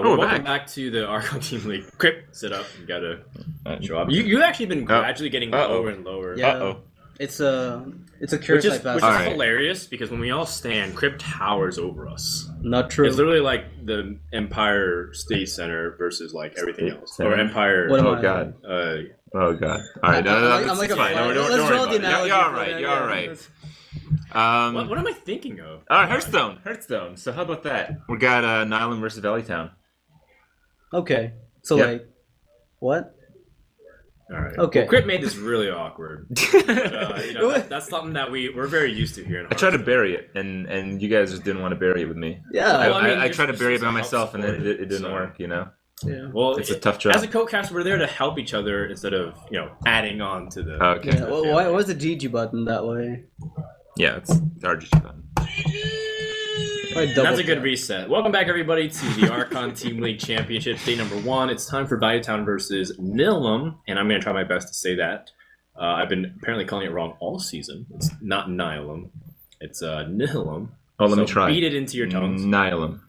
Welcome back to the Archon Team League. Crypt, sit up. You gotta show up. You've actually been gradually getting lower and lower. Yeah. It's a curse, which is hilarious because when we all stand, Crypt towers over us. Not true. It's literally like the Empire State Center versus like everything else, or Empire. Oh god. Oh god. All right, I'm like it's fine. Don't worry about it. You're all right. You're all right. What am I thinking of? All right, Hearthstone. So how about that? We got Nihilum versus Valley Town. Okay. So like, what? All right. Okay. Well, Crypt made this really awkward. That's something that we're very used to here in Hearthstone. I tried to bury it, and you guys just didn't want to bury it with me. Yeah. I tried to bury it by myself, and then it didn't work. You know. Yeah. Well, it's a tough job. As a co-caster, we're there to help each other instead of adding on to the. Okay. Yeah, well, why was the GG button that way? Yeah, it's the RGG button. That's a good reset. Welcome back, everybody, to the Archon Team League Championship, day number 1. It's time for Value Town versus Nihilum, and I'm going to try my best to say that. I've been apparently calling it wrong all season. It's not Nihilum. It's Nihilum. Oh, let me try. Beat it into your tongues. Nihilum.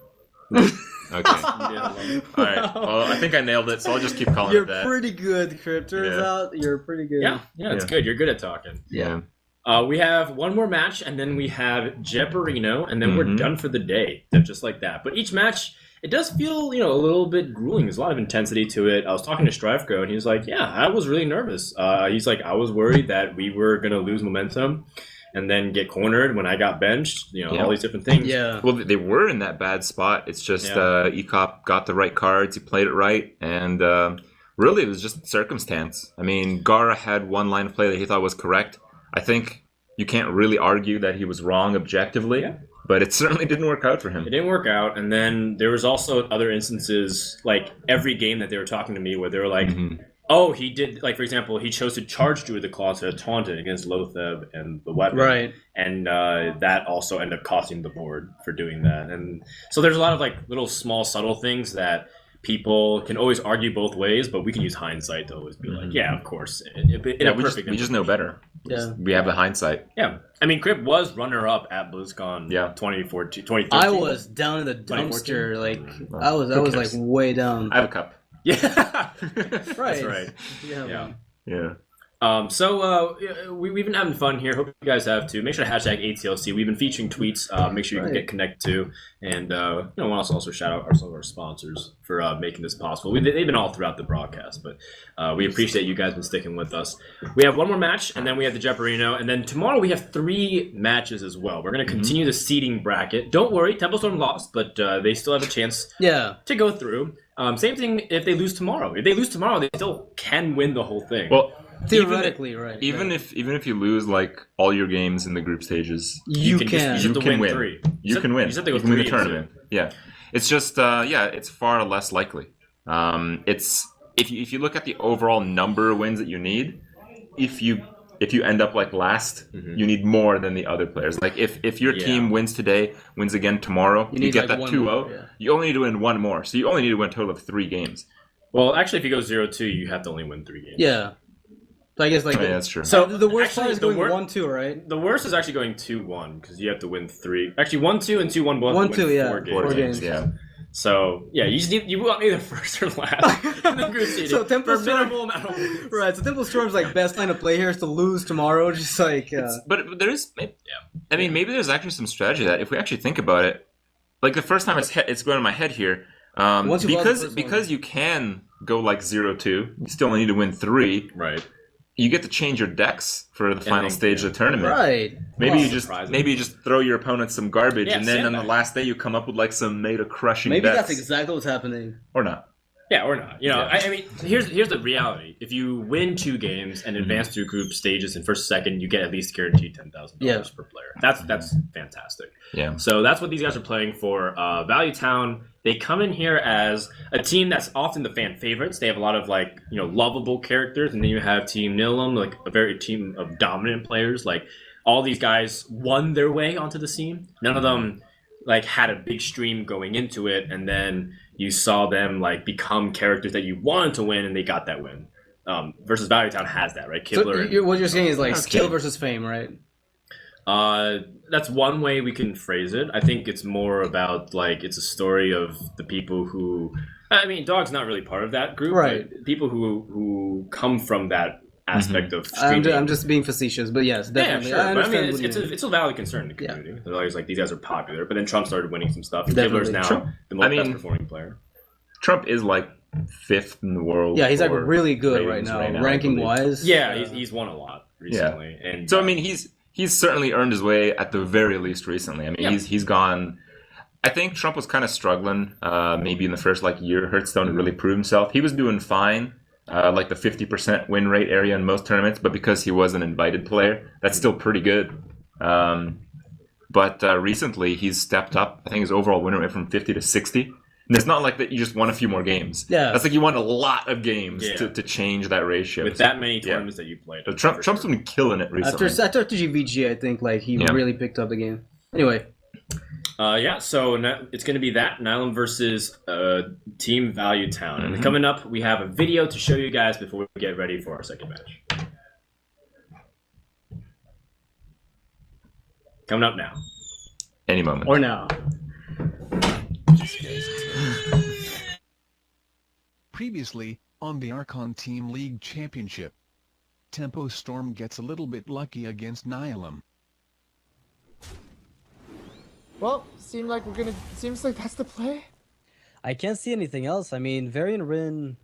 Okay. All right. Well, I think I nailed it, so I'll just keep calling it that. You're pretty good, Crypt. Turns out you're pretty good. Yeah, it's good. You're good at talking. Yeah. We have one more match, and then we have Jeoparino, and then we're done for the day. Just like that. But each match, it does feel, a little bit grueling. There's a lot of intensity to it. I was talking to Strifeco, and he was like, yeah, I was really nervous. He's like, I was worried that we were going to lose momentum and then get cornered when I got benched, all these different things. Yeah. Well, they were in that bad spot. It's just Ecop got the right cards. He played it right, and really, it was just circumstance. I mean, Gara had one line of play that he thought was correct. I think you can't really argue that he was wrong objectively, but it certainly didn't work out for him. It didn't work out, and then there was also other instances, like every game that they were talking to me where they were like, oh, he did, like, for example, he chose to charge Druid the Claw to taunt it against Lotheb and the weapon. Right. And that also ended up costing the board for doing that. And so there's a lot of, like, little small, subtle things that people can always argue both ways, but we can use hindsight to always be like, yeah, of course. We just know better. Yeah. We have the hindsight. Yeah. I mean, Crypt was runner-up at BlizzCon 2013. I was down in the dumpster. Like, I was like way down. I have a cup. Yeah. Right. That's right. Yeah. So we've been having fun here. Hope you guys have too. Make sure to hashtag ATLC. We've been featuring tweets. Make sure you can get connected to. And I want to also shout out some of our sponsors for making this possible. They've been all throughout the broadcast, but we appreciate you guys been sticking with us. We have one more match, and then we have the Jeoparino. And then tomorrow we have 3 matches as well. We're going to continue the seeding bracket. Don't worry, Templestorm lost, but they still have a chance to go through. Same thing if they lose tomorrow. If they lose tomorrow, they still can win the whole thing. Well, theoretically, right. Even if you lose like all your games in the group stages, you can win. 3. You can win. You said they go 3 win the tournament. Yeah. It's just it's far less likely. It's if you look at the overall number of wins that you need, if you end up like last, you need more than the other players. Like if your team wins today, wins again tomorrow, you get that 2-0. You only need to win 1 more. So you only need to win a total of 3 games. Well, actually, if you go 0-2, you have to only win 3 games. Yeah. So I guess that's true. So the worst part is going 1-2, right? The worst is actually going 2-1 because you have to win 3. Actually, 1-2 and 2-1 both. 1-2, 4 games. Yeah. So you want either first or last in the group seeding. So Templestorm, right? So Templestorm's like best line of play here is to lose tomorrow, just like. But there is, I mean, maybe there's actually some strategy that if we actually think about it, like the first time it's going in my head here, because you can go like 0-2, you still only need to win 3, right? You get to change your decks for the final stage of the tournament. Right. Maybe you just throw your opponent some garbage, and then on the last day you come up with like some meta crushing. Maybe decks. that's exactly what's happening. Or not. Yeah, or not. I mean, here's the reality. If you win 2 games and advance through group stages in first, second, you get at least guaranteed $10,000 per player. That's fantastic. Yeah. So that's what these guys are playing for. Value Town. They come in here as a team that's often the fan favorites. They have a lot of lovable characters, and then you have Team Nihilum, like a very team of dominant players. Like all these guys won their way onto the scene. None of them had a big stream going into it, and then you saw them become characters that you wanted to win, and they got that win. Versus Value Town has that, right? Kibler. So what you're saying is skill versus fame, right? That's one way we can phrase it. I think it's more about like it's a story of the people who. I mean, Dog's not really part of that group, Right. but people who come from that aspect of streaming. I'm just being facetious, but yes, definitely. Yeah, sure. I But I mean, understand it's a valid concern in the community. They're always like, these guys are popular, but then Trump started winning some stuff. And Definitely. Kibler's now Trump- the most I mean- best performing player. Trump is like 5th in the world. Yeah, he's like for really good right ratings now, I ranking believe. wise. Yeah, he's won a lot recently. And So I mean, he's certainly earned his way at the very least recently. I mean, Yeah. he's gone. I think Trump was kind of struggling, maybe in the first like year. Hearthstone to really prove himself. He was doing fine, like the 50% win rate area in most tournaments, but because he was an invited player, that's still pretty good. But recently, he's stepped up. I think his overall win rate went from 50 to 60. And it's not like that you just won a few more games. Yeah. That's like you won a lot of games Yeah. to change that ratio. with that many tournaments that you played. So Trump's been killing it recently. After TGVG, I think like he Yeah. really picked up the game. Anyway, So it's going to be that Nihilum versus Team Value Town. And Mhm. coming up, we have a video to show you guys before we get ready for our second match. Coming up now. Any moment. or now. Previously, on the Archon Team League Championship, Tempo Storm gets a little bit lucky against Nihilum. Well, seems like that's the play. I can't see anything else. I mean, Varian Rin,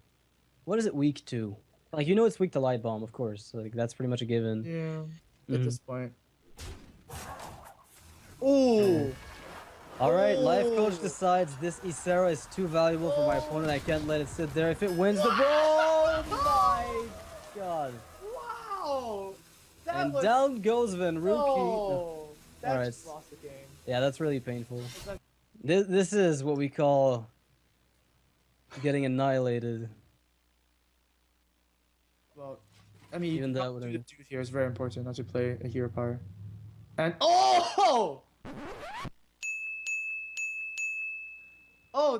what is it weak to? Like, you know it's weak to Light Bomb, of course. Like, that's pretty much a given. Yeah. At Mhm. this point. Ooh. Alright, Life Coach decides this Ysera is too valuable for my opponent. I can't let it sit there. If it wins the Oh my god. Wow. That And was down goes Van Rookie. Oh, that Alright. just lost the game. Yeah, that's really painful. This is what we call getting annihilated. Well, I mean, Even not that to wouldn't- do the truth here is very important not to play a hero power. And oh,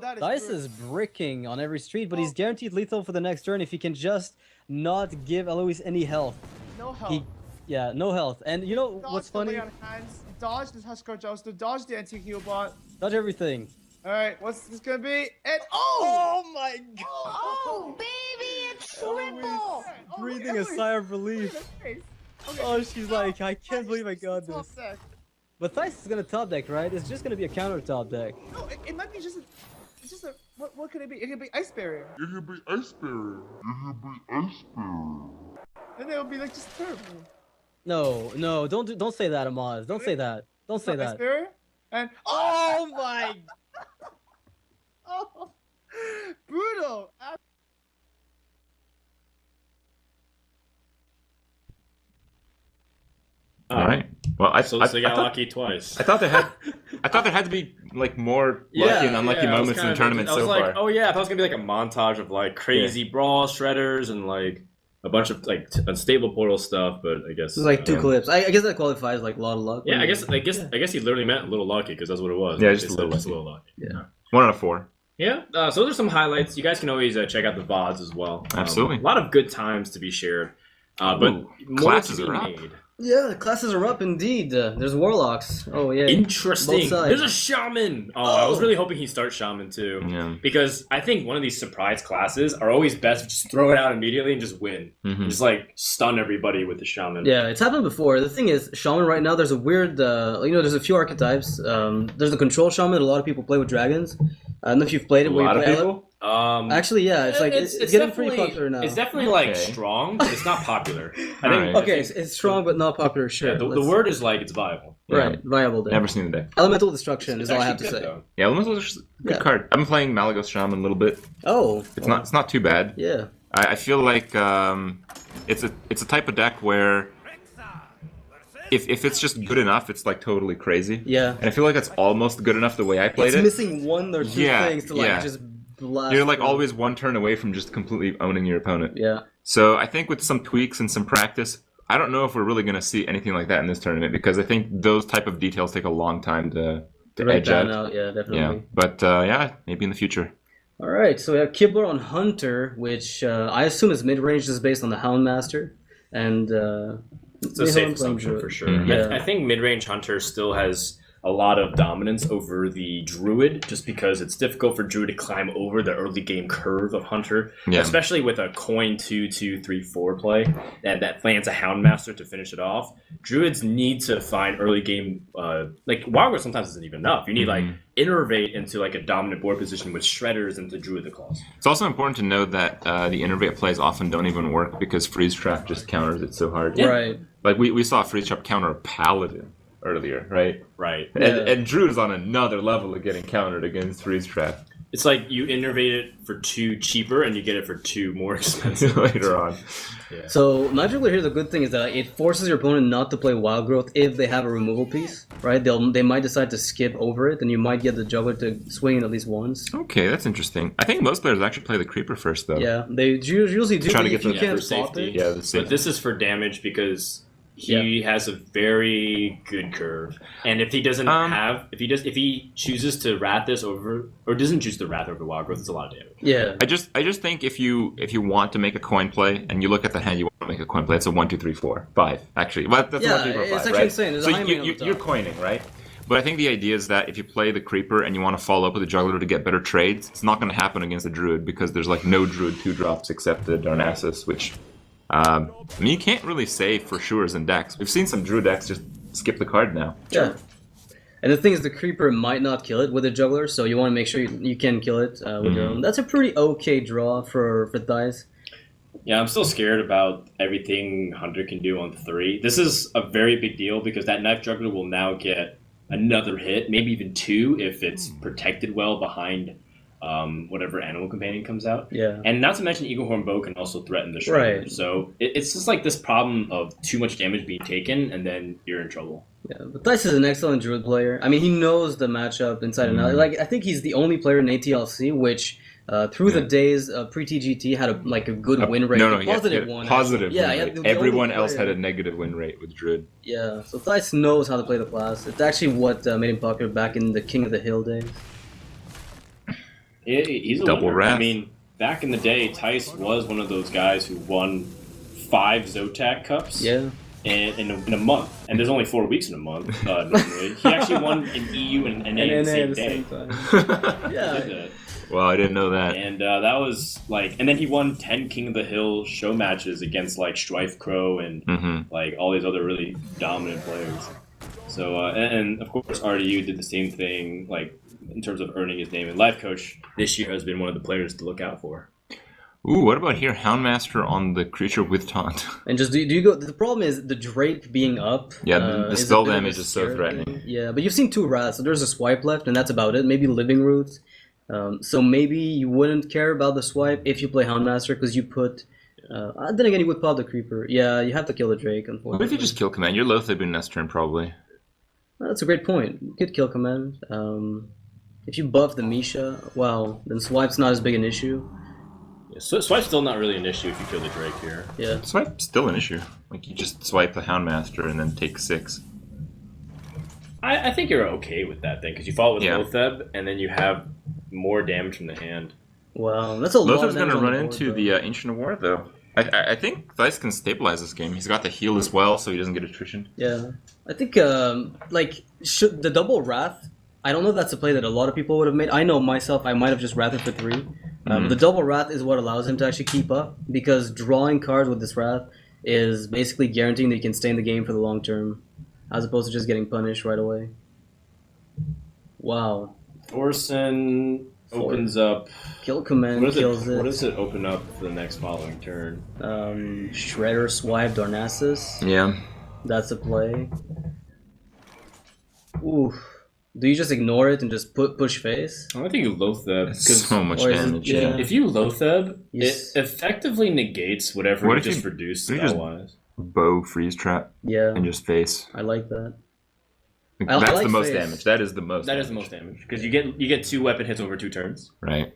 that is Dice brutal. is bricking on every street, but he's guaranteed lethal for the next turn if he can just not give Eloise any health. No help. Yeah, no health. And you know Dodge what's the funny? lay on hands, dodge the Huskar Jousted, dodge the anti-heal bot. Dodge everything. Alright, what's this gonna be? And oh my god! Oh, baby, it's triple! Breathing a sigh of relief. Oh, she's like, I can't believe I got this. But Thais is gonna top deck, right? It's just gonna be a counter top deck. No, it might be just a. It's just a. What could it be? It could be Ice Barrier. And it would be like just terrible. No, don't say that, Amaz. Don't say that. Don't say Ice that. Barrier? And oh my! Oh, brutal! All right. Well, I So I, they I got thought, lucky twice. I thought there had to be like more lucky and unlucky I was moments in kinda the tournament thinking- so I was like, far. oh yeah, I thought it was gonna be like a montage of like crazy brawl shredders and like a bunch of like unstable portal stuff, but I guess This is like two Yeah. clips. I guess that qualifies like a lot of luck. Yeah, I guess he literally meant a little lucky because that's what it was. Yeah, Like, just they a little said, lucky. lucky. Yeah. 1 out of 4. Yeah, so those are some highlights. You guys can always check out the VODs as well. Absolutely. A lot of good times to be shared. But Ooh, more classes to be are up. made. Yeah, the classes are up indeed. There's warlocks. Oh yeah. Interesting. Both sides. There's a shaman. Oh, I was really hoping he'd start shaman too. Yeah. Because I think one of these surprise classes are always best. Just throw it out immediately and just win. Mhm. Just like stun everybody with the shaman. Yeah, it's happened before. The thing is, shaman right now, there's a weird, there's a few archetypes. There's the control shaman that a lot of people play with dragons. I don't know if you've played A it. Where lot you of play people. Actually, yeah, it's like it's getting pretty definitely- popular now. It's definitely like Okay. strong, but it's not popular. I Alright. think. Okay, it's strong but not popular. Sure. Yeah, the let's- word is like it's viable. right, viable. Deck. Never seen the deck. Elemental destruction It's is all I have to actually say. good, though. Yeah, Elemental is a good Yeah. card. I've been playing Malagos Shaman a little bit. Oh, It's not too bad. Yeah, I feel like it's a type of deck where if it's just good enough, it's like totally crazy. yeah. And I feel like it's almost good enough the way I played It's it. missing one or two Yeah, things to like yeah. just blast. You're like through. always one turn away from just completely owning your opponent. Yeah. So I think with some tweaks and some practice, I don't know if we're really going to see anything like that in this tournament because I think those type of details take a long time to Right edge down out. out. Yeah, definitely. Yeah, but yeah, maybe in the future. All right, so we have Kibler on Hunter, which I assume is mid range just based on the Houndmaster, and It's a Nihilum safe playing assumption Druid. for sure. Yeah. I think mid-range Hunter still has a lot of dominance over the Druid, just because it's difficult for Druid to climb over the early game curve of Hunter, especially with a coin 2-2-3-4 play that lands a Houndmaster to finish it off. Druids need to find early game, like Wild sometimes isn't even enough. You need like innervate into like a dominant board position with Shredders into Druid the Claws. It's also important to note that the innervate plays often don't even work because Freeze Trap just counters it so hard. Right. Like we saw Freeze Trap counter a Paladin earlier, right? Right. And Druid is on another level of getting countered against Freeze Trap. It's like you innervate it for 2 cheaper and you get it for 2 more expensive later on. Yeah. So Magic here, the good thing is that it forces your opponent not to play Wild Growth if they have a removal piece, right? They might decide to skip over it, and you might get the Juggler to swing it at least once. Okay, that's interesting. I think most players actually play the Creeper first, though. Yeah, they usually do. Trying to if get you the- can't for stop safety. it. Yeah, the same. But this is for damage because he has a very good curve, and if he doesn't if he chooses to Wrath this over, or doesn't choose to Wrath over Wild Growth, it's a lot of damage. Yeah. I just think if you want to make a coin play and you look at the hand you want to make a coin play, it's a 1, 2, 3, 4, 5. Actually, well, that's Yeah, a 1, 2, 3, 4, 5, it's actually right? insane. There's So a high main on the you're top. coining, right? But I think the idea is that if you play the Creeper and you want to follow up with the Juggler to get better trades, it's not going to happen against the Druid because there's like no Druid 2-drops except the Darnassus, which I mean, you can't really say for sure in decks. We've seen some Druid decks just skip the card now. Yeah. And the thing is, the Creeper might not kill it with a Juggler, so you want to make sure you can kill it with your own. That's a pretty okay draw for Thighs. Yeah, I'm still scared about everything Hunter can do on 3. This is a very big deal because that Knife Juggler will now get another hit, maybe even 2 if it's protected well behind whatever Animal Companion comes out. Yeah. And not to mention Eaglehorn Bow can also threaten the Shredder. Right. So it's just like this problem of too much damage being taken and then you're in trouble. Yeah, but Thighs is an excellent Druid player. I mean, he knows the matchup inside and out. Like, I think he's the only player in ATLC which, through the days pre-TGT, had a good win rate. No, a positive one. Positive actually. Yeah, win he rate. had the Everyone only else had player. a negative win rate with Druid. Yeah, so Thighs knows how to play the class. It's actually what made him popular back in the King of the Hill days. He's a Double winner. Wrath. I mean, back in the day, Tice was one of those guys who won 5 Zotac Cups Yeah. in a month. And there's only 4 weeks in a month, normally. He actually won an EU and an NA And the NA same at the day. same time. He Yeah. did that. Well, I didn't know that. And that was like, and then he won 10 King of the Hill show matches against like Strife Crow and like all these other really dominant players. So, and of course, RDU did the same thing, like in terms of earning his name. And Life Coach this year has been one of the players to look out for. Ooh, what about here? Houndmaster on the creature with taunt. And just do you go? The problem is the Drake being up. Yeah, the is a spell bit of a damage is so scare threatening. thing. Yeah, but you've seen 2 Wraths, so there's a swipe left, and that's about it. Maybe Living Roots. So maybe you wouldn't care about the swipe if you play Houndmaster because you put. Then again, you would pop the Creeper. Yeah, you have to kill the Drake. Unfortunately. What if you just kill command? You're Loatheb in next turn, probably. That's a great point. You could kill command. If you buff the Misha, well, then swipe's not as big an issue. Yeah, so Swipe's still not really an issue if you kill the Drake here. Yeah. Swipe's still an issue. Like, you just swipe the Houndmaster and then take 6. I think you're okay with that thing because you follow with Yeah. Loatheb and then you have more damage from the hand. Wow, that's a lot. Loatheb's of going to damage on run the board, into though. the Ancient of War, though. I think Theiss can stabilize this game. He's got the heal as well, so he doesn't get attrition. Yeah, I think should the double Wrath. I don't know if that's a play that a lot of people would have made. I know myself, I might have just Wrathed for 3. But the double Wrath is what allows him to actually keep up because drawing cards with this Wrath is basically guaranteeing that you can stay in the game for the long term, as opposed to just getting punished right away. Wow. Thorson opens up. Kill command What kills what it. does it open up for the next following turn? Shredder, Swipe, Darnassus. Yeah. That's a play. Oof. Do you just ignore it and just push face? I think you Loatheb. That's so much or is it- damage. yeah. If you Loatheb, Yes. it effectively negates whatever What you if you- just reduced what if you just- otherwise. Bow, freeze trap, Yeah, and just face. I like that. Like, I that's like the most face. damage. That is the most That is the most damage because you get 2 weapon hits over 2 turns. Right.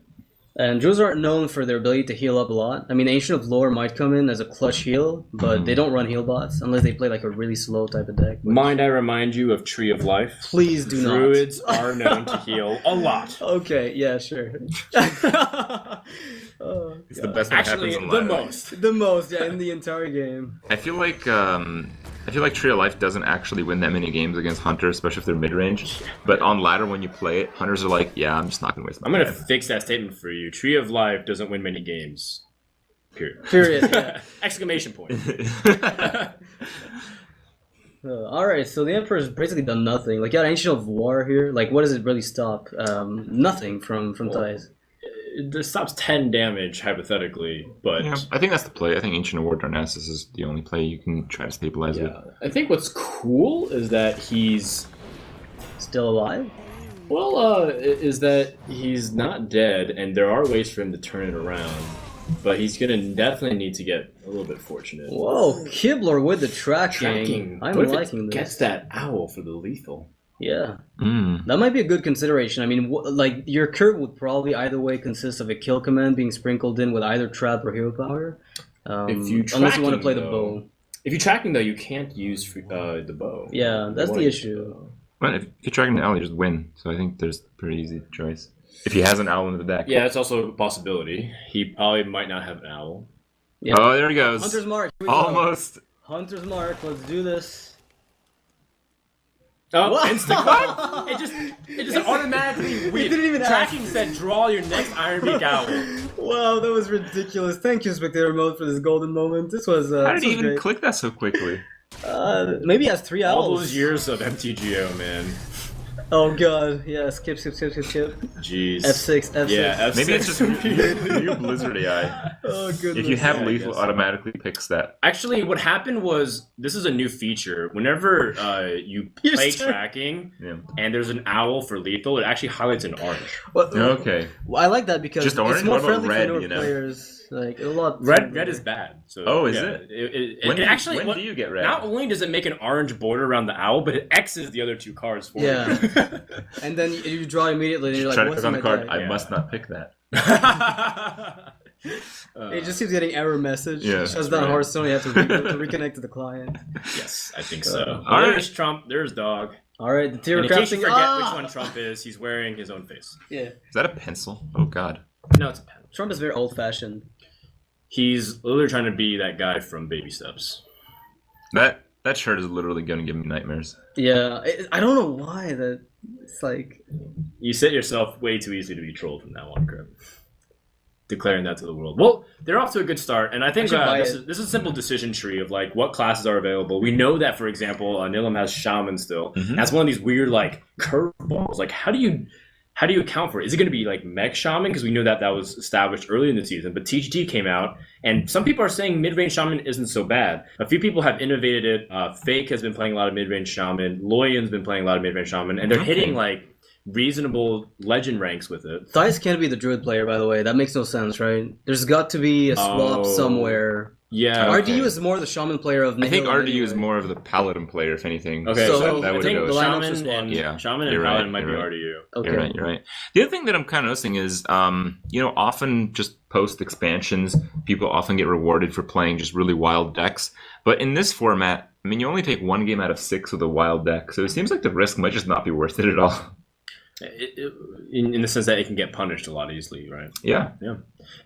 And Druids aren't known for their ability to heal up a lot. I mean, Ancient of Lore might come in as a clutch heal, but they don't run heal bots unless they play like a really slow type of deck. Mind I remind you of Tree of Life. Please do Druids are known to heal a lot. not. Okay, yeah, sure. Oh, It's the best thing that Actually, happens in the live. most. the most, yeah, in the entire game. I feel like I feel like Tree of Life doesn't actually win that many games against Hunter, especially if they're mid-range. But on ladder, when you play it, Hunters are like, yeah, I'm just not going to waste my I'm going to time. fix that statement for you. Tree of Life doesn't win many games. Period. Yeah. Exclamation point. All right, so the Emperor's basically done nothing. Like, yeah, Ancient of War here. Like, what does it really stop? Nothing from Thais. It stops 10 damage, hypothetically, but... Yeah, I think that's the play. I think Ancient of War Darnassus is the only play you can try to stabilize with. I think what's cool is that he's... Still alive? Well, is that he's not dead, and there are ways for him to turn it around. But he's going to definitely need to get a little bit fortunate. Whoa, Kibler with the tracking. I'm What if liking it this. gets that owl for the lethal? Yeah. Mm. That might be a good consideration. I mean, like, your curve would probably either way consist of a kill command being sprinkled in with either trap or hero power. If you unless you want to play the though- bow. If you're tracking, though, you can't use the bow. Yeah, that's You the wanna use issue. the bow. But if you're tracking the owl, you just win. So I think there's a pretty easy choice. If he has an owl in the deck. Yeah, that's also a possibility. He probably might not have an owl. Yeah. Oh, there he goes. Hunter's Mark. Here we go. Almost. Hunter's Mark. Let's do this. Oh, What? insta it just automatically weird. didn't even Tracking said draw your next Iron Beak Owl. Wow, that was ridiculous. Thank you, Spectator Mode, for this golden moment. This was. How did this he was even great. click that so quickly? Maybe he has 3 owls. All those years of MTGO, man. Oh god, yeah. Skip. Jeez. F6, F6. Yeah, F6. Maybe it's just new Blizzard AI. Oh goodness. If you have Yeah, I lethal, guess. automatically picks that. Actually, what happened was this is a new feature. Whenever you You're play sorry. tracking Yeah. and there's an owl for lethal, it actually highlights an orange. Well, Okay. I like that because Just orange? it's more What about friendly red, for newer you know? players. Like a lot. Red is bad. So Oh, is yeah, it? When actually, when do you get red? not only does it make an orange border around the owl, but it X's the other 2 cards for Yeah. you. And then you draw immediately, and you're Try like, to "What's click on in the my card. deck?" I must not pick that. It just keeps getting error message. Yeah, It shuts that's down right. Hearthstone. You have to, to reconnect to the client. Yes, I think so. All right. There's Trump. There's Dog. All right, the tier And in case you crafting. forget which one Trump is, he's wearing his own face. Yeah, Is that a pencil? Oh god. No, it's a pen. Trump is very old-fashioned. He's literally trying to be that guy from Baby Steps. That shirt is literally going to give me nightmares. Yeah, I don't know why that. It's like You set yourself way too easily to be trolled from that one, Crib. Declaring that to the world. Well, they're off to a good start, and I think I should buy this it. is a simple decision tree of like what classes are available. We know that, for example, Nihilum has Shaman still. Mhm. That's one of these weird like curveballs. Like how do you account for it? Is it going to be like Mech Shaman? Because we know that was established early in the season, but TGT came out, and some people are saying mid-range Shaman isn't so bad. A few people have innovated it. Fake has been playing a lot of mid-range Shaman. Loyan's been playing a lot of mid-range Shaman, and they're Okay. hitting like reasonable legend ranks with it. Thais can't be the druid player, by the way. That makes no sense, right? There's got to be a swap Oh. somewhere. Yeah. Okay. RDU is more the shaman player of I think Nihilum RDU is anyway. more of the paladin player, if anything. Okay, So, so, that I would think go. the lineups are Shaman and Yeah, Shaman and you're Paladin right, might be you're right. RDU. Okay. You're right. You're right. The other thing that I'm kind of noticing is, often just post expansions, people often get rewarded for playing just really wild decks. But in this format, I mean, you only take 1 game out of 6 with a wild deck, so it seems like the risk might just not be worth it at all. In the sense that it can get punished a lot easily, right? Yeah.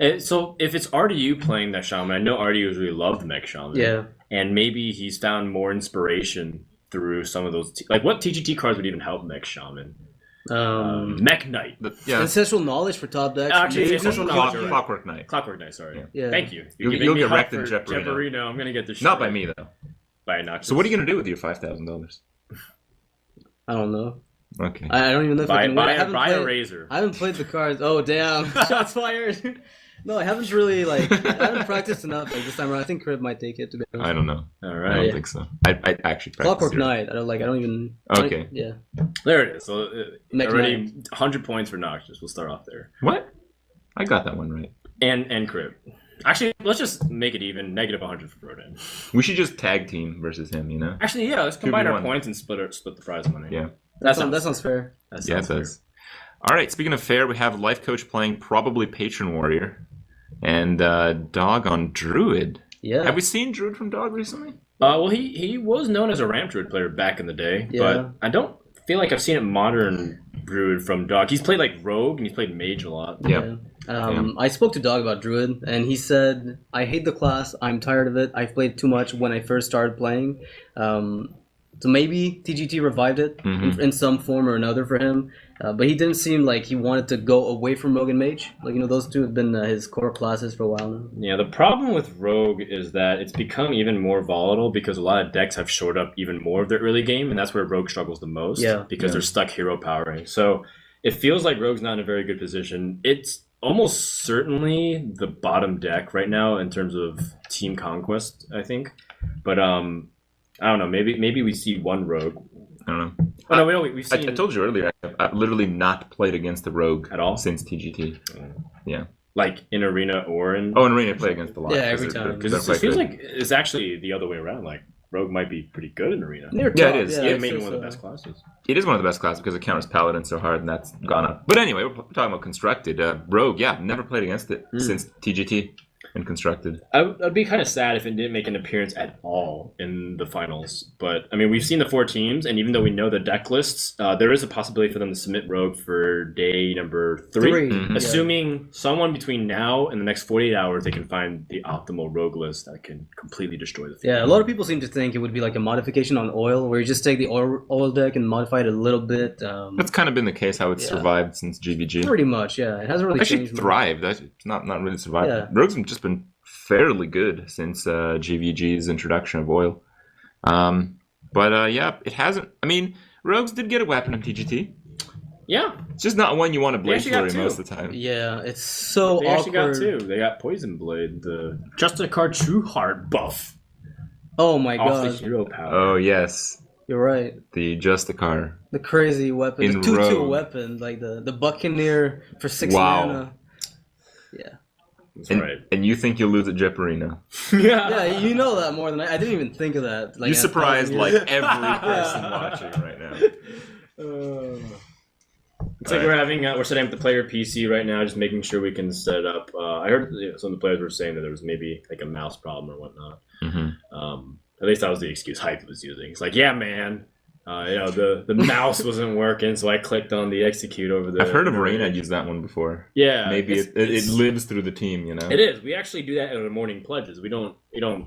And so if it's RDU playing that Shaman, I know RDU really loved Mech Shaman. Yeah. And maybe he's found more inspiration through some of those. Like, what TGT cards would even help Mech Shaman? Mech Knight. Yeah. Ancestral knowledge for top decks. Actually, Maybe- Ancestral Clock- Knowledge. Clockwork Knight. Clockwork Knight, sorry. Yeah. Yeah. Thank you. You'll giving me get help wrecked in for Jeopardy now. Jeopardy, I'm going to get this shit Not by right. me, though. By Noxus. So what are you going to do with your $5,000? I don't know. Okay. I don't even know if I can win. I haven't Buy a played- razor. I haven't played the cards. Oh damn! Shots fired. No, I haven't really I haven't practiced enough this time around. I think Crib might take it to be honest. I don't know. All I right. don't Yeah. think so. I actually practiced Clockwork zero. Knight. I don't even. Okay. Yeah. There it is. So Mech already Knight. 100 points for Noxus. We'll start off there. What? I got that one right. And Crib. Actually, let's just make it even. Negative 100 for Broden. We should just tag team versus him, you know? Actually, yeah. Let's combine our 2v1. points and split the prize money. Yeah. That sounds fair. That Yeah, it sounds fair. does. All right, speaking of fair, we have Life Coach playing probably Patron Warrior and Dog on Druid. Yeah. Have we seen Druid from Dog recently? Well, he was known as a Ramp Druid player back in the day, Yeah. but I don't feel like I've seen it modern Druid from Dog. He's played like Rogue and he's played Mage a lot. Yeah. I spoke to Dog about Druid, and he said, "I hate the class. I'm tired of it. I've played too much when I first started playing. So maybe TGT revived it in some form or another for him, but he didn't seem like he wanted to go away from Rogue and Mage. Like, those two have been his core classes for a while now. Yeah, the problem with Rogue is that it's become even more volatile because a lot of decks have shored up even more of their early game, and that's where Rogue struggles the most. Yeah. Because they're stuck hero powering. So it feels like Rogue's not in a very good position. It's almost certainly the bottom deck right now in terms of team conquest, I think. But I don't know. Maybe we see one Rogue. I don't know. Oh, no, we know we've seen. I told you earlier, I've literally not played against the Rogue At all? since TGT. Yeah. Like in Arena or in. Oh, in Arena, I play against the lot. Yeah, every time. Because it feels like it's actually the other way around. Like Rogue might be pretty good in Arena. They're Yeah, top, it is. Yeah, I'd maybe say one of the so. best classes. It is one of the best classes because it counters Paladin so hard, and that's gone up. But anyway, we're talking about Constructed. Rogue, yeah, never played against it since TGT and Constructed. I'd be kind of sad if it didn't make an appearance at all in the finals. But, I mean, we've seen the 4 teams, and even though we know the deck lists, there is a possibility for them to submit Rogue for day number 3. Yeah. Assuming someone between now and the next 48 hours, they can find the optimal Rogue list that can completely destroy the field. Yeah, a lot of people seem to think it would be like a modification on oil, where you just take the oil deck and modify it a little bit. That's kind of been the case how it's survived since GVG. Pretty much, yeah. It hasn't really Actually changed much. thrived. It's not really survived. Yeah. Rogue's just been fairly good since GVG's introduction of oil. But yeah, it hasn't. I mean, Rogues did get a weapon in TGT. Yeah, It's just not one you want to blade actually got flurry two. most of the time. Yeah, it's so they actually got awkward. 2. They got Poison Blade, the Justicar True Heart buff Oh my off the god, hero power. Oh yes, you're right. the Justicar. The crazy weapon, In the 2/2 Rogue. weapon, like the Buccaneer for 6 Wow. mana. Yeah. That's And, right. and you think you'll lose at Jeoparina. Yeah, you know that more than I didn't even think of that. Like, You surprised like yeah. every person watching right now. It's like we're setting up the player PC right now, just making sure we can set it up. I heard some of the players were saying that there was maybe like a mouse problem or whatnot. At least that was the excuse Hype was using. It's like, yeah, man, the mouse wasn't working, so I clicked on the execute over the. I've heard of Arena use that one before. Yeah, Maybe it lives through the team, you know? It is. We actually do that in our morning pledges. We don't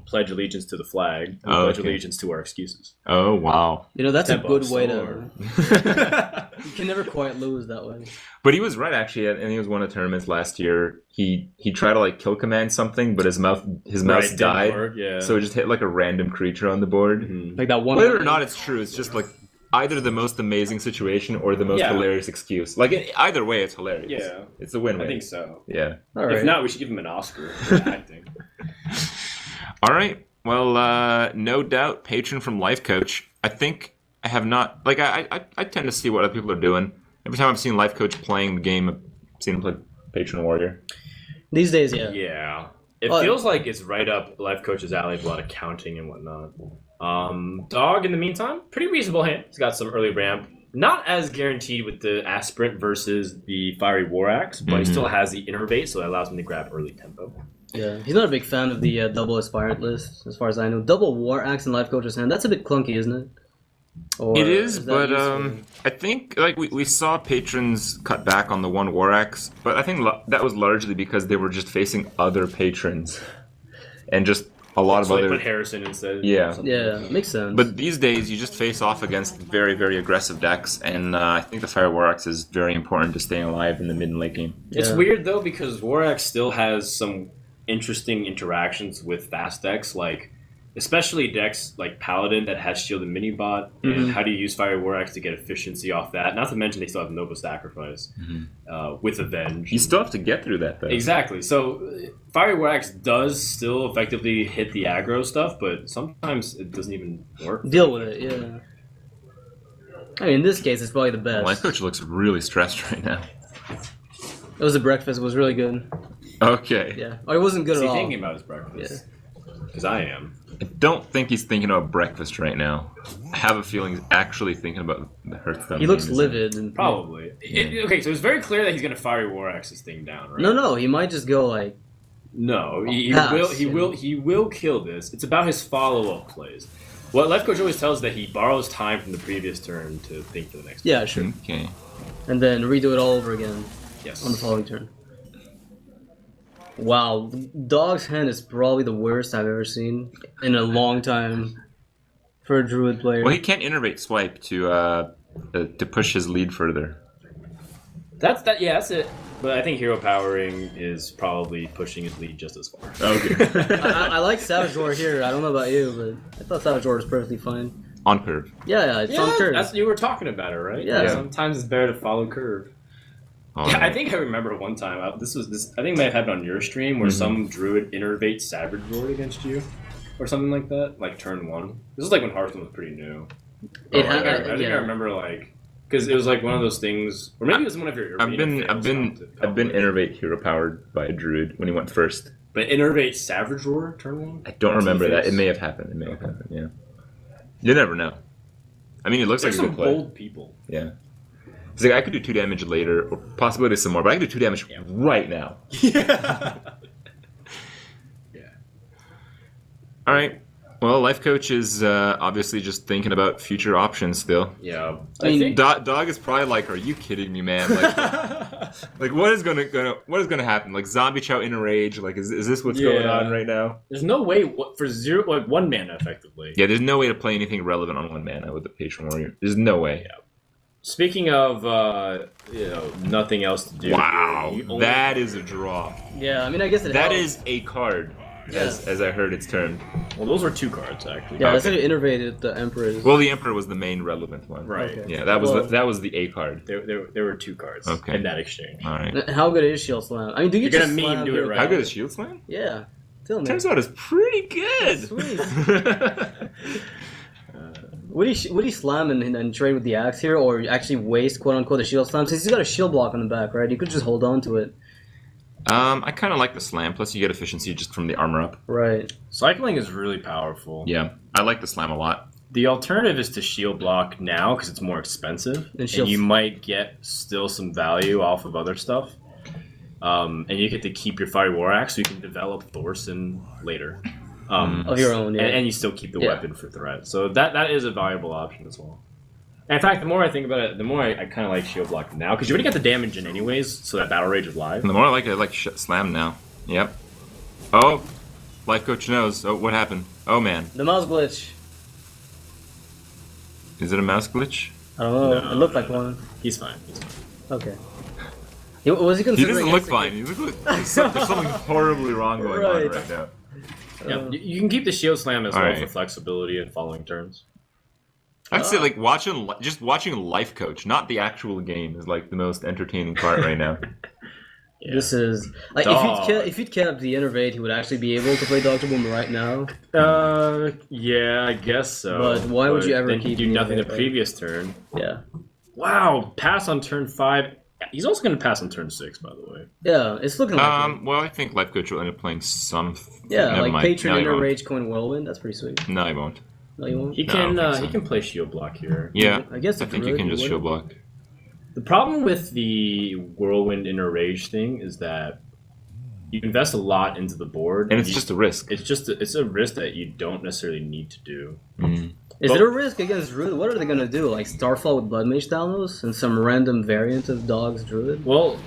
pledge allegiance to the flag. We Oh, pledge okay. allegiance to our excuses. Oh, wow. That's a Tempo, good way sword. to. You can never quite lose that way. But he was right, actually. And he was one of the tournaments last year. He tried to like kill command something, but his mouse Right, died. didn't work, yeah. So it just hit like a random creature on the board. Like that one. Whether or not it's true, it's just like either the most amazing situation or the most Yeah. hilarious excuse. Like either way, it's hilarious. Yeah. It's a win-win. I think so. Yeah. All right. If not, we should give him an Oscar for acting. All right. Well, no doubt, patron from Life Coach. I think I have not. Like, I tend to see what other people are doing. Every time I've seen Life Coach playing the game, I've seen him play Patron Warrior. These days, yeah. Yeah. It Oh, feels like it's right up Life Coach's alley with a lot of counting and whatnot. Dog, in the meantime, pretty reasonable hand. He's got some early ramp. Not as guaranteed with the Aspirant versus the Fiery War Axe, but he still has the Innervate, so that allows him to grab early tempo. Yeah, he's not a big fan of the double aspirant list, as far as I know. Double War Axe and Life Coach's hand, that's a bit clunky, isn't it? Or It is, that but useful? I think like we saw patrons cut back on the one War Axe, but I think that was largely because they were just facing other patrons, and just a lot So of they other. put Harrison instead. Yeah. Yeah, makes sense. But these days, you just face off against very, very aggressive decks, and I think the Fire War Axe is very important to staying alive in the mid and late game. It's Yeah. weird, though, because Warax still has some interesting interactions with fast decks, like especially decks like Paladin that has Shield and Minibot, and how do you use Fire Warax to get efficiency off that? Not to mention they still have Nova Sacrifice with Avenge. You still have to get through that, though. Exactly. So Fire Warax does still effectively hit the aggro stuff, but sometimes it doesn't even work. Deal with it, yeah. I mean, in this case, it's probably the best. Life Coach looks really stressed right now. It was a breakfast. It was really good. Okay. Yeah. Or it wasn't good Is at he all. thinking about his breakfast? Because I am. I don't think he's thinking about breakfast right now. I have a feeling he's actually thinking about the Hearthstone. He looks game. livid. And, Probably. Okay, so it's very clear that he's going to Fire Warax this thing down, right? No, he might just go like... No, he Pass, will. you know. He will kill this. It's about his follow-up plays. What Life Coach always tells that he borrows time from the previous turn to think for the next. Yeah, sure. Okay. And then redo it all over again Yes. on the following turn. Wow, Dog's hand is probably the worst I've ever seen in a long time for a Druid player. Well, he can't innervate swipe to push his lead further. That's it. But I think hero powering is probably pushing his lead just as far. Okay. I like Savage Roar here. I don't know about you, but I thought Savage Roar was perfectly fine. On curve. Yeah, it's on curve. That's you were talking about it, right? Yeah. Sometimes it's better to follow curve. Oh, Yeah, no. I think I remember one time. I think it may have happened on your stream where some druid innervates Savage Roar against you, or something like that. Like turn 1. This was like when Hearthstone was pretty new. I think I remember like because it was like one of those things, or maybe it was one of your. I've been innervate hero powered by a druid when he went first. But innervate Savage Roar turn 1. I don't remember that. It may have happened. Yeah. You never know. I mean, it looks There's like a some good play. bold people. Yeah. It's like I could do 2 damage later, or possibly do some more, but I could do 2 damage right now. Yeah. All right. Well, Life Coach is obviously just thinking about future options still. Yeah. I mean, Dog is probably like, "Are you kidding me, man? Like, like what is gonna happen? Like zombie chow in a rage? Like, is this what's going on right now? There's no way for 1 mana effectively. Yeah, there's no way to play anything relevant on 1 mana with the Patron Warrior. There's no way. Yeah. Speaking of, nothing else to do. Wow, that is a draw. yeah, I mean, I guess it That helps. is a card, as I heard it's termed. Well, those were 2 cards actually. Yeah, that's Okay. how you innervated the Emperor's. Well, the Emperor was the main relevant one. Right. Okay. Yeah, that was Well- that was the A card. There were 2 cards Okay. in that exchange. All right. How good is Shield Slam? I mean, do you You're just gonna meme slam do it hero right. How power? good is Shield Slam? Yeah, tell me. Turns out it's pretty good. Sweet. Would he slam and trade with the axe here, or actually waste quote unquote the shield slam? Since he's got a shield block on the back, right? You could just hold on to it. I kind of like the slam. Plus, you get efficiency just from the armor up. Right. Cycling is really powerful. Yeah, I like the slam a lot. The alternative is to shield block now because it's more expensive, And and shield- you might get still some value off of other stuff. And you get to keep your Fiery War Axe, so you can develop Thorson later. Of your own, yeah. And you still keep the Yeah. weapon for threat. So that is a valuable option as well. And in fact, the more I think about it, the more I kind of like shield block now because you already got the damage in anyways, so that Battle Rage is live. And the more I like slam now. Yep. Oh, Life Coach knows. Oh, what happened? Oh man, The mouse glitch. is it a mouse glitch? I don't know. No, it looked no, like no. one. He's fine. He's fine. Okay. Was he He considering? doesn't look executing- fine. He looks like there's something horribly wrong going on Right. right now. Yeah, you can keep the shield slam as well Alright. for flexibility and following turns. I'd say like watching Life Coach, not the actual game, is like the most entertaining part right now. Yeah. This is like Dog. if he'd kept the innervate, he would actually be able to play Doctor Boom right now. Yeah, I guess so. But why would you ever then keep he'd do the nothing the innervate? previous turn? Yeah. Wow, pass on turn 5. He's also going to pass on turn 6, by the way. Yeah, it's looking like it. Well, I think Life Coach will end up playing some. Yeah, Never like mind. Patron No, he Inner won't. Rage Coin Whirlwind. That's pretty sweet. No, he won't. No, you won't. He No, I can don't think so. he can play shield block here. Yeah, I guess I if think you you really can just would. shield block. The problem with the Whirlwind Inner Rage thing is that you invest a lot into the board, And it's you- just a risk. it's a risk that you don't necessarily need to do. Is But- it a risk against Druid? What are they gonna do? Like Starfall with Blood Mage Downloads and some random variant of Dog's Druid? Well,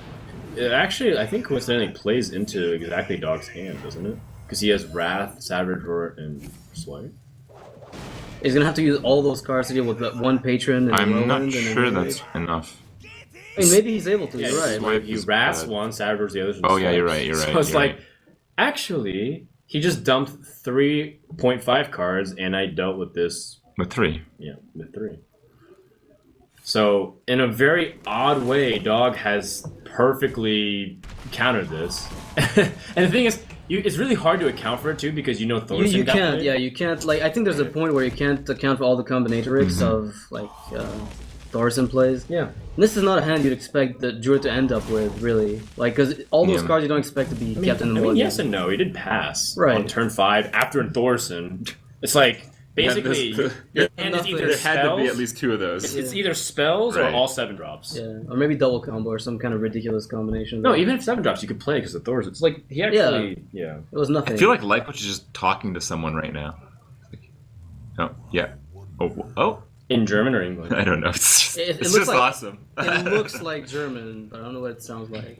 it actually, I think coincidentally plays into exactly Dog's hand, doesn't it? Because he has Wrath, Savage Roar, and Swipe. He's gonna have to use all those cards to deal with that one Patron and I'm Whirlwind not and sure Inner that's Rage. enough. I mean, maybe he's able to. Yeah, You're right. Swipe He is Wraths bad. one, Savage Roars the others. and Oh, yeah, you're Swipes. right, you're right, So it's you're like, right. actually, he just dumped 3.5 cards, and I dealt with this, With 3. with 3. So, in a very odd way, Dog has perfectly countered this. And the thing is, it's really hard to account for it too because Thorson You got can't. played. Yeah, you can't. Like, I think there's a point where you can't account for all the combinatorics of like Thorson plays. Yeah. And this is not a hand you'd expect the Druid to end up with, really. Like, because all those Yeah. cards you don't expect to be kept in the I mean, board. yes and no. He did pass Right. on turn 5 after Thorson. It's like basically your hand is either There had to be spells. at least 2 of those. It's either spells or Right. all 7 drops. Yeah, or maybe double combo or some kind of ridiculous combination. No, even if 7 drops, you could play because of Thorson. It's like he actually, yeah. it was nothing. I feel like Life Coach is just talking to someone right now. Oh, yeah. Oh. In German or English? I don't know. It's It just looks like- awesome. It looks like German, but I don't know what it sounds like.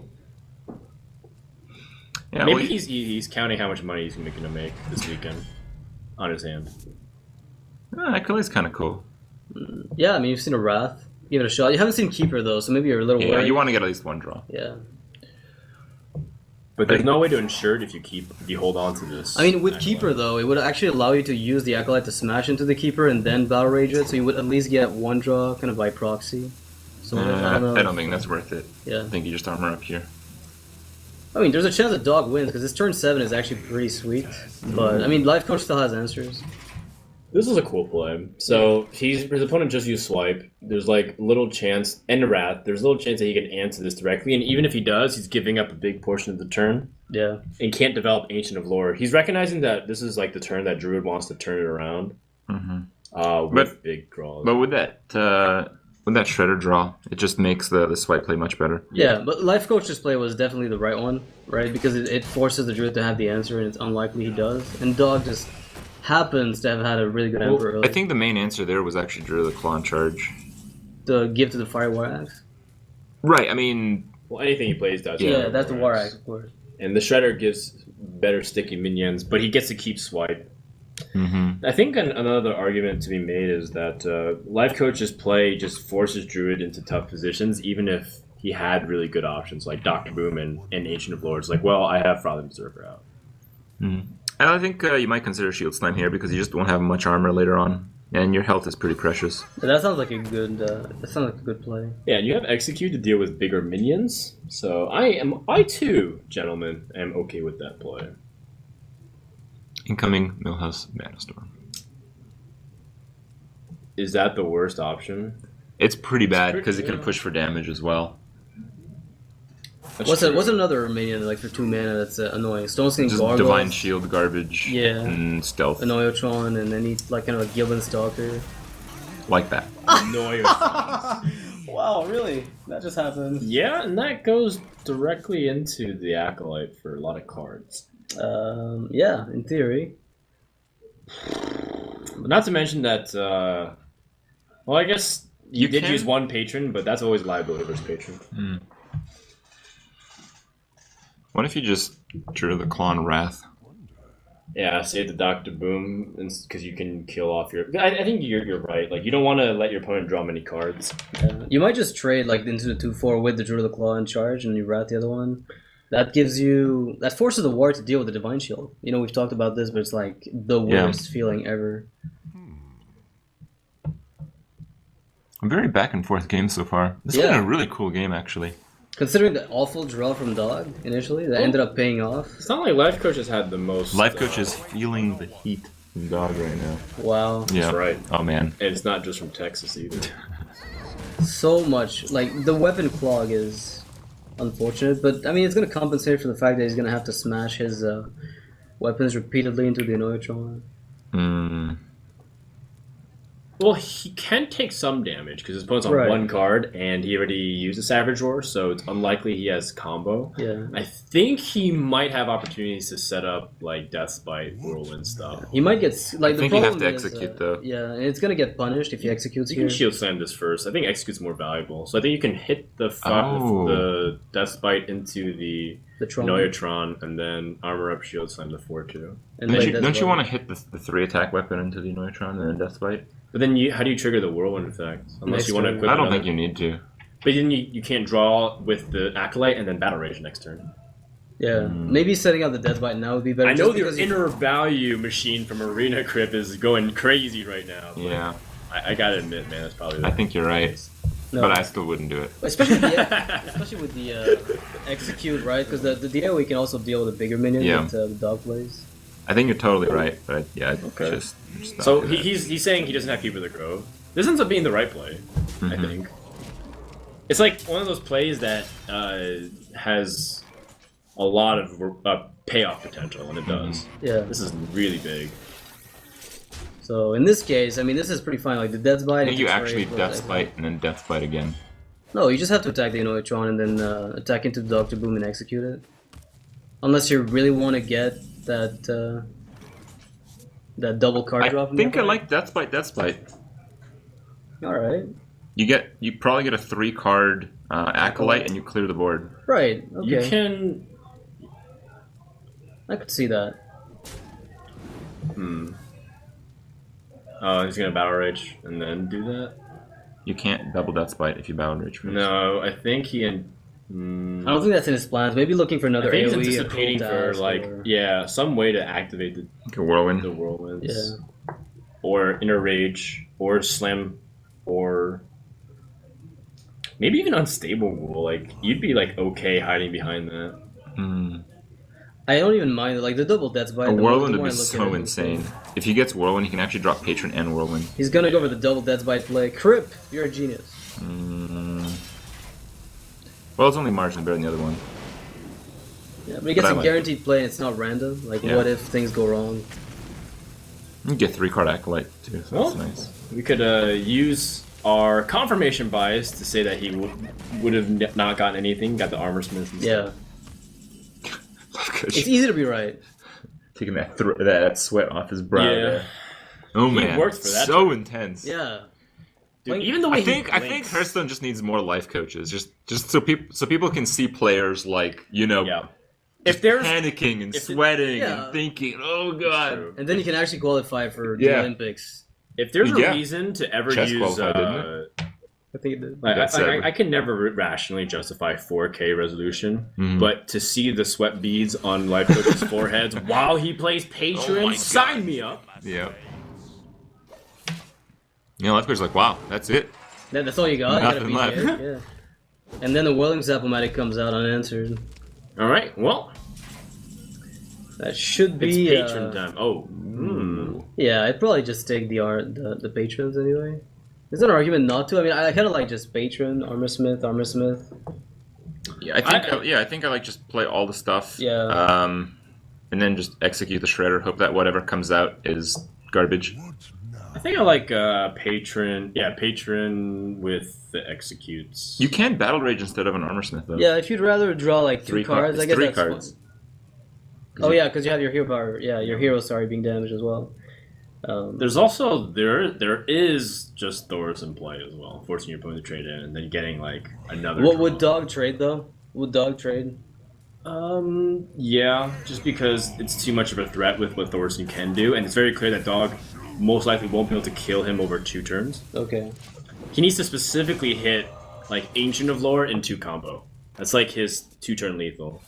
Yeah, Maybe well, he's counting how much money he's going to make this weekend on his hand. Acolyte's kind of cool. Yeah, I mean, you've seen a Wrath. Give it a shot. You haven't seen Keeper, though, so maybe you're a little Yeah, worried. you want to get at least one draw. Yeah. But there's no way to ensure it if you hold on to this. I mean, with Acolyte. Keeper, though, it would actually allow you to use the Acolyte to smash into the Keeper and then Battle Rage it, so you would at least get one draw kind of by proxy. So I know. don't think that's worth it. Yeah. I think you just armor up here. I mean, there's a chance that Dog wins, because his turn 7 is actually pretty sweet. But, I mean, Life Coach still has answers. This is a cool play. So his opponent just used swipe. There's like little chance, and a Wrath. There's little chance that he can answer this directly, and even if he does, he's giving up a big portion of the turn. Yeah. And can't develop Ancient of Lore. He's recognizing that this is like the turn that Druid wants to turn it around. Mm-hmm. With big draws. But with that Shredder draw, it just makes the swipe play much better. Yeah, but Life Coach's play was definitely the right one, right? Because it forces the Druid to have the answer, and it's unlikely he does. And Dog just happens to have had a really good Emperor early. I think the main answer there was actually Drew the Claw and Charge. The give to the Fire War Axe. Right, I mean... Well, anything he plays does. Yeah, that's the War Axe, of course. And the Shredder gives better sticky minions, but he gets to keep swipe. Mm-hmm. I think another argument to be made is that Life Coach's play just forces Druid into tough positions, even if he had really good options like Dr. Boom and Ancient of Lords. Like, well, I have Frothing Berserker out. Mm-hmm. And I think you might consider Shield Slime here because you just won't have much armor later on, and your health is pretty precious. Yeah, that sounds like a good play. Yeah, and you have Execute to deal with bigger minions, so I too, gentlemen, am okay with that play. Incoming Millhouse Banastorm. Is that the worst option? It's pretty bad because it can push for damage as well. What's another minion like for 2 mana that's annoying? Stone Skin Just Gargoyles. Divine Shield garbage. Yeah. And Stealth. Anoyotron, and any like kind of a Gildan Stalker. Like that. Wow, really? That just happened. Yeah, and that goes directly into the Acolyte for a lot of cards. Yeah, in theory. Not to mention that, well, I guess you did can- use one patron, but that's always liability versus patron. Mm. What if you just drew the Claw and Wrath? Yeah, save the Dr. Boom, because you can kill off your... I think you're right. Like, you don't want to let your opponent draw many cards. You might just trade like into the 2/4 with the Druid of the Claw in charge, and you rat the other one. That forces the war to deal with the Divine Shield. You know, we've talked about this, but it's like the worst feeling ever. A very back and forth game so far. This has been a really cool game, actually. Considering the awful draw from Dog initially, that ended up paying off. It's not like Life Coach has had the most... Life Coach is feeling the heat from Dog right now. Wow. Yeah. That's right. Oh, man. And it's not just from Texas either. So much. Like, the weapon clog is unfortunate, but I mean, it's going to compensate for the fact that he's going to have to smash his weapons repeatedly into the Anoyotron. Mm. Well, he can take some damage because his opponent's on Right. one card, and he already used a Savage Roar, so it's unlikely he has combo. Yeah. I think he might have opportunities to set up like Deathbite, Whirlwind stuff. He might get like I the think you have problem to is, execute, though. Yeah, and it's gonna get punished if he executes You here. can Shield Slam this first. I think Execute's more valuable, so I think you can hit the Oh. the Deathbite into the The Tron. Noyotron, and then armor up Shield Slam the 4/2. And Don't like you, that's don't you why- want to hit the 3-attack weapon into the Noyotron and then Deathbite? But then how do you trigger the Whirlwind effect? Unless Next you want to turn. equip I don't another- think you need to. But then you can't draw with the Acolyte and then Battle Rage next turn. Yeah, maybe setting out the Deathbite now would be better. I know just your because you- inner value machine from Arena Crypt is going crazy right now. But Yeah, I gotta admit, man, that's probably. I think you're right. No. But I still wouldn't do it. Especially with the execute, right? Because the AoE can also deal with a bigger minion Yeah. that the Dog plays. I think you're totally right, but yeah, Okay. just not So do that. he's saying he doesn't have Keeper of the Grove. This ends up being the right play, I Mhm. think. It's like one of those plays that has a lot of payoff potential, and it does. Yeah. This is really big. So in this case, I mean, this is pretty fine. Like the Deathbite. I think you it's actually great, but, Deathbite and then Deathbite again. No, you just have to attack the Anoyotron and then attack into the Dr. Boom and execute it. Unless you really want to get that That double card drop. I think I like Death Spite. All right. You probably get a 3-card Acolyte and you clear the board. Right. Okay. You can. I could see that. Oh, he's gonna Battle Rage and then do that. You can't double Death Spite if you Battle Rage first. No, I think he. I don't think that's in his plans. Maybe looking for another I think AoE. he's anticipating for some way to activate Like a Whirlwind. the whirlwinds. Yeah. Or Inner Rage, or Slam, or maybe even Unstable Rule. Like you'd be like okay hiding behind that. I don't even mind it. Like the double Death Bite. A Whirlwind would be so insane. If he gets Whirlwind, he can actually drop Patron and Whirlwind. He's gonna go for the double Death Bite play. Crip, you're a genius. Well, it's only marginally better than the other one. Yeah, but he gets I a like guaranteed play and it's not random. Like, Yeah. what if things go wrong? You get 3-card Acolyte too, so Well, that's nice. We could use our confirmation bias to say that he would have not gotten anything, got the Armor Smith instead. Yeah. It's easy to be right. Taking that sweat off his brow. Yeah. There. Oh He man, worked for that so intense. Yeah. Dude, even the way I think blinks. Hearthstone just needs more life coaches, just so people can see players like Yeah. If there's panicking and if it- sweating yeah. and thinking, oh god. True. And then you can actually qualify for the Yeah. Olympics. If there's a Yeah. reason to ever Chess use, qualified, didn't I think it did. I can never rationally justify 4K resolution, Mhm. but to see the sweat beads on Life Coach's foreheads while he plays Patron, Oh my sign me up. Yeah. You know, Life Coach is like, wow, that's it. That's all you got? Nothing you gotta beat left. it, yeah. And then the Williams Appomatic comes out unanswered. All right, well, That should it's be... Patron time. Oh, Yeah, I'd probably just take the patrons anyway. There's an argument not to. I mean, I kind of like just patron, Armor Smith. Yeah, I think I like just play all the stuff. Yeah. And then just execute the shredder. Hope that whatever comes out is garbage. I think I like Patron. Yeah, Patron with the executes. You can battle rage instead of an armor smith though. Yeah, if you'd rather draw like two cards, I guess three that's cards. fine. Oh yeah, because you have your hero power. Yeah, your hero being damaged as well. There's also there is just Thor's in play as well, forcing your opponent to trade in and then getting like another. What draw. would Dog trade though? Would Dog trade? Yeah, just because it's too much of a threat with what Thorson can do, and it's very clear that Dog most likely won't be able to kill him over 2 turns. Okay. He needs to specifically hit like Ancient of Lore in 2 combo. That's like his 2-turn lethal.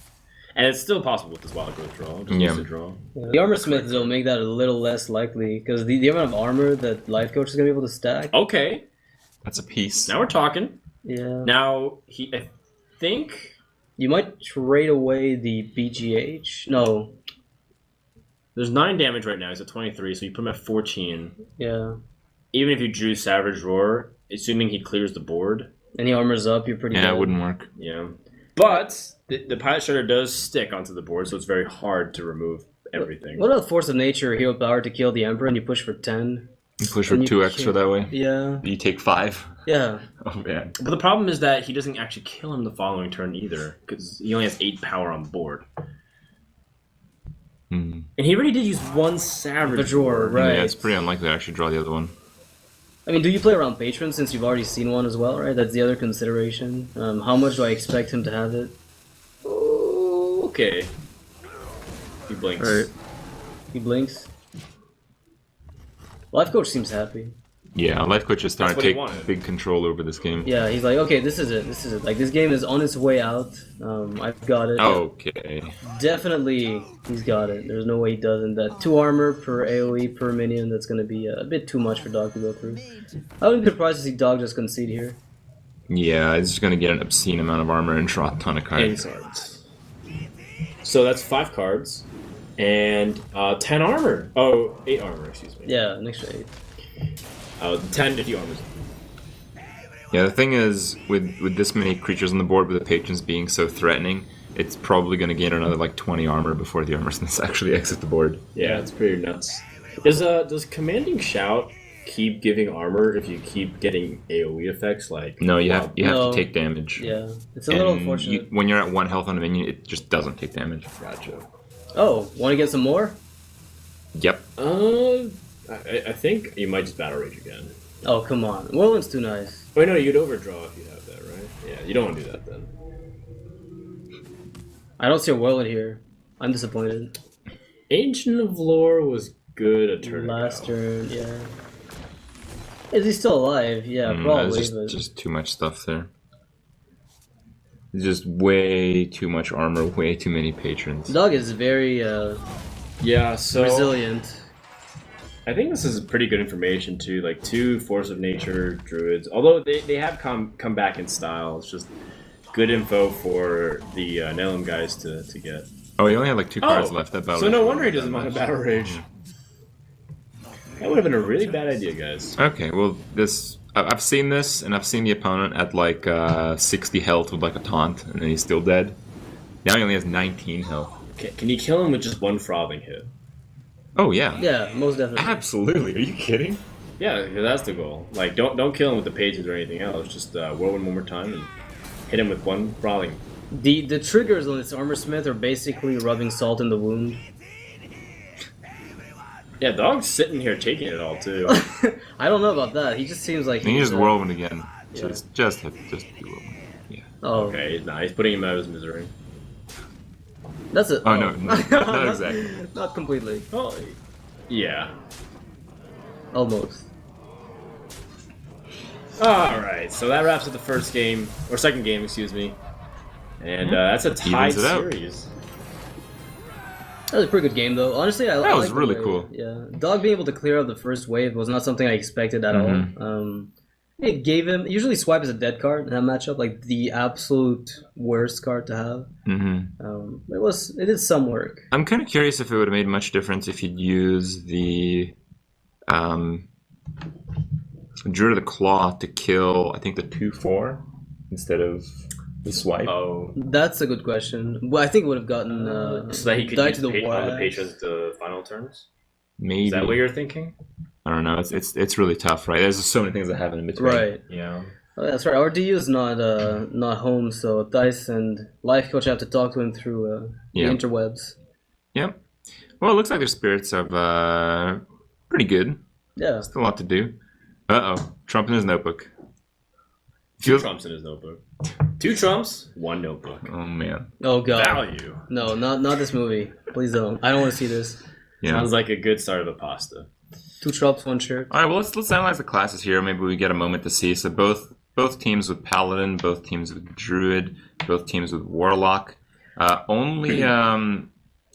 And it's still possible with this wild growth draw. Just use the draw. Yeah. The armor smiths will make that a little less likely because the amount of armor that Life Coach is gonna be able to stack. Okay, That's a piece. now we're talking. Yeah. Now I think You might trade away the BGH. No. there's 9 damage right now. He's at 23, so you put him at 14. Yeah. Even if you drew Savage Roar, assuming he clears the board. And he armors up, you're pretty Yeah, good. it wouldn't work. Yeah. But the Pilot Shredder does stick onto the board, so it's very hard to remove everything. What about Force of Nature, hero power to kill the Emperor and you push for 10? You push for And you 2 extra can't- that way. Yeah. You take 5. Yeah. Oh man. But the problem is that he doesn't actually kill him the following turn either, because he only has 8 power on the board. Hmm. And he already did use 1 Savage Roar, right. Yeah, it's pretty unlikely to actually draw the other one. I mean, do you play around Patron since you've already seen one as well, right? That's the other consideration. How much do I expect him to have it? Oh, okay. He blinks. Alright. He blinks. Life Coach seems happy. Yeah, Life Coach is starting That's to what he take wanted. big control over this game. Yeah, he's like, okay, this is it. Like, this game is on its way out. I've got it. Okay. Definitely, he's got it. There's no way he doesn't. That 2 armor per AoE per minion, that's going to be a bit too much for Dog to go through. I wouldn't be surprised to see Dog just concede here. Yeah, it's just gonna get an obscene amount of armor and draw a ton of 8 cards. cards. So that's 5 cards. And 10 armor. Oh, 8 armor, excuse me. Yeah, an extra 8. 10 if you armor. Yeah, the thing is, with this many creatures on the board, with the patrons being so threatening, it's probably gonna gain another like 20 armor before the armor smiths actually exit the board. Yeah, it's pretty nuts. Does Commanding Shout keep giving armor if you keep getting AoE effects like? No, you have No. to take damage. Yeah, it's a little And unfortunate. when you're at 1 health on a minion, it just doesn't take damage. Gotcha. Oh, want to get some more? Yep. I think you might just battle rage again. Oh, come on. Whirlwind's too nice. Wait, no, you'd overdraw if you have that, right? Yeah, you don't want to do that then. I don't see a Whirlwind here. I'm disappointed. Ancient of Lore was good a turn Last ago. turn, yeah. Is he still alive? Yeah, probably. There's just too much stuff there. Just way too much armor, way too many patrons. Dog is very Yeah, so resilient. I think this is pretty good information too. Like 2 Force of Nature druids, although they have come back in style. It's just good info for the Nihilum guys to get. Oh, he only had like 2 cards left. That battle. So no wonder he doesn't want a battle rage. That would have been a really bad idea, guys. Okay, well, I've seen this, and I've seen the opponent at like 60 health with like a taunt, and then he's still dead. Now he only has 19 health. Can you kill him with just 1 frothing hit? Oh yeah. Yeah, most definitely. Absolutely. Are you kidding? Yeah, that's the goal. Like, don't kill him with the pages or anything else. Just whirlwind one more time and hit him with 1 frothing. The triggers on this armor smith are basically rubbing salt in the wound. Yeah, Dog's sitting here taking it all too. I don't know about that. He just seems like He he's just whirlwind again. Yeah. Just do whirlwind. Yeah. Oh, Okay, he's putting him out of his misery. that's it. Oh, no, not exactly. Not completely. Oh, yeah. Almost. All right, so that wraps up the first game or second game, excuse me, and that's a tied Evens it out. series. That was a pretty good game, though. Honestly, I That was like the really way- cool. Yeah, Dog being able to clear out the first wave was not something I expected at Mhm. all. It gave him usually swipe is a dead card in that matchup, like the absolute worst card to have. It did some work. I'm kind of curious if it would have made much difference if you'd use the Druid of the Claw to kill, I think, the 2/4 instead of the swipe. Oh, That's a good question. Well, I think it would have gotten so that he could died use to the war on the axe. patrons to final turns. Maybe. Is that what you're thinking? I don't know. It's really tough, right? There's just so many things that happen in between. Right. Yeah. Oh, that's right. RDU is not home, so Dice and Life Coach have to talk to him through Yeah. the interwebs. Yep. Well, it looks like their spirits are pretty good. Yeah. Still a lot to do. Uh-oh. Trump in his notebook. 2 Feels- trumps in his notebook. 2 trumps, 1 notebook. Oh, man. Oh god. Value. No, not this movie. Please don't. I don't want to see this. Yeah. Sounds like a good start of a pasta. 2 drops, 1 shirt. All right, well, let's analyze the classes here. Maybe we get a moment to see. So both teams with Paladin, both teams with Druid, both teams with Warlock. Only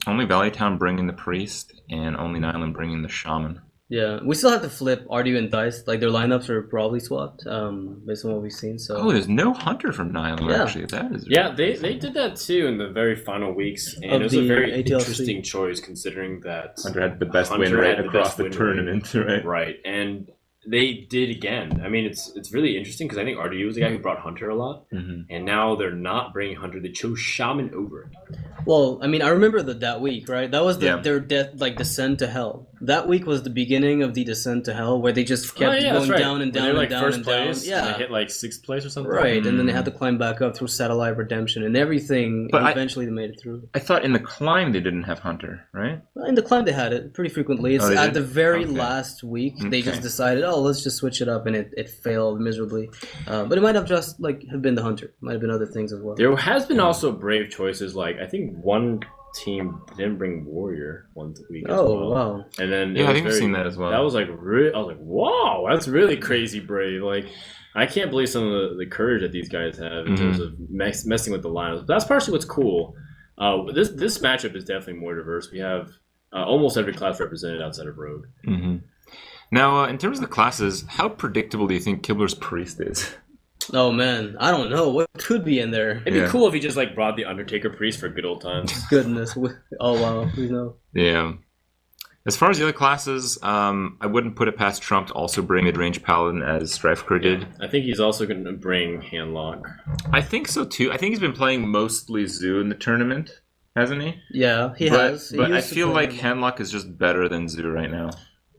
Valleytown bringing the Priest, and only Nihilum bringing the Shaman. Yeah, we still have to flip RDU and Dice. Like their lineups are probably swapped, based on what we've seen. So Oh, there's no Hunter from Nihilum, Yeah. actually. That is Yeah, they did that too in the very final weeks, and Of it was a the very ATLC. interesting choice considering that Hunter had the best Hunter win rate had the across best the win tournament, right? right, and they did again. I mean, it's really interesting because I think RDU was the guy who brought Hunter a lot, Mhm. and now they're not bringing Hunter. They chose Shaman over it. well, I mean, I remember that week, right? That was Yeah. their descent to hell. That week was the beginning of the descent to hell, where they just kept that's going right. down and When down they're and like down first and down. place, Yeah, and they hit like 6th place or something. right. And then they had to climb back up through Satellite Redemption and everything. But and I- eventually, they made it through. I thought in the climb they didn't have Hunter, right? In the climb, they had it pretty frequently. It's Oh, they at did? the very Okay. last week they Okay. just decided, oh, let's just switch it up, and it failed miserably. But it might have just have been the Hunter. Might have been other things as well. There has been also brave choices. Like I think one team didn't bring Warrior one week. As Oh well. wow! And then Yeah, it I was think I've seen that as well. That was like I was like, wow, that's really crazy brave. Like I can't believe some of the courage that these guys have in terms of messing with the lineups. But that's partially what's cool. This matchup is definitely more diverse. We have almost every class represented outside of Rogue. Mm-hmm. Now, in terms of the classes, how predictable do you think Kibler's Priest is? Oh man, I don't know what could be in there. It'd be cool if he just like brought the Undertaker priest for good old times. Goodness! Oh wow! Please no. Yeah. As far as the other classes, I wouldn't put it past Trump to also bring mid-range Paladin as Strife Crew did. I think he's also going to bring Handlock. I think so too. I think he's been playing mostly Zoo in the tournament, hasn't he? Yeah, he has. He But I used to feel play like him. Handlock is just better than Zoo right now.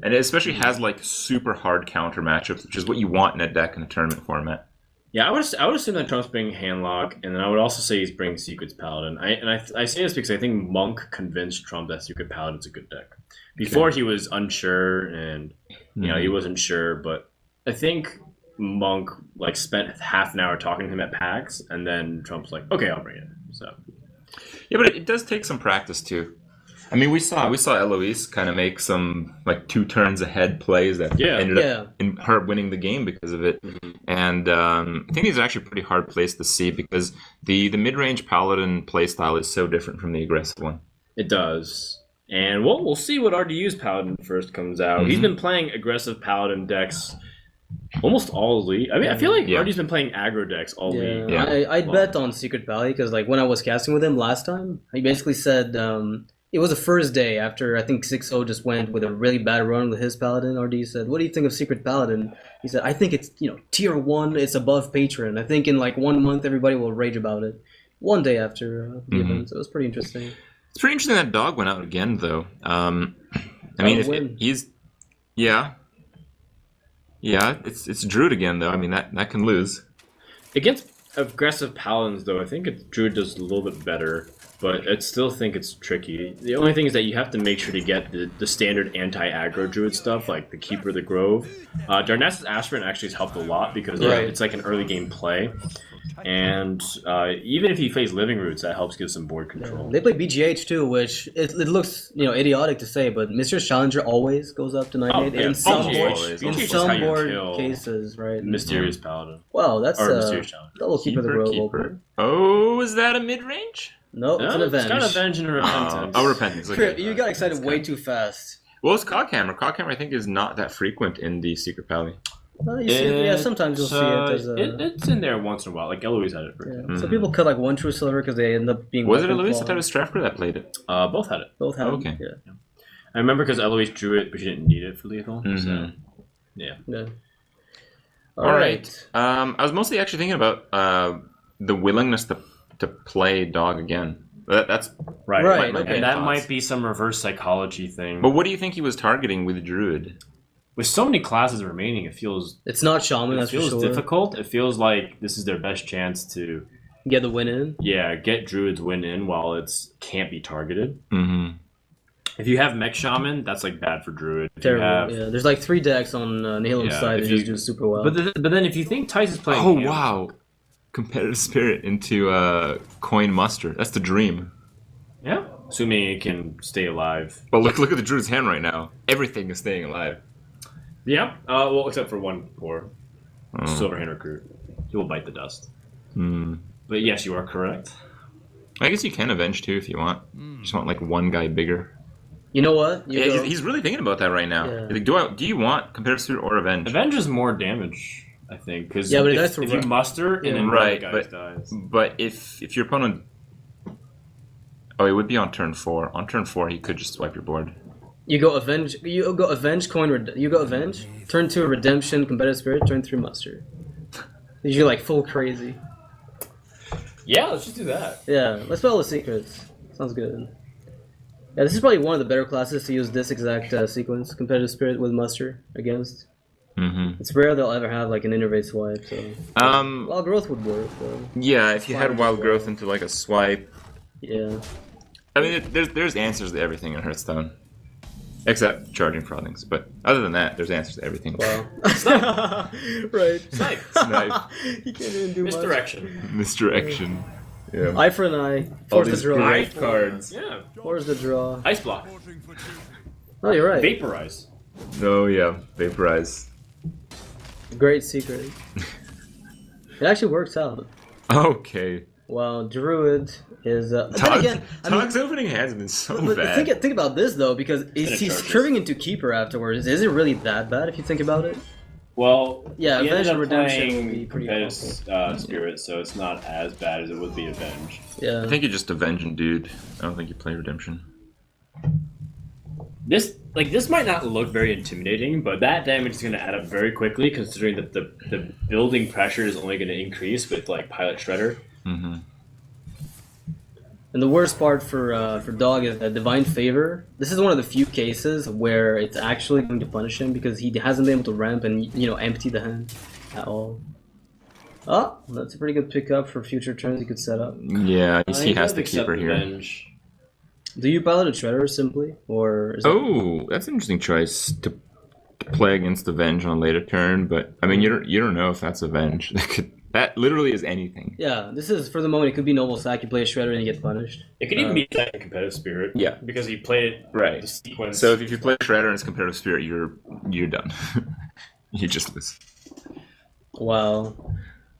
And it especially has like super hard counter matchups, which is what you want in a deck in a tournament format. Yeah, I would assume that Trump's bringing Handlock, and then I would also say he's bringing Secrets Paladin. I say this because I think Monk convinced Trump that Secret Paladin's a good deck. Before he was unsure, and he wasn't sure, but I think Monk like spent half an hour talking to him at PAX, and then Trump's like, "Okay, I'll bring it." So Yeah, but it does take some practice too. I mean, we saw Eloise kind of make some like 2 turns ahead plays that ended up in her winning the game because of it. And I think these are actually pretty hard plays to see because the mid-range Paladin playstyle is so different from the aggressive one. it does. And we'll see what RDU's Paladin first comes out. He's been playing aggressive Paladin decks almost all league. I mean, I feel like RDU's been playing aggro decks all league. Yeah. I'd bet on Secret Valley because like when I was casting with him last time, he basically said it was the first day after I think 6-0 just went with a really bad run with his Paladin. RD said, "What do you think of Secret Paladin?" He said, "I think it's tier 1. It's above Patron. I think in like 1 month everybody will rage about it." One day after the event, so it was pretty interesting. It's pretty interesting that Dog went out again though. I mean, it's Druid again though. I mean that can lose. Against aggressive Paladins, though, I think Druid does a little bit better, but I still think it's tricky. The only thing is that you have to make sure to get the standard anti-aggro Druid stuff, like the Keeper of the Grove. Darnassus Aspirant actually has helped a lot because it's like an early game play. And even if he plays Living Roots, that helps give some board control. They play BGH too, which it looks idiotic to say, but Mysterious Challenger always goes up to 9-8 in some board cases, right? Mysterious Paladin. Wow, that's Mysterious Challenger. double Keeper of the Grove. Oh, is that a mid-range? No, it's an Avenge. It's got Avenge and Repentance. Repentance. Okay. You got excited way too fast. Well, it's Coghammer. Coghammer, I think, is not that frequent in the Secret Valley. Sometimes you'll see it as it's in there once in a while. Like Eloise had it. So people cut like 1 True Silver because they end up being. Was it Eloise? I thought it was Stratford that played it. Both had it. Both had it. Yeah. I remember because Eloise drew it, but she didn't need it for lethal. So, yeah. All right. I was mostly actually thinking about the willingness to play Dog again. That's right. Okay. And that might be some reverse psychology thing. But what do you think he was targeting with Druid? With so many classes remaining, it's not Shaman. That's for sure. It feels difficult. It feels like this is their best chance to get the win in. Yeah, get Druid's win in while can't be targeted. Mm-hmm. If you have Mech Shaman, that's like bad for Druid. Terrible. There's like 3 decks on Nihilum's side that just do super well. But then if you think Tice is playing, wow, Competitive Spirit into Coin Muster. That's the dream. Yeah, assuming it can stay alive. But look at the Druid's hand right now. Everything is staying alive. Yeah, well, except for 1 poor Silverhand Recruit. He will bite the dust. But yes, you are correct. I guess you can Avenge too if you want. Just want like 1 guy bigger. You know what? He's really thinking about that right now. Yeah. Like, do you want Competitive Spirit or Avenge? Avenge is more damage, I think, because if you muster and then one of the guys dies. But if your opponent, it would be on turn 4. On turn 4, he could just swipe your board. You go Avenge. You go Avenge coin. You go Avenge. Turn 2 Redemption Competitive Spirit. Turn 3 Muster. You're like full crazy. Yeah, let's just do that. Yeah, let's play all the secrets. Sounds good. Yeah, this is probably one of the better classes to use this exact sequence, Competitive Spirit with Muster against. Mm-hmm. It's rare they'll ever have like an Innervate swipe. So Wild Growth would work though. Yeah, if you had Wild Growth into like a swipe. Yeah. I mean, there's answers to everything in Hearthstone. Except charging for all things, but other than that, there's answers to everything. Wow. Right. Snipe. You can't even do Misdirection. Misdirection. Yeah. Eye for an eye. Force the draw. Great cards. Yeah. Force the draw. Ice block. Oh, you're right. Vaporize. Oh yeah, Vaporize. Great secret. It actually works out. Okay. Well, Druid is. Tog's opening hands have been so bad. Think about this though, because he's curving into Keeper afterwards. Is it really that bad if you think about it? Well, yeah, Avenge and Redemption would be pretty competitive Spirit, so it's not as bad as it would be Avenge. Yeah. I think you just Avenge and Dude. I don't think you play Redemption. This might not look very intimidating, but that damage is going to add up very quickly, considering that the building pressure is only going to increase with like Pilot Shredder. Mm-hmm. And the worst part for Dog is that Divine Favor. This is one of the few cases where it's actually going to punish him because he hasn't been able to ramp and empty the hand at all. Oh, that's a pretty good pickup for future turns you could set up. Yeah, he has does the accept keeper here. Revenge. Do you pilot a Shredder simply, or is that... Oh, that's an interesting choice to play against Avenge on a later turn. But I mean, you don't know if that's Avenge. That literally is anything. Yeah, this is for the moment. It could be Noble Sack. You play a Shredder and you get punished. It could even be that in competitive spirit. Yeah. Because he played it Right. the sequence. So if you play Shredder and it's competitive spirit, you're done. You just lose. Wow.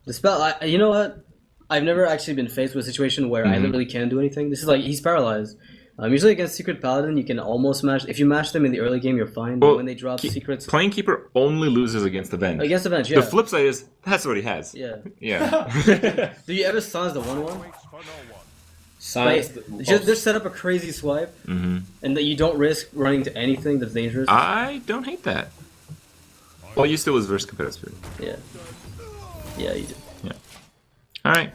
The spell. You know what? I've never actually been faced with a situation where I literally can't do anything. This is like he's paralyzed. Usually against Secret Paladin, you can almost mash. If you mash them in the early game, you're fine. But when they drop secrets, Playing Keeper only loses against Avenge. against Avenge, yeah. The flip side is that's what he has. Yeah. Yeah. Do you ever silence the 1/1? Science. Just set up a crazy swipe, and that you don't risk running into anything that's dangerous. I don't hate that. All you still is versus competitive spirit. Yeah. Yeah, you do. Yeah. All right.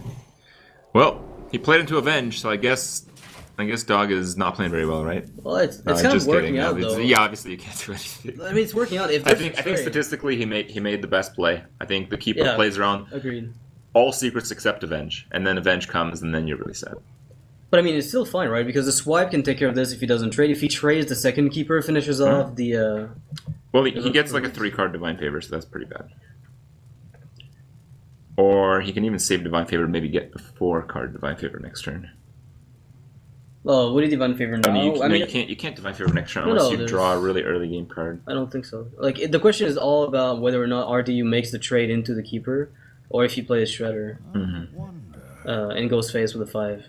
Well, he played into Avenge, so I guess Dog is not playing very well, right? Well, it's kind of just working kidding. out though. Yeah, obviously you can't do anything. I mean, it's working out. If I think statistically he made the best play. I think the keeper plays around Agreed. all secrets except Avenge, and then Avenge comes, and then you're really sad. But I mean, it's still fine, right? Because the swipe can take care of this if he doesn't trade. If he trades, the second keeper finishes off the. Well, he gets like a 3-card Divine Favor, so that's pretty bad. Or he can even save Divine Favor, maybe get a 4-card Divine Favor next turn. Oh, what do you Divine Favor now? You can't Divine Favor next turn unless you draw a really early game card. I don't think so. Like the question is all about whether or not RDU makes the trade into the keeper, or if he plays Shredder and goes face with a 5.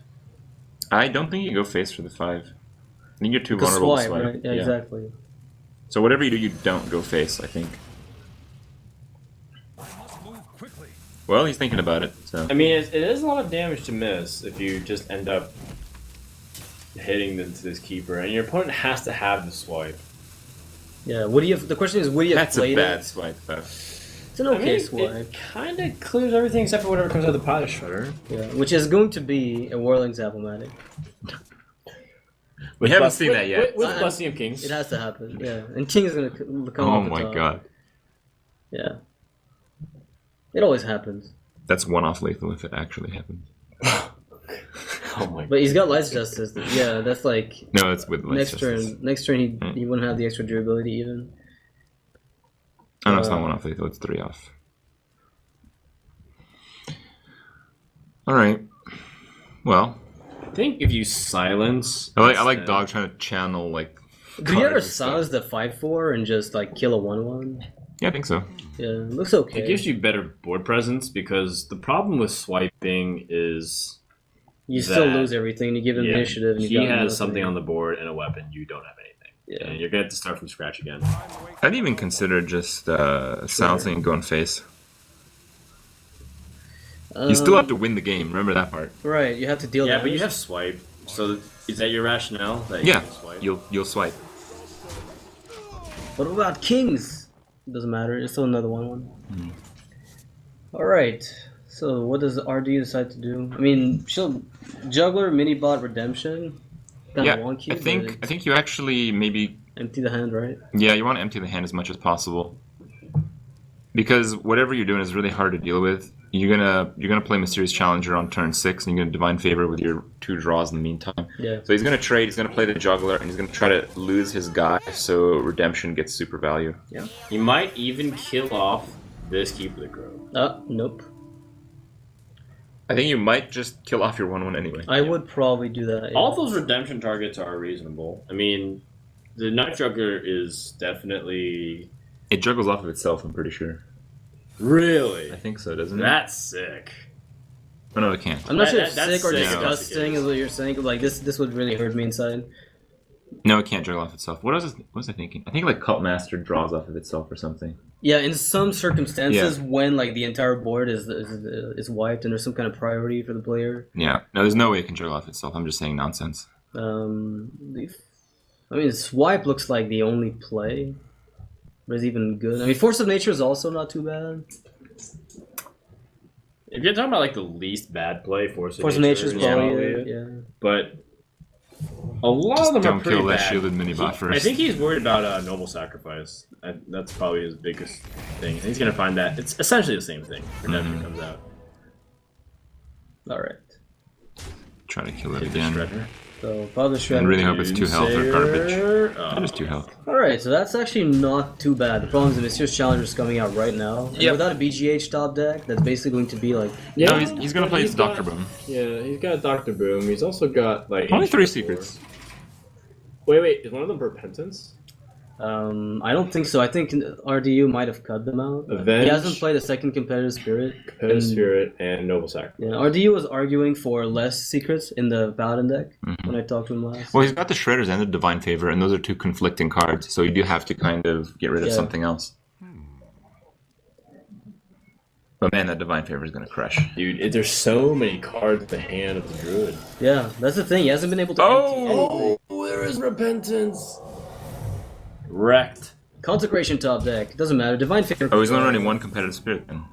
I don't think you go face for the 5. I think you're too vulnerable to swipe. Right? Yeah, exactly. So whatever you do, you don't go face, I think. Well, he's thinking about it, so... I mean, it is a lot of damage to miss if you just end up hitting into this keeper, and your opponent has to have the swipe. Yeah, would he have... The question is, would he have That's played a bad it? swipe, though. It's an okay swipe. It kind of clears everything except for whatever comes out of the pilot shredder. Yeah, which is going to be a Whirling Zapomatic. We haven't seen that yet. With Blessing of Kings. It has to happen, yeah. And King is going to come Oh off the my top. god. Yeah. It always happens. That's one-off lethal if it actually happens. Oh my god. But he's got Life Justice. Yeah, that's like... No, it's with Next Justice. turn, he wouldn't have the extra durability even. Oh no, it's not one-off lethal, it's 3-off. Alright. Well... I think if you silence... I like Dog trying to channel, like... Do you ever cards and stuff. silence the 5/4 and just like kill a 1/1? Yeah, I think so. Yeah, it looks okay. It gives you better board presence because the problem with swiping is... You still that- lose everything. You give him initiative, and you he got has nothing. something on the board and a weapon. You don't have anything. Yeah. And you're going to have to start from scratch again. I'd even consider just silencing and going face. You still have to win the game, remember that part. Right, you have to deal. Yeah, damage. but you have swipe. So is that your rationale? That Yeah, you can swipe? you'll swipe. What about kings? It doesn't matter. It's still another 1/1. All right. So what does RD decide to do? I mean, she'll juggler minibot redemption. Kind Yeah, of wonky, I think you actually maybe empty the hand, right? Yeah, you want to empty the hand as much as possible. Because whatever you're doing is really hard to deal with. You're gonna play Mysterious Challenger on turn 6, and you're gonna Divine Favor with your 2 draws in the meantime. Yeah. So he's gonna trade. He's gonna play the Juggler, and he's gonna try to lose his guy so Redemption gets super value. Yeah. You might even kill off this Keeper the Crow. Nope. I think you might just kill off your 1/1 anyway. I would probably do that. Yeah. All those redemption targets are reasonable. I mean, the Night Juggler is definitely... It juggles off of itself, I'm pretty sure. Really? I think so, doesn't it? That's sick. Oh no, it can't. I'm not sure if that's sick or sick. disgusting is what you're saying. Like this would really hurt me inside. No, it can't juggle off itself. What was I thinking? I think like Cult Master draws off of itself or something. Yeah, in some circumstances when like the entire board is wiped and there's some kind of priority for the player. Yeah. No, there's no way it can juggle off itself. I'm just saying nonsense. I mean, swipe looks like the only play. But it's even good. I mean, Force of Nature is also not too bad. If you're talking about like the least bad play, Force of Nature is probably it. it, yeah. But a lot Just of them are don't pretty kill that bad. shielded minibot first. I think he's worried about Noble Sacrifice. That's probably his biggest thing. And he's going to find that it's essentially the same thing. Redemption comes out. All right. Try to kill it Hit the again. Shredder. So Father I Shredder. really hope it's 2 health or garbage. Oh. That is 2 health. All right, so that's actually not too bad. The problem is the Mysterious Challenger is coming out right now. And Yep. without a BGH top deck, that's basically going to be like. Yeah, No, he's gonna but play he's Dr. got- Boom. Yeah, he's got Dr. Boom. He's also got like Only Ancient 3 of secrets. War. Wait, is one of them Repentance? I don't think so. I think RDU might have cut them out. Avenge. He hasn't played a second Competitive Spirit. Competitive And- Spirit and Noble Sacrifice. Yeah, RDU was arguing for less secrets in the Paladin deck when I talked to him last. Well, he's got the Shredders and the Divine Favor, and those are 2 conflicting cards, so you do have to kind of get rid of Yeah. something else. But man, that Divine Favor is gonna crush. Dude, there's so many cards in the hand of the Druid. Yeah, that's the thing. He hasn't been able to empty anything. Oh, there is Repentance. Wrecked. Consecration top deck. Doesn't matter. Divine Favor. Oh, he's only running 1 Competitive Spirit then.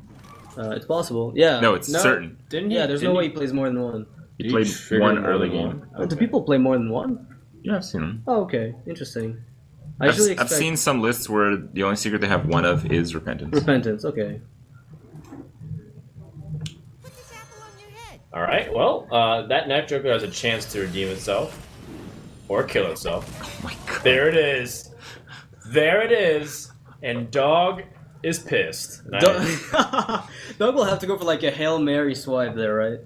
It's possible. Yeah. No, it's certain. Didn't Yeah, there's no way he plays more than one. He played trigger 1 more early than game. one? Oh, do Okay. people play more than one? Yeah, I've seen him. Oh, okay. Interesting. I I've, usually I've expect seen some lists where the only secret they have 1 of is Repentance. Repentance. Okay. All right. Well, that Knife Joker has a chance to redeem itself or kill itself. Oh my god. There it is. There it is. And Dog is pissed. Nice. Doug will have to go for like a Hail Mary swipe there, right?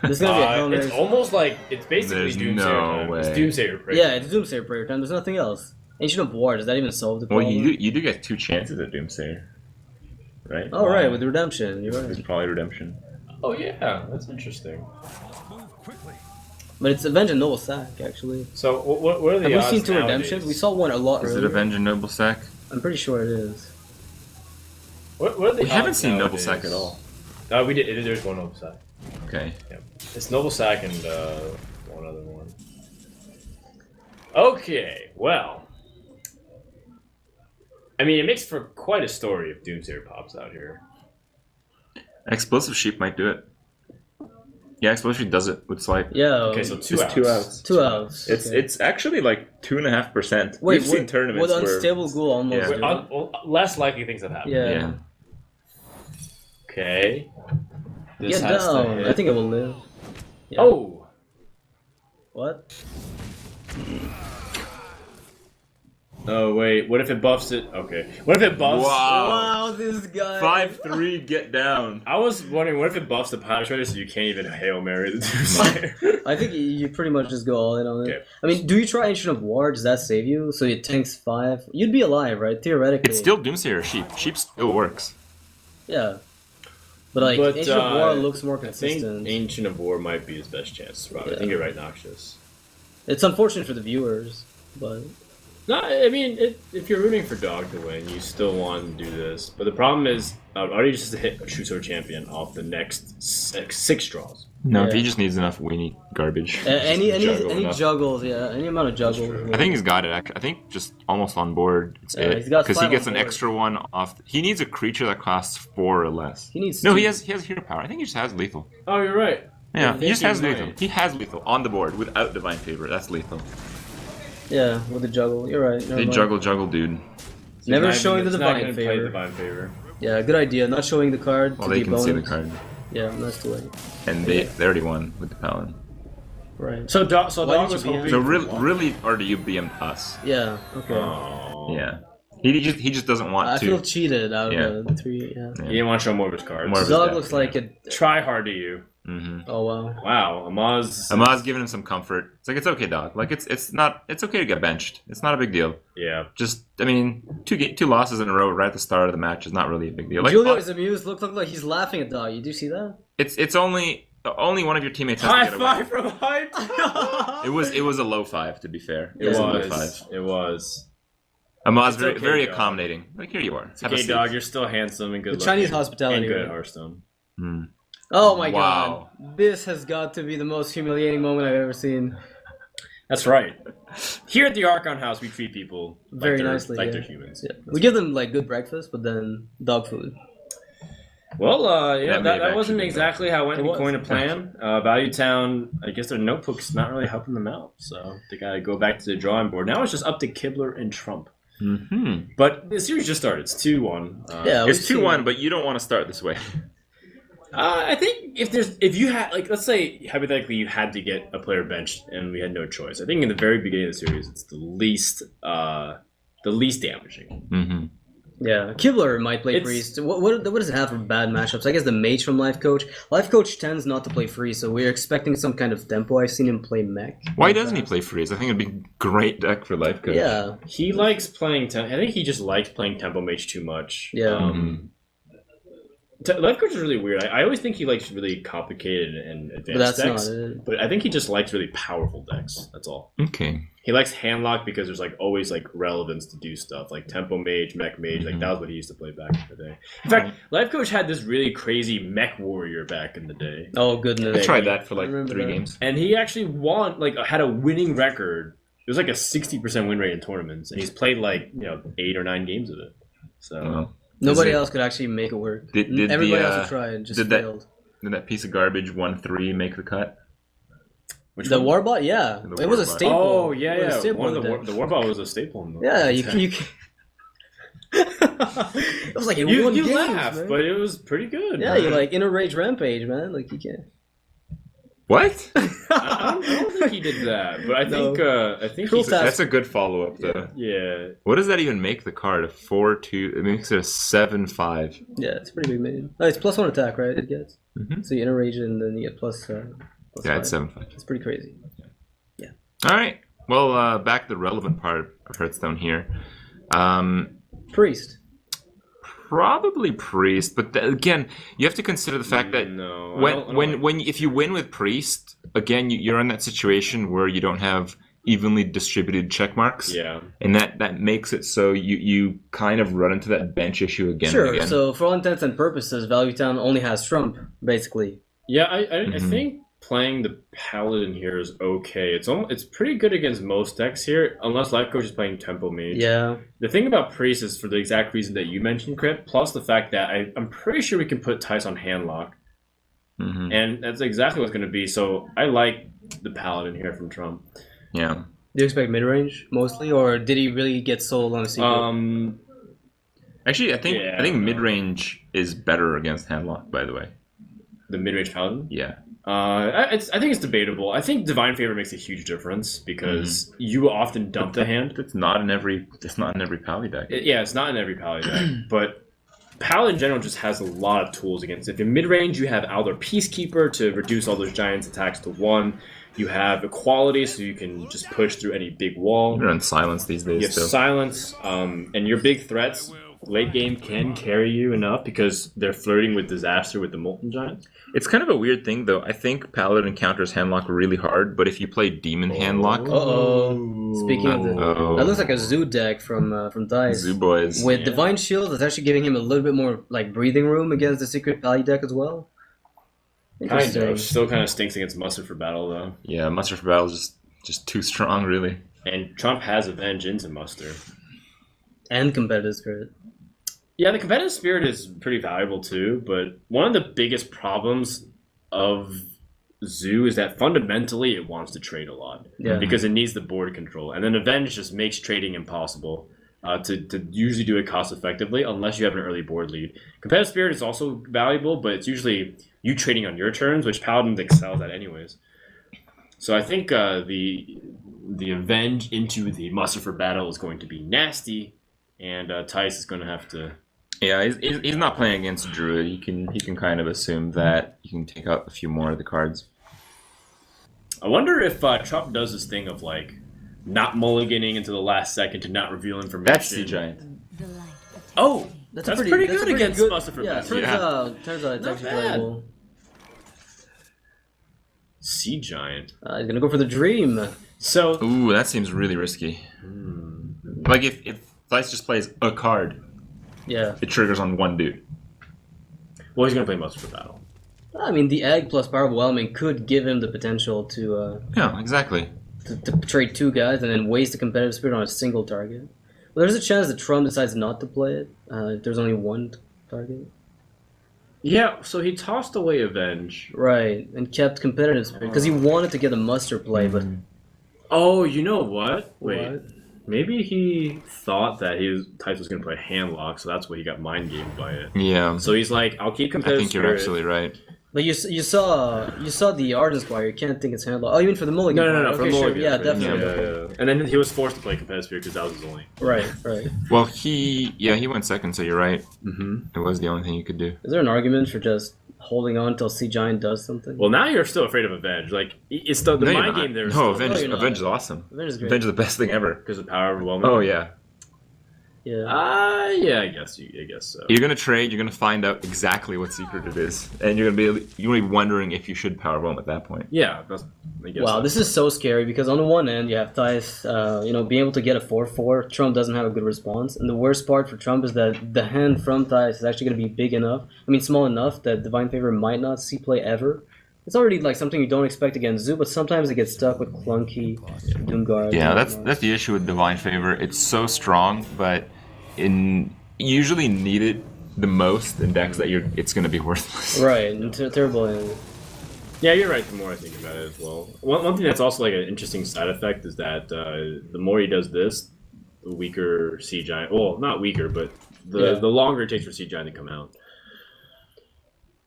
This is gonna be a Hail Mary. It's almost like it's basically There's Doomsayer no time. way. It's Doomsayer prayer. Yeah, it's Doomsayer Prayer time. There's nothing else. Ancient of War. Does that even solve the Well, problem? you do get 2 chances at Doomsayer. Right? Oh, right, with Redemption. You're There's right. probably Redemption. Oh yeah, that's interesting. But it's Avenge and Noble Sack, actually. So what are the Have we odds seen 2 nowadays? Redemptions? We saw one a lot Is it earlier. Avenge and Noble Sack? I'm pretty sure it is. What are the We haven't odds seen Noble nowadays? Sack at all. We did. There's one Noble Sack. Okay. Yeah. It's Noble Sack and one other one. Okay, well. I mean, it makes for quite a story if Doomsayer pops out here. Explosive Sheep might do it. Yeah, Explosive Sheep does it with Swipe. Yeah. Okay, so two Just outs. 2 outs. 2 outs. It's okay. it's actually like 2.5%. Wait, We've seen tournaments with where Unstable Ghoul almost. Yeah. do it. Less likely things have happened. Yeah. yeah. Okay. This Get has to down. hit. I think it will live. Yeah. Oh! What? Oh, wait. What if it buffs it? Okay. What if it buffs... Wow. This guy. 5-3, get down. I was wondering, what if it buffs the Pilot Shredder so you can't even Hail Mary the Doomsayer? I think you pretty much just go all in on it. Okay. I mean, do you try Ancient of War? Does that save you? So it tanks 5. You'd be alive, right? Theoretically. It's still Doomsayer or Sheep. Sheep still works. Yeah. But like Ancient of War looks more I think consistent. Ancient of War might be his best chance. Rob. I Yeah. think you're right, Noxious. It's unfortunate for the viewers, but No, I mean, if you're rooting for Dog to win, you still want to do this. But the problem is, already just to hit a True Sword Champion off the next six draws. No, Yeah. he just needs enough weenie garbage. any Juggle any enough. juggles, yeah, any amount of juggles. I think he's got it. Actually, I think just almost on board. It's Yeah, it he's got because he 5 gets on an board. extra one off. He needs a creature that costs 4 or less. he needs. No, 2. he has hero power. I think he just has lethal. Oh, you're right. Yeah, I he just think has he lethal. might. He has lethal on the board without Divine Favor. That's lethal. Yeah, with the juggle. You're right. never They mind. juggle, dude. Never Not showing even- the it's not Divine gonna play Favor. Divine Favor. Yeah, good idea. Not showing the card Well, to they be can bonus. see the card, Yeah, that's the way. and they already won with the Paladin. Right. So Dog Why was did you hoping. So for really, what? really, or do you BM us? Yeah. Okay. Oh. Yeah. He just doesn't want I to. feel cheated out Yeah. of the 3. Yeah. He didn't want to show more of his cards. More of his Zog deck, looks like a. Try hard to you. Mm-hmm. Oh wow. Wow, Amaz. Amaz giving him some comfort. It's like it's okay, dog. Like it's okay to get benched. It's not a big deal. Yeah. Just I mean, two losses in a row right at the start of the match is not really a big deal. Like Julio is amused. Look like he's laughing at Dog. You do see that? it's only one of your teammates has High to get away. five from hype. It was a low 5 to be fair. It was a low was. 5. It was. Amaz It's very okay, very dog. accommodating. Like here you are. Have a Okay, seat. Dog, you're still handsome and good. The looking. Chinese hospitality, and good right? at Hearthstone. Hmm. Oh my Wow. god. This has got to be the most humiliating moment I've ever seen. That's right. Here at the Archon House, we treat people Very like they're, nicely, like yeah. they're humans. Yeah. We give them like good breakfast, but then dog food. Well, yeah, That may have that wasn't actually been exactly how it went It was. according to plan. Value Town, I guess their notebook's not really helping them out, so they gotta go back to the drawing board. Now it's just up to Kibler and Trump. Mm-hmm. But the series just started. It's 2-1. Yeah, It's we've seen- 2-1, but you don't want to start this way. I think if you had like, let's say hypothetically you had to get a player benched and we had no choice. I think in the very beginning of the series, it's the least damaging. Mm-hmm. Yeah, Kibler might play Priest. What does it have for bad matchups? I guess the Mage from Life Coach. Life Coach tends not to play free, so we're expecting some kind of tempo. I've seen him play mech. Why doesn't he play Freeze? I think it'd be a great deck for Life Coach. Yeah, He likes playing. I think he just likes playing Tempo Mage too much. Yeah. Life Coach is really weird. I always think he likes really complicated and but advanced that's decks. not it. But I think he just likes really powerful decks. That's all. Okay. He likes Handlock because there's like always like relevance to do stuff like Tempo Mage, Mech Mage. Like that was what he used to play back in the day. In fact, Life Coach had this really crazy Mech Warrior back in the day, Oh goodness. I tried that for like remember 3 that. games. and he actually won. Like had a winning record. It was like a 60% win rate in tournaments, and he's played like 8 or 9 games of it. So. Well, Nobody Is it- else could actually make it work. Did Everybody the, else would try and just did that- failed. Did that piece of garbage 1-3 make the cut? Which The one? Warbot, yeah, The it was a Warbot. staple. Oh yeah, It was a yeah. staple One of in the deck. the Warbot was a staple. In the Yeah, you it was like in one you game, laugh, man. but it was pretty good. Yeah, you like Inner Rage Rampage, man. Like you can't. What? I don't think he did that, but I think Cruel he. Task. That's a good follow-up, though. Yeah, What does that even make the card? A 4-2? It makes it a 7-5. Yeah, it's a pretty big minion. Oh, it's +1 attack, right? It gets. Mhm. So you Inner Rage and then you get plus Yeah, 5. it's 7-5. It's pretty crazy. All right. Well, back to the relevant part of Hearthstone here. Priest. Probably Priest, but again, you have to consider the fact that no. I don't when if you win with Priest, again, you're in that situation where you don't have evenly distributed check marks. Yeah. And that makes it so you kind of run into that bench issue again Sure. and again. So for all intents and purposes, Value Town only has Trump, basically. Yeah, I Mhm. think playing the Paladin here is okay. It's pretty good against most decks here, unless Life Coach is playing Tempo Mage. Yeah. The thing about Priest is for the exact reason that you mentioned, Crip, plus the fact that I'm pretty sure we can put Tice on Handlock. Mhm. And that's exactly what's going to be. So I like the Paladin here from Trump. Yeah. Do you expect mid range mostly, or did he really get sold on a secret? Actually, I think Yeah, mid range is better against Handlock. By the way. The mid-range Paladin? Yeah. I think it's debatable. I think Divine Favor makes a huge difference because you often dump the hand. It's not in every Pally deck. It's not in every Paladin deck, but Paladin in general just has a lot of tools against it. If you're mid-range, you have Alder Peacekeeper to reduce all those giants' attacks to 1. You have Equality, so you can just push through any big wall. You're on silence these days. You have Still. Silence, and your big threats late game can carry you enough because they're flirting with Disaster with the Molten Giant. It's kind of a weird thing, though. I think Paladin counters Handlock really hard, but if you play Demon Handlock, Uh-oh. Speaking of the... Uh-oh. That looks like a Zoo deck from Dice. Zoo Boys. With Divine Shield, that's actually giving him a little bit more like breathing room against the Secret Pally deck as well. Kind Interesting. of. Still kind of stinks against Mustard for Battle, though. Yeah, Muster for Battle is just too strong, really. And Trump has Avenge into Muster. And Competitive Spirit. Yeah, the competitive spirit is pretty valuable too, but one of the biggest problems of Zoo is that fundamentally it wants to trade a lot. Yeah. Because it needs the board control. And then Avenge just makes trading impossible to usually do it cost effectively unless you have an early board lead. Competitive spirit is also valuable, but it's usually you trading on your turns, which Paladin excels at anyways. So I think the Avenge into the Muster for Battle is going to be nasty, and Tice is going to have to... Yeah, he's not playing against Druid. He can kind of assume that you can take out a few more of the cards. I wonder if Trump does this thing of like not mulliganing into the last second to not reveal information. That's Sea Giant. Oh, that's pretty good pretty against Muster for Yeah, Battle. turns out it's Not actually bad. playable. Sea Giant. He's gonna go for the Dream. So Ooh, that seems really risky. Like if Dice just plays a card, Yeah. it triggers on one dude. well, he's going to play Muster for Battle. I mean, the Egg plus Powerful Whelming could give him the potential to Yeah, exactly. trade 2 guys and then waste the Competitive Spirit on a single target. Well, there's a chance that Trump decides not to play it if there's only one target. Yeah, so he tossed away Avenge. Right, and kept Competitive Spirit because he wanted to get a Muster play, but Oh, you know what? Wait. What? Maybe he thought that Tice was going to play handlock, so that's why he got mind gamed by it. Yeah. So he's like, I'll keep I competitive think you're spirit. absolutely right. But you saw the Artist Wire. You can't think it's handlock. Oh, you mean for the Mulligan? No, part. for Okay, sure. Mulligan. Yeah, for- definitely. yeah. And then he was forced to play competitive spirit because that was his only. Right. Well, he went second, so you're right. Mm-hmm. It was the only thing you could do. Is there an argument for just holding on until Sea Giant does something? Well, now you're still afraid of Avenge. Like, it's the No, you're mind not. game there. No, No, you're not. Avenge is awesome. Avenge is great. Avenge is the best thing ever. Because of power overwhelming. Oh yeah. Yeah. Yeah, I guess so. You're gonna trade. You're gonna find out exactly what secret it is, and you're gonna be wondering if you should power bomb at that point. Yeah, I guess. Wow, this is so scary because on the one end you have Thais, being able to get a 4/4. Trump doesn't have a good response, and the worst part for Trump is that the hand from Thais is actually going to be big enough. I mean, small enough that Divine Favor might not see play ever. It's already like something you don't expect against Zoo, but sometimes it gets stuck with clunky Doomguard. Yeah, that's the issue with Divine Favor. It's so strong, but you usually need it the most in decks that it's going to be worthless. Right, and terrible. Yeah, you're right. The more I think about it as well. One thing that's also like an interesting side effect is that the more he does this, the weaker Sea Giant. Well, not weaker, but the longer it takes for Sea Giant to come out.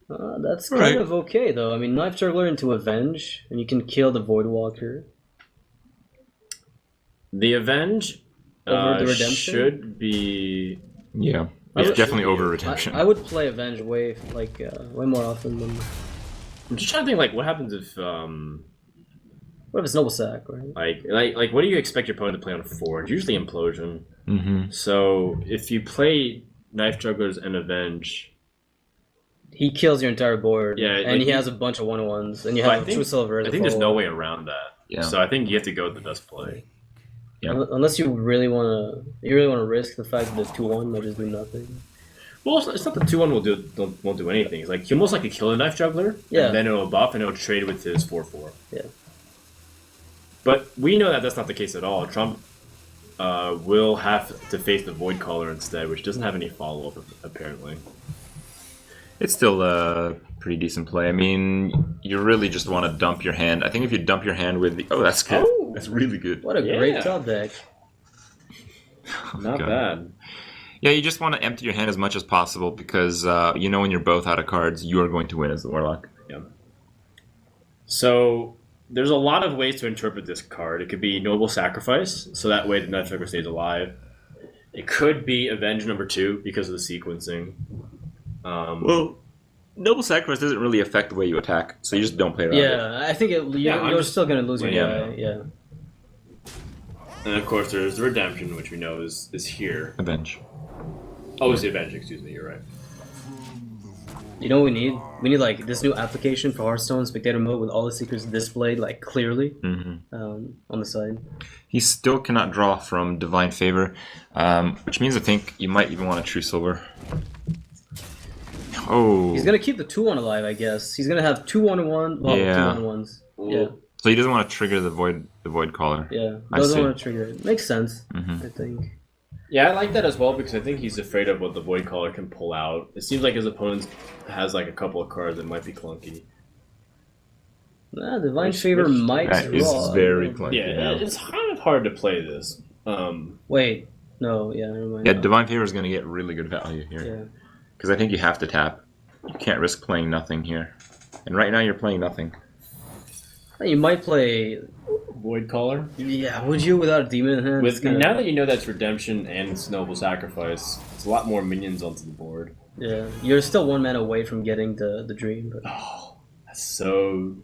That's kind of okay though. I mean, Knife Juggler into Avenge, and you can kill the Voidwalker. The Avenge Over the Redemption? should be. Yeah, I it's would- definitely over Redemption. I would play Avenge way more often than. I'm just trying to think like what happens if What if it's Noble Sack, right? like what do you expect your opponent to play on 4? It's usually Implosion. Mm-hmm. So if you play Knife Jugglers and Avenge, He kills your entire board. Yeah, and like he has a bunch of 1/1s, and you But have True Silver. As I a think there's no follow-up. way around that. Yeah. So I think you have to go with the best play. Yeah. Unless you really want to risk the fact that the 2/1 might just do nothing. Well, it's not the 2/1 won't do anything. It's like he'll most likely kill a Knife Juggler, Yeah. and then it'll buff and it'll trade with his 4/4. Yeah. But we know that that's not the case at all. Trump will have to face the Void Caller instead, which doesn't have any follow up apparently. It's still a pretty decent play. I mean, you really just want to dump your hand. I think if you dump your hand with the... Oh, that's good. Oh. That's really good. What a great top deck. Not God. bad. Yeah, you just want to empty your hand as much as possible because when you're both out of cards, you are going to win as the Warlock. Yeah. So there's a lot of ways to interpret this card. It could be Noble Sacrifice, so that way the Knife Juggler stays alive. It could be Avenge number 2 because of the sequencing. Well, Noble Sacrifice doesn't really affect the way you attack, so you just don't play around it. Yeah, I think I'm you're just- still going to lose your Yeah. guy. Yeah. And of course, there's the Redemption, which we know is here. Avenge. Oh, it's the Avenge. Excuse me. You're right. You know what we need? We need like this new application for Hearthstone Spectator Mode with all the secrets displayed like clearly on the side. He still cannot draw from Divine Favor, which means I think you might even want a True Silver. Oh. He's gonna keep the 2/1 alive, I guess. He's gonna have 2/1/1. Well, Yeah. 2/1/1s. Yeah, So he doesn't want to trigger the Void Caller. yeah. I Doesn't see. want to trigger it. Makes sense. Mhm. I think. Yeah, I like that as well because I think he's afraid of what the Void Caller can pull out. It seems like his opponent has like a couple of cards that might be clunky. Nah, Divine Which- Favor which- might That is draw. very clunky. Yeah, it's kind of hard to play this. Wait, no, yeah, never mind. Yeah, Divine Favor is going to get really good value here. Yeah. Because I think you have to tap. You can't risk playing nothing here. And right now you're playing nothing. You might play. Void Caller. Yeah, would you without a demon in hand? It's With kinda- now that you know that's Redemption and it's Noble Sacrifice, it's a lot more minions onto the board. Yeah, you're still 1 mana away from getting the dream. But Oh, that's so.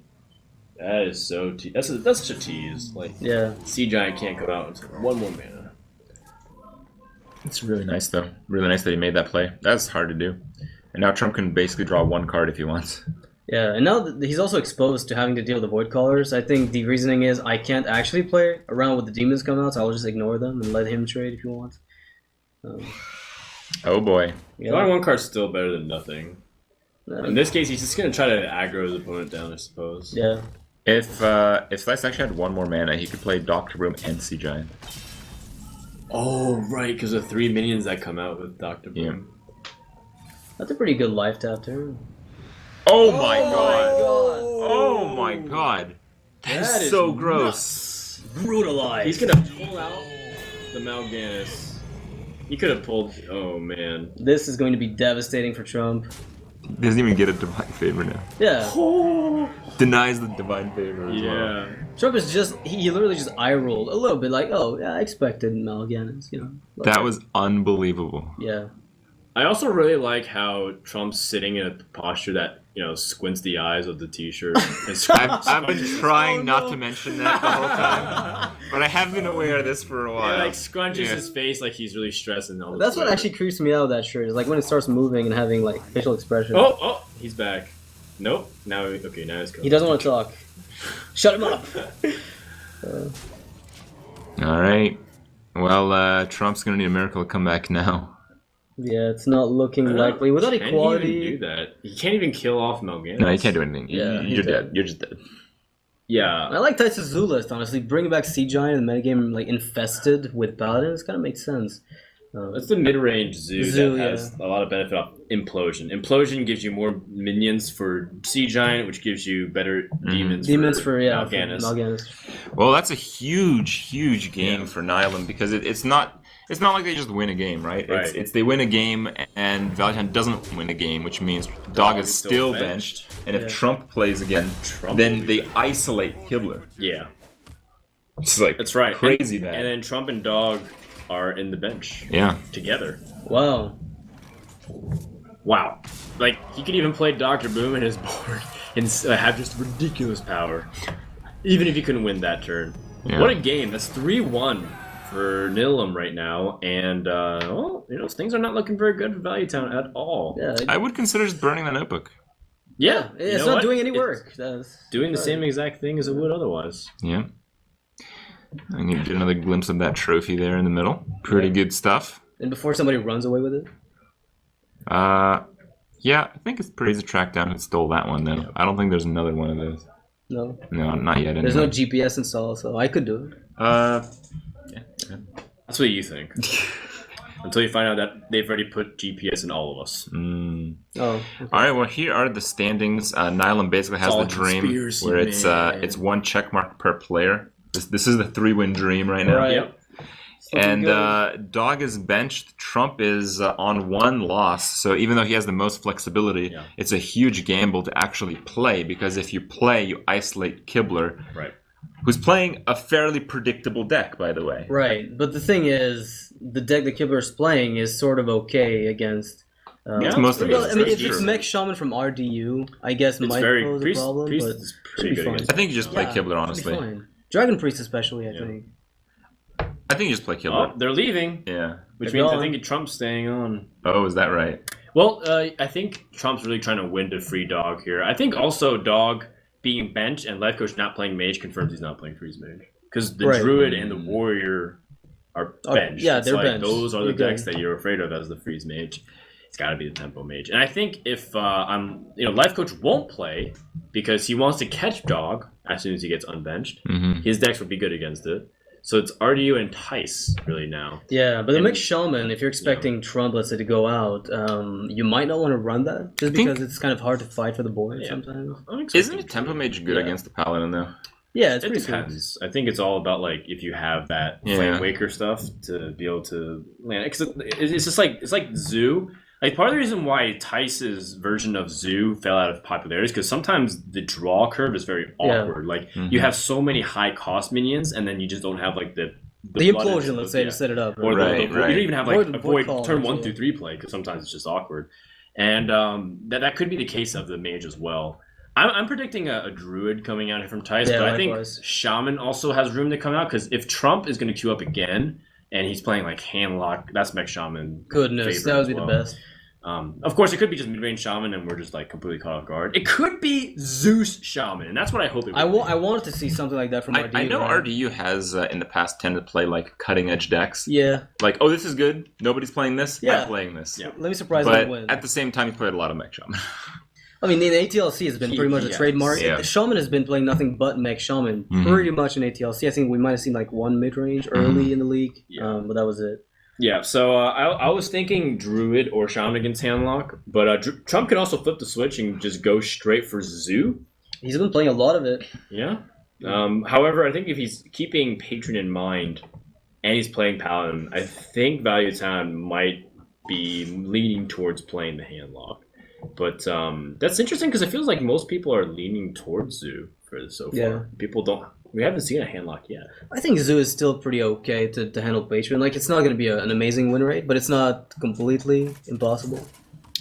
That is so. That's such a tease. Like yeah, Sea Giant can't come out until 1 more mana. It's really nice, though. Really nice that he made that play. That's hard to do. And now Trump can basically draw 1 card if he wants. yeah, and now that he's also exposed to having to deal with the Void Callers. I think the reasoning is I can't actually play around with the demons come out, so I'll just ignore them and let him trade if he wants. Oh boy. Yeah, Drawing 1 card's still better than nothing. uh, In this case, he's just gonna try to aggro his opponent down, I suppose. yeah. If Slice actually had 1 more mana, he could play Doctor Boom and Sea Giant. Oh, right, because of 3 minions that come out with Dr. Boom. That's a pretty good life tap turn. Oh my god! Oh my god! That is so gross. Brutalized. He's gonna pull out the Mal'Ganis. He could have pulled. Oh man. This is going to be devastating for Trump. Doesn't even get a divine favor now. Yeah. Denies the divine favor as well. Yeah. Trump is just, he literally just eye rolled a little bit like, oh, yeah, I expected Mal'Ganis, you know. That was unbelievable. Yeah. I also really like how Trump's sitting in a posture that, you know, squints the eyes of the t-shirt. I've been trying not to mention that the whole time, but I have been aware of this for a while. Like scrunches his face like he's really stressed and all. That's what actually creeps me out of that shirt. Is like when it starts moving and having like facial expression. Oh, he's back. Nope. Now he's coming. He doesn't want to talk. Shut him up. All right. Well, Trump's gonna need a miracle to come back now. Yeah, it's not looking likely. Without equality, Can he even do that? He can't even kill off Mal'Ganis. No, you can't do anything. Yeah, You're dead. You're just dead. Yeah. I like Tyson Zoo list, honestly. Bringing back Sea Giant and the metagame like infested with paladins kind of makes sense. That's the mid-range zoo that has a lot of benefit off Implosion. Implosion gives you more minions for Sea Giant, which gives you better demons. Demons for Mal'Ganis. Well, that's a huge game for Nihilum because it's not like they just win a game, right? It's they win a game and Valentine doesn't win a game, which means Dog is still benched. And if Trump plays again, then they isolate Kibler. Yeah. It's like that's right. Crazy bad. And then Trump and Dog are in the bench. Yeah. Together. Wow. Like he could even play Dr. Boom in his board and have just ridiculous power. Even if he couldn't win that turn. Yeah. What a game. That's 3-1 for Nihilum right now. And well, you know, things are not looking very good for Value Town at all. Yeah, I would consider just burning that notebook. Yeah. It's not doing any work. That's doing the same exact thing as it would otherwise. Yeah. I need to get another glimpse of that trophy there in the middle. Pretty good stuff. And before somebody runs away with it? Yeah, I think it's pretty easy to track down who stole that one, though. Yeah. I don't think there's another one of those. No? No, not yet. There's no GPS installed, so I could do it. Yeah. That's what you think. Until you find out that they've already put GPS in all of us. Mm. Oh. Okay. All right, well, here are the standings. Nihilum basically has the dream where it's one check mark per player. This is the 3-win dream right now. Right. Yep. And Dog is benched. Trump is on 1 loss. So even though he has the most flexibility, it's a huge gamble to actually play because if you play, you isolate Kibler, who's playing a fairly predictable deck, by the way. Right, but the thing is, the deck that Kibler is playing is sort of okay against. It's most of it. I mean, if it's Mech Shaman from RDU, I guess might pose a problem. Priest but is pretty good against I think you just play Kibler, honestly. Dragon Priest especially, I think. I think you just play Kibler. Oh, they're leaving. Yeah. Which means I think Trump's staying on. Oh, is that right? Well, I think Trump's really trying to win to free Dog here. I think also Dog being benched and Life Coach not playing Mage confirms he's not playing Freeze Mage. Because the Druid and the Warrior are benched. Yeah, they're benched. Those are the decks that you're afraid of as the Freeze Mage. It's got to be the Tempo Mage. And I think if Life Coach won't play because he wants to catch Dog as soon as he gets unbenched, his decks would be good against it. So it's RDU and Tice really now. Yeah, but the Mech Shaman, if you're expecting Trump, let's say, to go out, you might not want to run that just because it's kind of hard to fight for the board sometimes. Isn't a Tempo Mage good against the Paladin though? Yeah, it depends. I think it's all about like if you have that Flame Waker stuff to be able to land. It's just like Zoo. Like part of the reason why Tice's version of Zoo fell out of popularity is because sometimes the draw curve is very awkward. Like you have so many high cost minions, and then you just don't have like the implosion, let's say, to set it up. Or you don't even have like a void turn 1 through 3 play because sometimes it's just awkward. And that could be the case of the mage as well. I'm predicting a druid coming out here from Tice, but I think Shaman also has room to come out because if Trump is going to queue up again and he's playing like Handlock, that's Mech Shaman. Goodness, that would be the best. Of course, it could be just mid-range Shaman, and we're just like completely caught off guard. It could be Zeus Shaman, and that's what I hope it would be. I wanted to see something like that from RDU. I know RDU has in the past tended to play like cutting-edge decks. Yeah. Like, oh, this is good. Nobody's playing this. I'm playing this. Yeah. Let me surprise them and win. At the same time, he played a lot of Mech Shaman. I mean, the ATLC has been pretty much a trademark. Yeah. Shaman has been playing nothing but Mech Shaman pretty much in ATLC. I think we might have seen like one mid-range early in the league, but that was it. Yeah, so I was thinking Druid or Shaman against Handlock, but Trump can also flip the switch and just go straight for Zoo. He's been playing a lot of it. Yeah. However, I think if he's keeping Patron in mind, and he's playing Paladin, I think Value Town might be leaning towards playing the handlock. But that's interesting because it feels like most people are leaning towards Zoo for this so far. Yeah. People don't. We haven't seen a handlock yet. I think Zoo is still pretty okay to handle Patron. Like, it's not going to be an amazing win rate, but it's not completely impossible.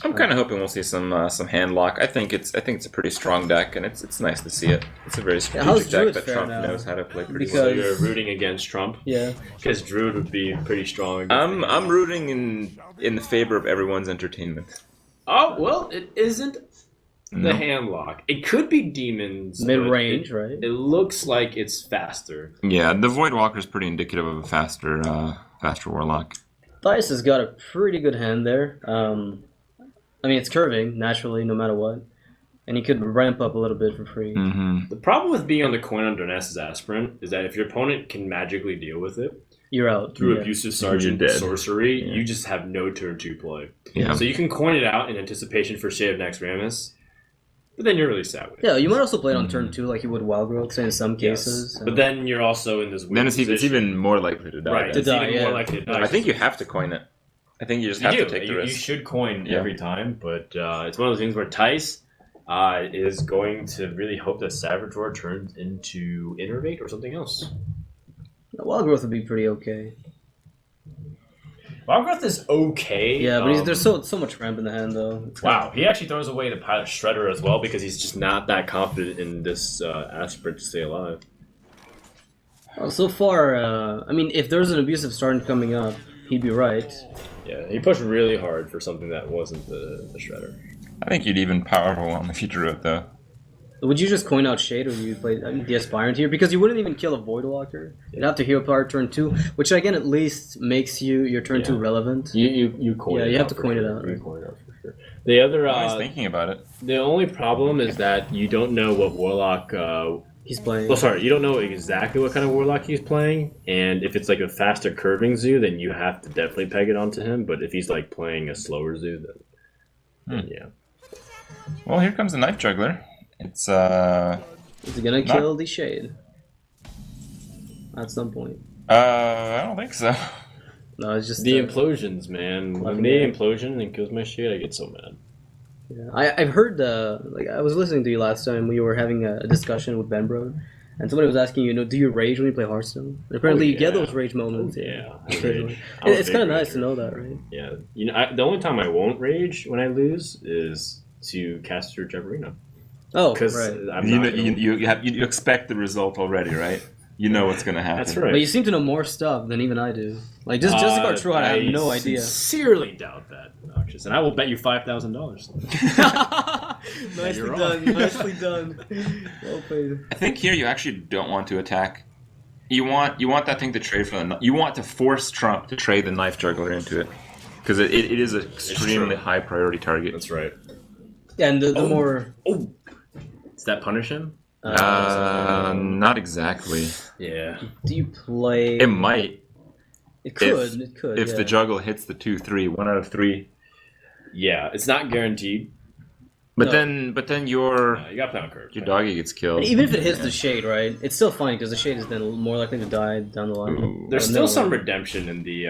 I'm kind of hoping we'll see some handlock. I think it's a pretty strong deck, and it's nice to see it. It's a very how's strategic deck Druid that fare Trump now? knows how to play pretty Because- So well. you're rooting against Trump? Yeah. Because Druid would be pretty strong. I'm rooting in the favor of everyone's entertainment. Oh, well, it isn't the No. handlock. It could be demons. but Mid-range, right? It looks like it's faster. Yeah, the Voidwalker is pretty indicative of a faster warlock. Dice has got a pretty good hand there. I mean, it's curving, naturally, no matter what. And he could ramp up a little bit for free. Mm-hmm. The problem with being on the coin on Doness's Aspirant is that if your opponent can magically deal with it You're out. through Yeah. Abusive Sergeant You're dead. sorcery, Yeah. you just have no turn 2 play. Yeah. So you can coin it out in anticipation for Shade of Naxxramas, but then you're really sad with it. Yeah, you might also play it on turn 2 like you would Wild Growth, say, in some cases. Yes. But then you're also in this weird Then it's position. even more likely to die. right. then. It's die, even yeah. more likely to die. I think you have to coin it. I think you just You have do. to take the You risk. should coin Yeah. every time, but it's one of those things where Tice is going to really hope that Savage turns into Innervate or something else. Wild Growth would be pretty okay. Wild Growth is okay. Yeah, but there's so much ramp in the hand, though. It's Wow, he actually throws away the Pilot Shredder as well because he's just not that confident in this Aspirant to stay alive. Well, so far, I mean, if there's an Abusive Sergeant coming up, he'd be right. Yeah, he pushed really hard for something that wasn't the Shredder. I think you'd even powerful on the future of though. Would you just coin out Shade, or would you play the Aspirant here? Because you wouldn't even kill a Voidwalker. You'd have to hero power turn 2, which again at least makes your turn 2 relevant. You coin Yeah, it you out have to for coin it sure. out, You right? coin it out for sure. The other, I was thinking about it. the only problem is that you don't know what Warlock. He's playing. Well, sorry, you don't know exactly what kind of Warlock he's playing, and if it's like a faster curving Zoo, then you have to definitely peg it onto him. But if he's like playing a slower Zoo, then yeah. Well, here comes the Knife Juggler. It's Is he gonna Not- kill the Shade? At some point. I don't think so. No, it's just The implosions, man. When they implosion and kills my shade, I get so mad. Yeah. I've heard like I was listening to you last time. We were having a discussion with Ben Bro, and somebody was asking you, do you rage when you play Hearthstone? And apparently, you get yeah. those rage moments. Yeah, I occasionally. rage. I'm a It's big kind of nice rager. to know that, right? Yeah, the only time I won't rage when I lose is to cast through Jabarina. Oh, Because right. I'm You, not. you expect the result already, right? You know what's gonna happen. That's right. But you seem to know more stuff than even I do. Like just Arturo, I have no idea. Sincerely doubt that, Noxious, and I will bet you $5,000. Nicely You're done. wrong. Nicely done. Well played. I think here you actually don't want to attack. You want that thing to trade for the. You want to force Trump to trade the Knife Juggler into it, because it is an extremely true. high priority target. That's right. Yeah, and the more Oh, does that punish him? Not exactly. Yeah. do you play? It might It could. It could. if yeah. the juggle hits the 2/3, 1 out of 3. Yeah, it's not guaranteed. But No. then your You got to play on curve. doggy gets killed. Even if it hits the Shade, right? It's still fine because the Shade is then more likely to die down the line. Ooh. There's No, still no. some redemption in the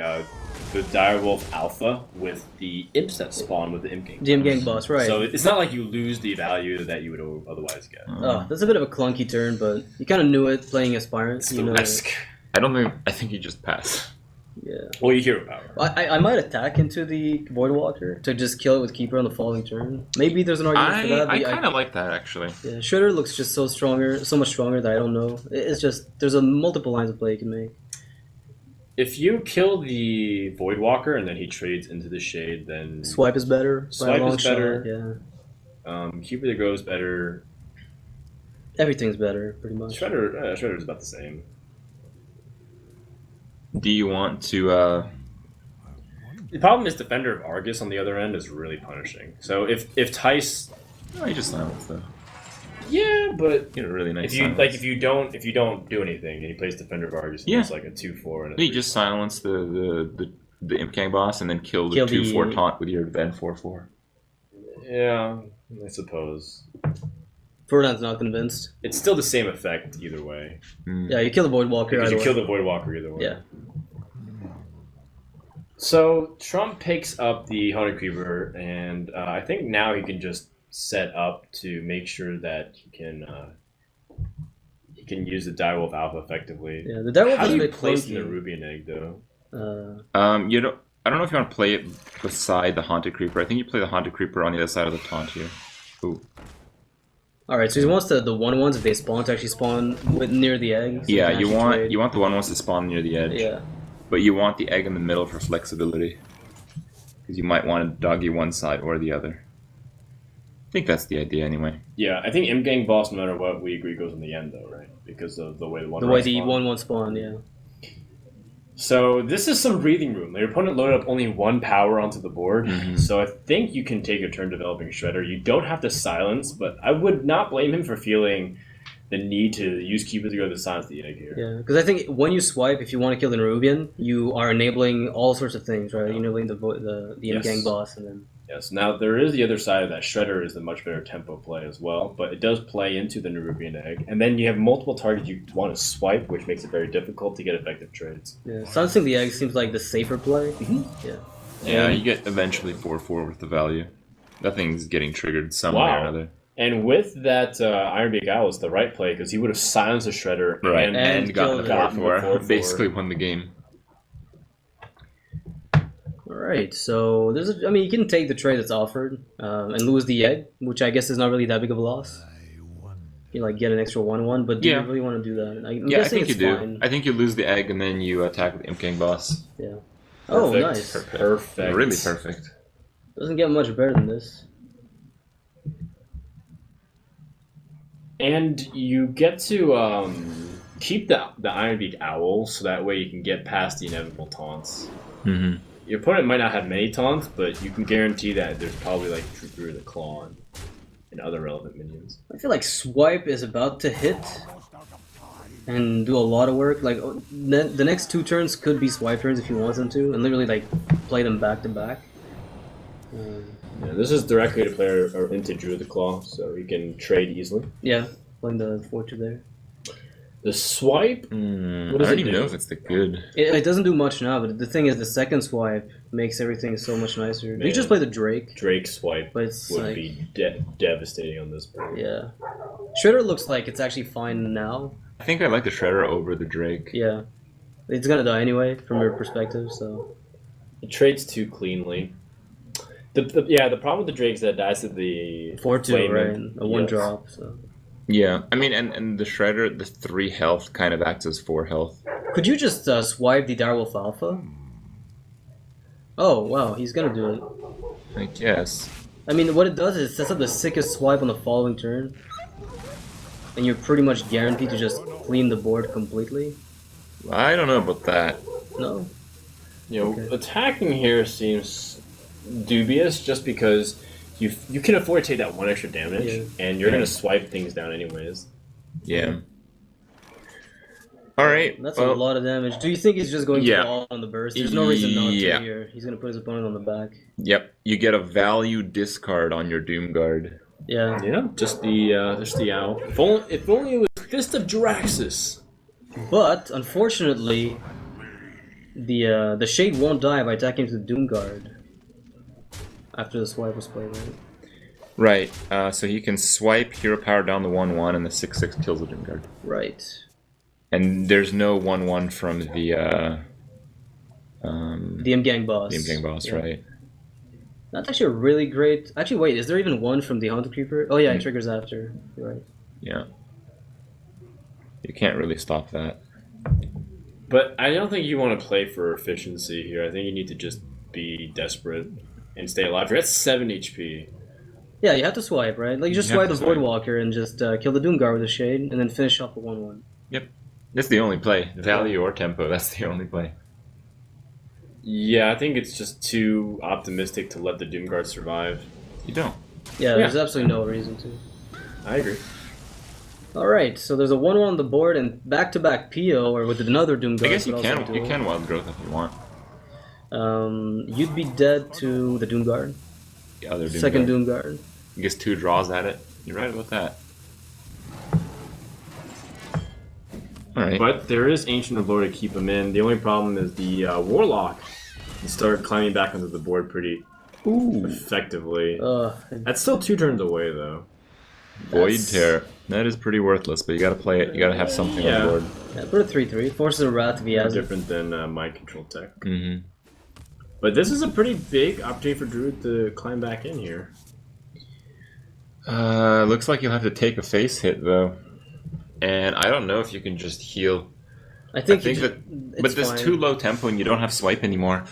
Direwolf Alpha with the imps that spawn with the Imp Gang. DM Gang boss, right? So it's not like you lose the value that you would otherwise get. Oh, that's a bit of a clunky turn, but you kind of knew it playing Aspirant. It's You the know, risk. I think you just pass. Yeah. Well, you hero power. I might attack into the Voidwalker to just kill it with Keeper on the following turn. Maybe there's an argument for that. I but kind of like that actually. Yeah, Shredder looks just so much stronger that I don't know. It's just there's multiple lines of play you can make. If you kill the Voidwalker and then he trades into the Shade, then Swipe is better. by a Swipe long is better. Shot, yeah, Keeper the Grow is better. everything's better pretty much. Shredder's about the same. Do you want to? The problem is Defender of Argus on the other end is really punishing. So if Tice, No, you just silence though. yeah, but Get a really nice. if you silence. if you don't do anything and he plays Defender of Argus, and Yeah. it's like a 2/4 and a You just silence the Imp Gang boss and then kill the Kill 2/4 the- taunt with your Ven 4/4. yeah, I suppose Ferdinand's not convinced. it's still the same effect either way. Yeah, you kill the Voidwalker. Because either you kill way. the Voidwalker either way. Yeah. So Trump picks up the Hunter Creeper, and I think now he can just set up to make sure that he can use the Direwolf Alpha effectively. Yeah, the Direwolf How is do a you bit place clunky. the Rubian Egg though? You don't. I don't know if you want to play it beside the Haunted Creeper. I think you play the Haunted Creeper on the other side of the taunt here. Ooh. Alright, so he wants the 1/1s if they spawn to actually spawn near the egg. So Yeah, can you actually want trade. the one wants to spawn near the edge. Yeah. But you want the egg in the middle for flexibility. Because you might want to doggy one side or the other. I think that's the idea anyway. Yeah, I think Imp Gang boss, no matter what, we agree goes in the end though, right? Because of the way the one. The way the 1/1 spawn, yeah. So this is some breathing room. Your opponent loaded up only one power onto the board, Mhm. so I think you can take a turn developing Shredder. You don't have to silence, but I would not blame him for feeling the need to use Cupid to go to silence the egg here. Yeah, because I think when you swipe, if you want to kill the Nerubian, you are enabling all sorts of things, right? You're enabling the Yes. Gang boss, and then Yes. Now there is the other side of that. Shredder is a much better tempo play as well, but it does play into the Nerubian egg, and then you have multiple targets you want to swipe, which makes it very difficult to get effective trades. yeah, silencing the egg seems like the safer play. Yeah, Yeah, And- you get eventually 4/4 with the value. That thing's getting triggered some way or Wow. another. And with that Ironbeak Owl is the right play because he would have silenced the Shredder Right, and and gotten killed the it. 4/4. 4/4. Basically won the game. all right. So I mean, you can take the trade that's offered and lose the egg, which I guess is not really that big of a loss. You like get an extra 1/1, but do Yeah. you really want to do that? I'm Yeah, I guessing think you it's do. fine. I think you lose the egg and then you attack with the Imp Gang boss. Yeah. Oh, Perfect. nice. Perfect. Really perfect. Doesn't get much better than this. And you get to keep the Ironbeak Owl so that way you can get past the inevitable taunts. Mm-hmm. Your opponent might not have many taunts, but you can guarantee that there's probably like Trooper the Claw and other relevant minions. I feel like Swipe is about to hit and do a lot of work. Like the next 2 turns could be Swipe turns if you want them to, and literally like play them back to back. Yeah, this is directly to player or into Drew the Claw, so you can trade easily. Yeah, playing the 4/2 there. The swipe, I What does don't it even do? know if it's that good. It doesn't do much now, but the thing is, the second swipe makes everything so much nicer. You Man. just play the Drake, Drake swipe but it's would like, be devastating on this board. yeah. Shredder looks like it's actually fine now. I think I like the Shredder over the Drake. Yeah, it's gonna die anyway from your perspective. So It trades too cleanly. The problem with the Drake is that it dies to the 4/2, flame right? and- A 1 yes. drop. So Yeah, I mean, and the Shredder, the 3 health kind of acts as 4 health. could you just swipe the Direwolf Alpha? Oh wow, he's gonna do it. I guess. I mean, what it does is it sets up the sickest swipe on the following turn, and you're pretty much guaranteed to just clean the board completely. I don't know about that. No? You know, Okay. attacking here seems dubious just because you can afford to take that 1 extra damage, Yeah. and you're Yeah. gonna swipe things down anyways. Yeah. All right. That's well, a lot of damage. Do you think he's just going to Yeah. go all on the burst? There's no reason not Yeah. to here. He's gonna put his opponent on the back. Yep. You get a value discard on your Doom Guard. Yeah. Yeah, just the owl. If only it was Fist of Draxus. But unfortunately, the Shade won't die by attacking to the Doom Guard after the swipe was played, right? Right. So he can swipe hero power down the 1/1, and the 6/6 kills the Doom Guard. Right. And there's no 1/1 from the The M Gang boss. Imp Gang boss, Yeah. right? That's actually a really great. Actually, wait, is there even one from the Haunted Creeper? Oh yeah, it triggers after. You're right. Yeah. You can't really stop that. But I don't think you want to play for efficiency here. I think you need to just be desperate and stay alive. You're at 7 HP. Yeah, you have to swipe, right? Like you just You have swipe the to swipe. Voidwalker and just kill the Doom Guard with a Shade, and then finish off a 1/1. That's the only play. Value or tempo, that's the only play. Yeah, I think it's just too optimistic to let the Doomguard survive. You don't. Yeah, Yeah. there's absolutely no reason to. I agree. Alright, so there's a 1/1 on the board and back-to-back PO, or with another Doom I Guard. guess you but also can. You dual. can Wild Growth if you want. You'd be dead to the Doom Guard. The other Doom Second Guard. Doom Guard. He gets 2 draws at it. You're right about that. All right. But there is Ancient of Lore to keep him in. The only problem is the Warlock and start climbing back onto the board pretty effectively. That's still 2 turns away, though. Void Tear. That is pretty worthless, but you gotta play it. You gotta have something on the board. Yeah, put a 3/3. Forces a Wrath if he has it. Different than Mind Control Tech. Mm-hmm. But this is a pretty big opportunity for Druid to climb back in here. Looks like you'll have to take a face hit, though. And I don't know if you can just heal. I think but there's too low tempo and you don't have swipe anymore.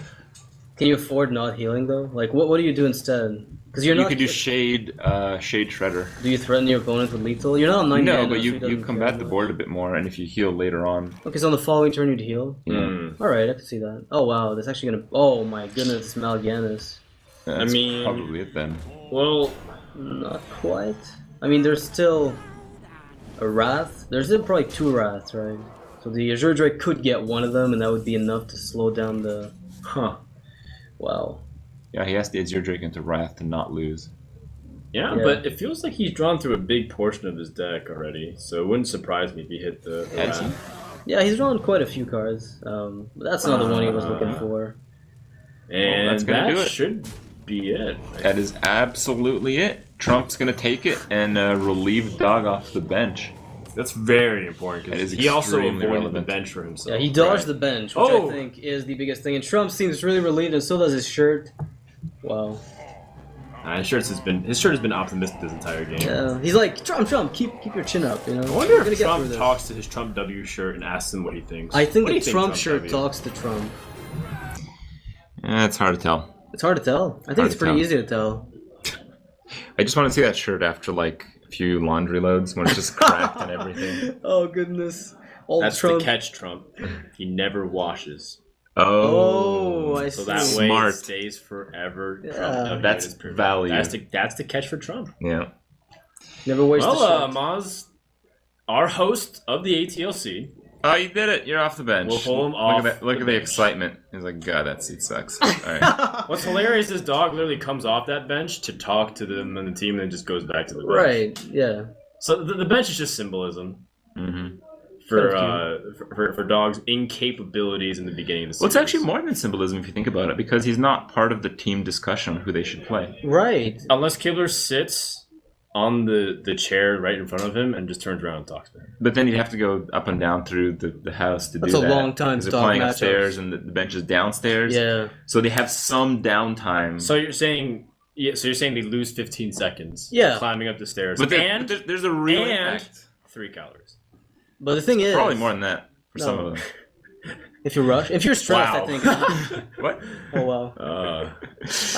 Can you afford not healing, though? Like, what do you do instead? Because You could do Shade Shredder. Do you threaten your opponent with lethal? You're not on 9 No, mana, but so you it doesn't combat care the much. board a bit more, and if you heal later on. Okay, so on the following turn you'd heal? Yeah. Alright, I can see that. Oh wow, that's actually gonna... Oh my goodness, it's Mal'Ganis. That's mean- probably it then. Well, Not quite. I mean, there's still a Wrath. There's still probably 2 Wraths, right? So the Azure Drake could get one of them, and that would be enough to slow down the... Wow. Yeah, he has the Azure Drake into Wrath to not lose. yeah, Yeah. but it feels like he's drawn through a big portion of his deck already, so it wouldn't surprise me if he hit the Has he? Wrath. Yeah, he's drawn quite a few cards. But that's not the one he was looking for. And that's gonna that do it. should be it. That is absolutely it. Trump's gonna take it and relieve Dog off the bench. That's very important That because is he also extremely avoided relevant. the bench for himself. Yeah, he dodged right? the bench, which I think is the biggest thing. And Trump seems really relieved, and so does his shirt. Wow. His shirt has been optimistic this entire game. Yeah, he's like, Trump, keep your chin up, you know. I wonder We're gonna if get Trump through this." talks to his Trump W shirt and asks him what he thinks. I think What do the you think, Trump shirt W? talks to Trump. It's hard to tell. It's hard to tell. I think Hard it's to pretty tell. easy to tell. I just want to see that shirt after like a few laundry loads when it's just cracked and everything. Oh goodness. Old That's Trump. the catch, Trump. He never washes. Oh, I So see. that way Smart. it stays forever. Yeah. Trump W That's is perfect. value. That's the catch for Trump. Yeah. Never waste the Well, shirt. Maz, our host of the ATLC, Oh, you did it. You're off the bench. We'll pull him Look off at that. Look the at the bench. excitement. He's like, God, that seat sucks. All right. what's hilarious is Dog literally comes off that bench to talk to them and the team and then just goes back to the bench. Right, yeah. So the bench is just symbolism Mm-hmm. for Dog's incapabilities in the beginning of the series. Well, it's actually more than symbolism if you think about it, because he's not part of the team discussion on who they should play. Right. Unless Kibler sits on the chair right in front of him and just turns around and talks to him. But then you'd have to go up and down through the house to That's do a that. long time 'Cause to they're talk playing matchups. upstairs and the bench is downstairs. Yeah. So they have some downtime. So you're saying they lose 15 seconds Yeah. climbing up the stairs. but and there's a real and impact. 3 calories. But the thing is, Probably more than that for some No. of them. if you rush, if you're stressed, Wow. I think. What? Oh wow. Uh,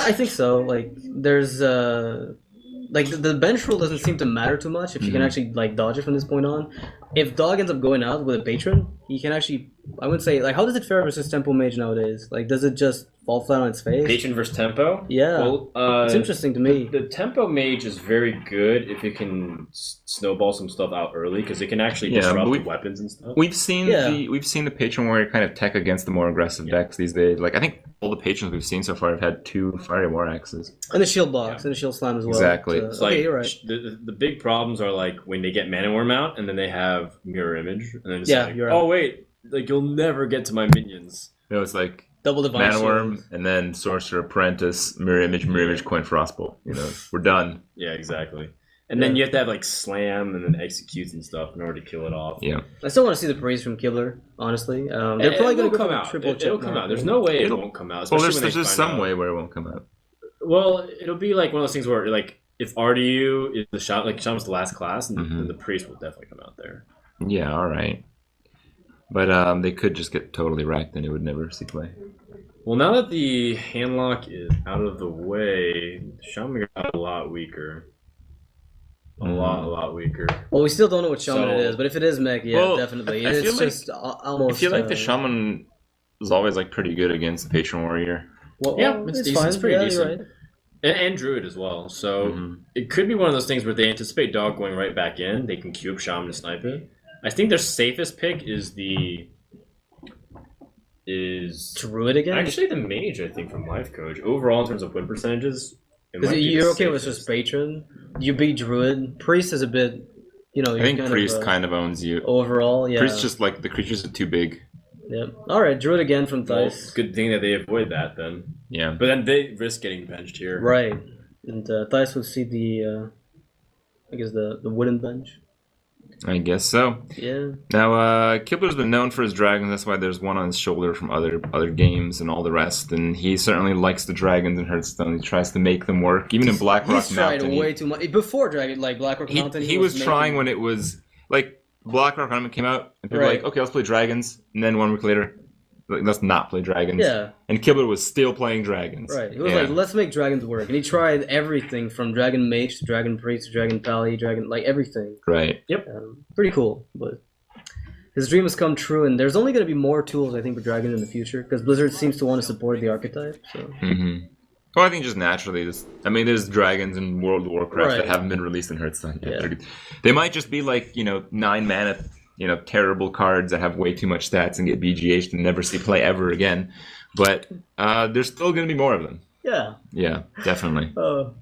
I think so. Like, there's like the bench rule doesn't seem to matter too much if you can actually like dodge it from this point on. If Dog ends up going out with a patron, he can actually. I would say, like, how does it fare versus Tempo Mage nowadays? Like, does it just fall flat on its face? Patron versus Tempo? Yeah. Well, It's interesting to me. The Tempo Mage is very good if it can snowball some stuff out early because it can actually Yeah, disrupt but the weapons and stuff. We've seen Yeah. the patron warrior kind of tech against the more aggressive decks these days. Like I think all the patrons we've seen so far have had 2 fiery war axes. And the shield box and the shield slam as well. Exactly. So- It's okay, like you're right. the big problems are like when they get Mana Worm out and then they have Mirror Image and then it's Yeah, like, you're right. oh wait, like you'll never get to my minions. You know, it's like Double divine Mana shield. Worm and then Sorcerer Apprentice, Mirror Image, Coin Frostbolt. You know, we're done. Yeah, exactly. And then you have to have like Slam and then Executes and stuff in order to kill it off. Yeah. I still want to see the praise from Kibler. Honestly, they're probably It going to will go come for a out. triple It'll check come mark. out. There's no way it It'll- won't come out. Well, especially there's when they just find some out. way where it won't come out. Well, it'll be like one of those things where like if RDU is the shot, like Shaman's the last class, and then the priest will definitely come out there. Yeah, all right. But they could just get totally wrecked and it would never see play. Well, now that the handlock is out of the way, Shaman got a lot weaker. A lot weaker. Well, we still don't know what shaman So- it is, but if it is mech, yeah, Well, definitely. I It's feel like- just almost. I feel like the shaman is always like pretty good against the patron warrior. Well, Yeah, well, it's it's decent. fine. It's pretty yeah, decent. You're right. And Druid as well. So Mhm. it could be one of those things where they anticipate Dog going right back in. They can cube Shaman to snipe it. I think their safest pick is Druid again? actually the mage. I think from Life Coach overall in terms of win percentages. It might be You're the okay with safest. just patron. You beat druid. Priest is a bit, I think kind priest of, kind of owns you. overall. Yeah. Priest just like the creatures are too big. Yep. All right, Druid again from Well, Thijs. good thing that they avoid that then. Yeah. But then they risk getting benched here. Right, and Thijs would see the, I guess the wooden bench. I guess so. Yeah. Now, Kibler's been known for his dragons. That's why there's one on his shoulder from other games and all the rest. And he certainly likes the dragons in Hearthstone. He tries to make them work. Even in Blackrock He's tried Mountain, way too much before Dragon, like Blackrock Mountain. he was trying when it was like Blackrock Mountain came out, and people were like, okay, let's play dragons. And then 1 week later, like, let's not play dragons. Yeah. And Kibler was still playing dragons. Right. He was like, let's make dragons work, and he tried everything from Dragon Mage to Dragon Priest to Dragon Pally, like everything. Right. Yep. Pretty cool, but his dream has come true, and there's only going to be more tools, I think, for Dragon in the future, because Blizzard seems to want to support the archetype. So. Mm-hmm. Well, I think just naturally, there's dragons in World of Warcraft that haven't been released in Hearthstone yet. Yeah. They might just be like, 9 mana, terrible cards that have way too much stats and get BGH'd and never see play ever again. But there's still going to be more of them. Yeah. Yeah, definitely. Oh,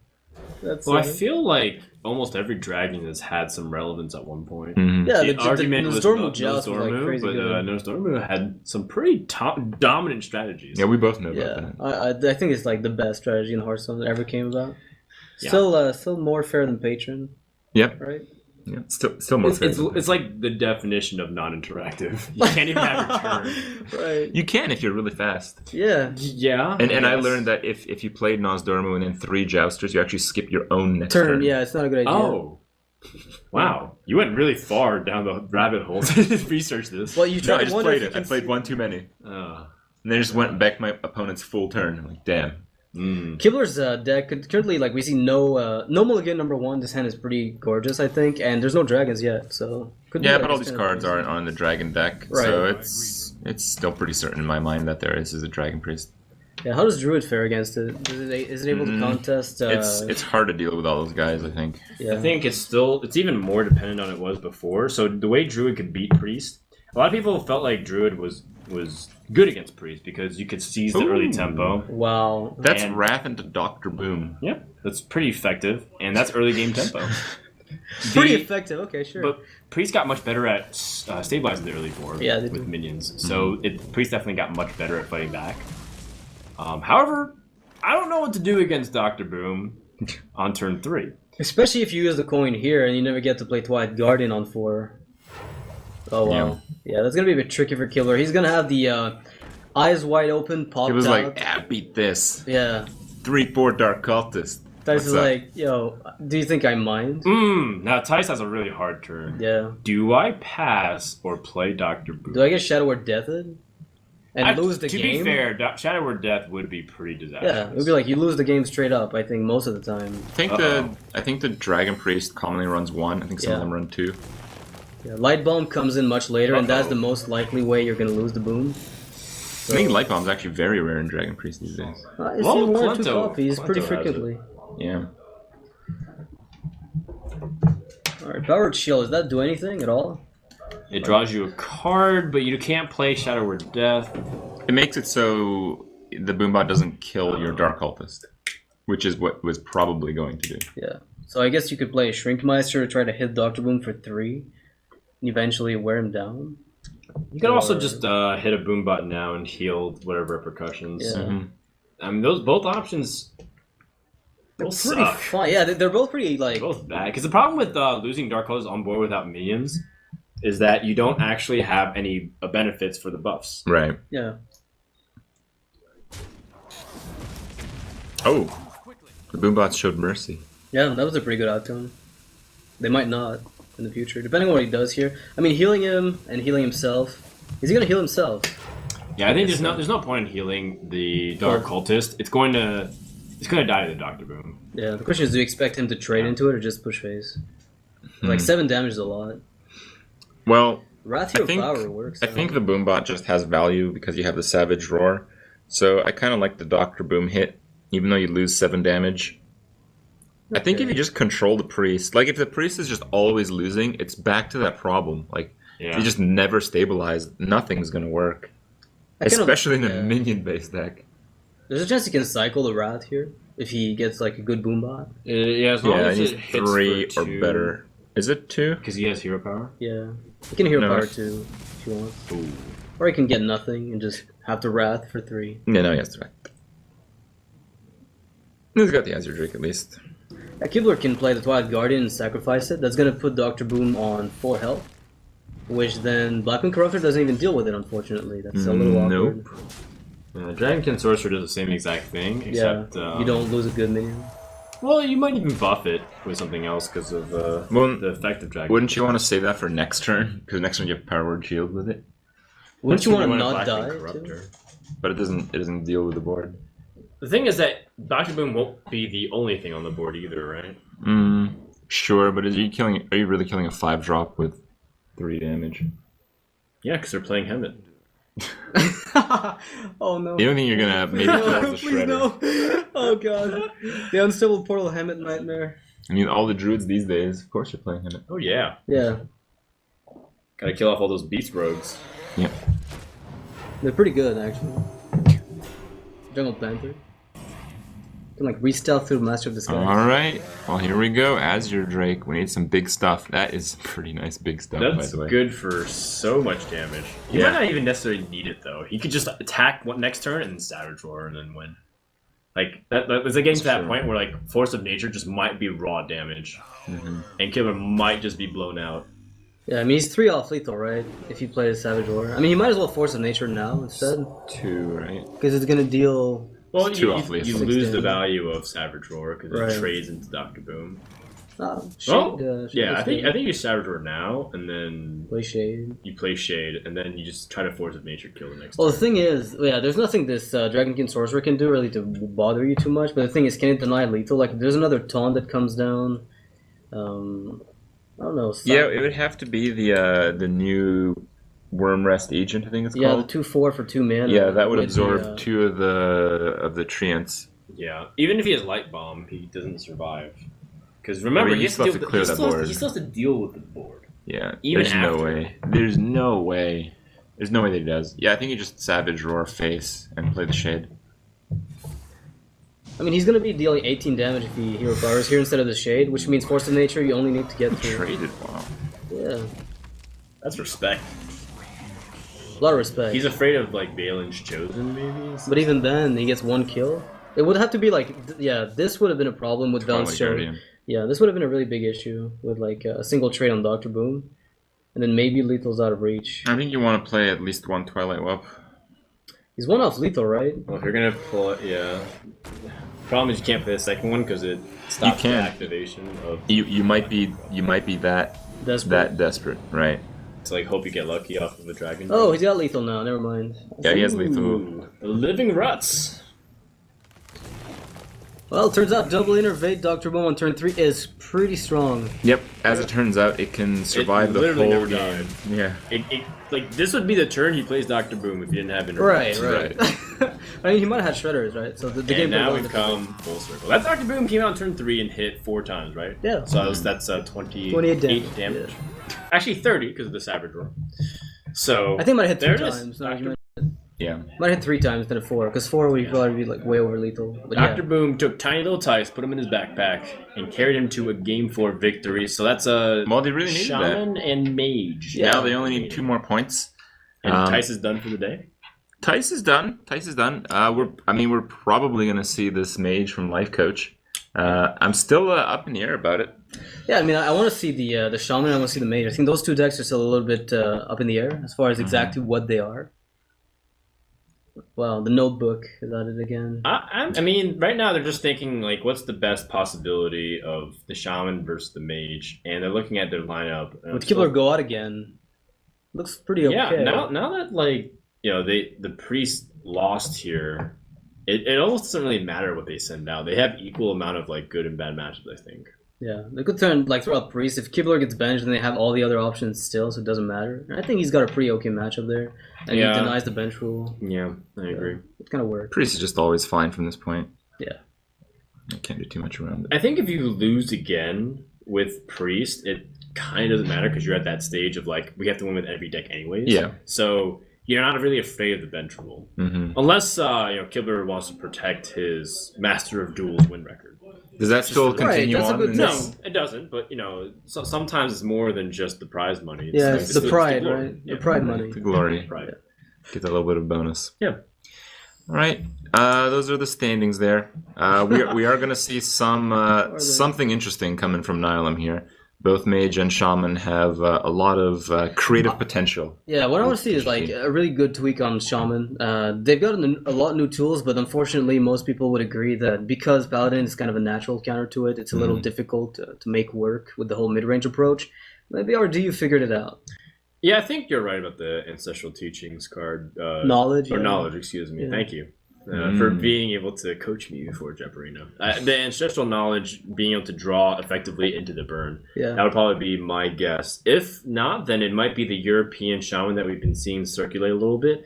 that's. Well, I feel like almost every dragon has had some relevance at one point. Mhm. Yeah, The argument was Nostormu Joust was like Nostormu, crazy but good. Nostormu had some pretty dominant strategies. Yeah, we both know Yeah, about that. I think it's like the best strategy in Hearthstone that ever came about. Yeah. Still more fair than Patron, Yep. right? Yeah, still more fair. It's like the definition of non-interactive. You can't even have your turn. Right. You can if you're really fast. Yeah. Yeah. And I guess. learned that if you played Nosdormu and then 3 Jousters, you actually skip your own next Turn. Yeah, it's not a good idea. Oh. Wow. You went really far down the rabbit hole to research this. Well, you No, tried I just wonder played if it. you I can played see- one too many. Uh, And then just went back my opponent's full turn. I'm like, damn. Kibler's deck currently, like, we see no mulligan number 1. This hand is pretty gorgeous, I think, and there's no dragons yet, so could be, Yeah, like, but all a these standard cards priest. aren't on the dragon deck, Right. so it's still pretty certain in my mind that there is a dragon priest. Yeah, how does Druid fare against it? Is it able to contest? It's hard to deal with all those guys, I think. Yeah. I think it's even more dependent on it was before. So the way Druid could beat Priest, a lot of people felt like Druid was good against Priest because you could seize the early Ooh. tempo. Wow. That's And- Wrath into Dr. Boom. Yeah, that's pretty effective, and that's early game tempo. Pretty effective. Okay, sure. But Priest got much better at stabilizing the early board Yeah, they with do. minions. So Priest definitely got much better at fighting back. However, I don't know what to do against Dr. Boom on turn 3. Especially if you use the coin here and you never get to play Twilight Guardian on 4. Oh wow. Yeah, that's gonna be a bit tricky for Killer. He's gonna have the eyes wide open, popped It was out. like, beat this. Yeah. 3/4 Dark Cultist. Dice is up? like, yo, do you think I mind? Now Tice has a really hard turn. Yeah. Do I pass or play Dr. Boom? Do I get Shadow Word Deathed? And lose the to game? be fair, Shadow Word Death would be pretty disastrous. Yeah, it would be like you lose the game straight up, I think, most of the time. I think the Dragon Priest commonly runs 1. I think some of Yeah. them run 2. Yeah, Light Bomb comes in much later, and that's Uh-oh. the most likely way you're gonna lose the boom. I think Light Bomb's actually very rare in Dragon Priest these days. It's Well, in 1 or 2 Clento- copies pretty Clento has it. frequently. Yeah. Alright, Powered Shield, does that do anything at all? It draws you a card, but you can't play Shadow Word Death. It makes it so the Boombot doesn't kill your Dark Cultist, which is what was probably going to do. Yeah. So I guess you could play a Shrinkmeister to try to hit Dr. Boom for 3, and eventually wear him down. You can also Or- just hit a Boombot now and heal whatever repercussions. Yeah. Mhm. I mean, those both options. They'll Pretty suck. fun. Yeah, they're both pretty, like... They're both bad. Because the problem with losing Dark Colors on board without minions is that you don't actually have any benefits for the buffs. Right. Yeah. Oh. The Boombots showed mercy. Yeah, that was a pretty good outcome. They might not in the future, depending on what he does here. I mean, healing him and healing himself. Is he going to heal himself? Yeah, I think there's no point in healing the Dark Cultist. It's going to die to the Doctor Boom. Yeah, the question is, do you expect him to trade into it or just push face? Like, 7 damage is a lot. Well, Wrath I Hero think, Power works. I think the Boombot just has value because you have the Savage Roar. So I kind of like the Dr. Boom hit, even though you lose 7 damage. I think if you just control the Priest, like if the Priest is just always losing, it's back to that problem. Like, if you just never stabilize, nothing's going to work. Especially in a minion-based deck. There's a chance he can cycle the Wrath here if he gets like a good Boombot. Yeah, as long as he's it hits 3 for or 2. better. Is it 2? Because he has hero power. Yeah, he can hero No, power if- too if you want. Ooh. Or he can get nothing and just have to Wrath for 3. Yeah, no, he has to. He's got the Azure Drake at least. Kibler can play the Twilight Guardian and sacrifice it. That's gonna put Dr. Boom on 4 health. Which then Blackman Corruptor doesn't even deal with it, unfortunately. That's a little awkward. Dragonkin Sorcerer does the same exact thing, except you don't lose a good minion. Well, you might even buff it with something else because of the effect of Dragon. Wouldn't you want to save that for next turn? Because next turn you have Power Word Shield with it. Wouldn't you want to a not Blackman die? Corruptor. Too? But it doesn't deal with the board. The thing is that Dr. Boom won't be the only thing on the board either, right? Sure, but are you really killing a 5-drop with 3 damage? Yeah, because they're playing Hemet. Oh no. The only thing you're gonna maybe kill is the Please Shredder. no. Oh god. The Unstable Portal Hemet Nightmare. I mean, all the druids these days, of course you're playing him. Oh yeah. Yeah. Gotta kill off all those beast rogues. Yep. They're pretty good, actually. Jungle Banter. Can like re-stealth through Master of Disguise. Alright, well here we go. Azure Drake, we need some big stuff. That is pretty nice big stuff, by That's the way. good for so much damage. He might not even necessarily need it though. He could just attack next turn and then Savage Roar and then win. Like there's a game to that point where like Force of Nature just might be raw damage, and Killer might just be blown out. Yeah, I mean he's 3 off lethal, right? If he plays Savage Roar. I mean he might as well Force of Nature now instead. 2, right? Because it's gonna deal. Well, Two you off lethal. lose the value of Savage Roar because Right. it trades into Dr. Boom. Shade, Yeah, I think Shade. you Savage Roar now, and then Play Shade. you play Shade, and then you just try to Force of Nature kill the next. Well, the turn. thing is, yeah, there's nothing this Dragonkin Sorcerer can do really to bother you too much. But the thing is, can it deny lethal? Like, if there's another taunt that comes down. I don't know. Yeah, it would have to be the new Worm Rest Agent, I think it's Yeah, the called. 2/4 for 2 mana. Yeah, that would with absorb the, 2 of the treants. Yeah, even if he has Light Bomb, he doesn't survive. Because remember, I mean, he you has still to have deal to clear with, he that still has- board. he still has to deal with the board. Yeah, Even there's after. no way. There's no way. There's no way that he does. Yeah, I think you just Savage Roar face and play the Shade. I mean, he's going to be dealing 18 damage if he Hero Powers here instead of the Shade, which means Force of Nature you only need to get through. Traded, wow. Yeah, That's respect. a lot of respect. He's afraid of like Balin's Chosen, maybe. But even then, he gets 1 kill. It would have to be like, yeah, this would have been a problem with Valen's Twilight Shade. Guardian. Yeah, this would have been a really big issue with like a single trade on Dr. Boom. And then maybe lethal's out of reach. I think you want to play at least 1 Twilight Whelp. He's 1 off lethal, right? Well, if you're gonna pull it, yeah. Problem is you can't play the second one because it stops the can. activation of. You might be that Desperate. desperate, right? To like hope you get lucky off of a dragon. Oh, he's got lethal now. Never mind. Yeah, he has lethal. Ooh, the Living Ruts. Well, it turns out double innervate Dr. Boom on turn 3 is pretty strong. Yep. As it turns out, it can survive the literally whole never game. died. Yeah. Like this would be the turn he plays Dr. Boom if he didn't have Right. Interrupt. I mean, he might have had shredders, right? So the game And now goes we've on. come full circle. That Dr. Boom came out on turn 3 and hit 4 times, right? Yeah. So that's 28 28 damage. Actually 30 because of the Savage Roar. So I think I might have hit 3 there it is. times. No, Dr. Yeah. might have hit 3 times instead of 4, because 4 would probably be like way over lethal. But Dr. yeah. Boom took tiny little Tice, put him in his backpack, and carried him to a game 4 victory. So that's a Well, they really needed Shaman and Mage. Now they only need 2 more points. And Tice is done for the day. Tice is done. We're probably gonna see this mage from Life Coach. I'm still up in the air about it. Yeah, I mean, I want to see the Shaman, I want to see the Mage. I think those 2 decks are still a little bit up in the air as far as exactly what they are. Well, the notebook is at it again. I mean, right now they're just thinking, like, what's the best possibility of the Shaman versus the Mage? And they're looking at their lineup. Would Kibler go out again? Looks pretty okay. Yeah, now that, like, you know, the Priest lost here, it almost doesn't really matter what they send out. They have equal amount of, like, good and bad matches, I think. Yeah, they could turn like throw out Priest. If Kibler gets benched, then they have all the other options still, so it doesn't matter. And I think he's got a pretty okay matchup there, and he denies the bench rule. Yeah, I agree. It kind of works. Priest is just always fine from this point. Yeah. I can't do too much around it. I think if you lose again with Priest, it kind of doesn't matter because you're at that stage of, like, we have to win with every deck anyways. Yeah. So you're not really afraid of the bench rule. Mm-hmm. Unless, Kibler wants to protect his Master of Duels win record. Does that still Right, continue that's a on? good in thing. this? No, it doesn't. But, sometimes it's more than just the prize money. Yeah, it's the pride, glory. right? Yeah. The pride money. The glory. Pride. Get a little bit of bonus. Yeah. All right. Those are the standings there. We are going to see something interesting coming from Nihilum here. Both Mage and Shaman have a lot of creative potential. Yeah, what I want to see is like a really good tweak on Shaman. They've got a lot of new tools, but unfortunately, most people would agree that because Paladin is kind of a natural counter to it, it's a little difficult to make work with the whole mid-range approach. Maybe RD figured it out. Yeah, I think you're right about the Ancestral Teachings card. Knowledge? Or Yeah. knowledge, excuse me. Yeah. Thank you. For being able to coach me before Jeoparino. The ancestral knowledge, being able to draw effectively into the burn. Yeah. That would probably be my guess. If not, then it might be the European Shaman that we've been seeing circulate a little bit.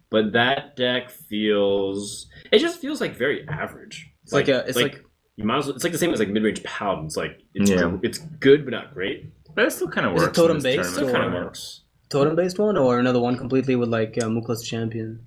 But that deck it just feels like very average. It's like you might as well, it's like the same as like mid-range Paladin. It's like it's good but not great. But it still kind of Is it works. in this totem-based, tournament. It kind of Or- works. totem-based one, or another one completely with like Mukla's Champion.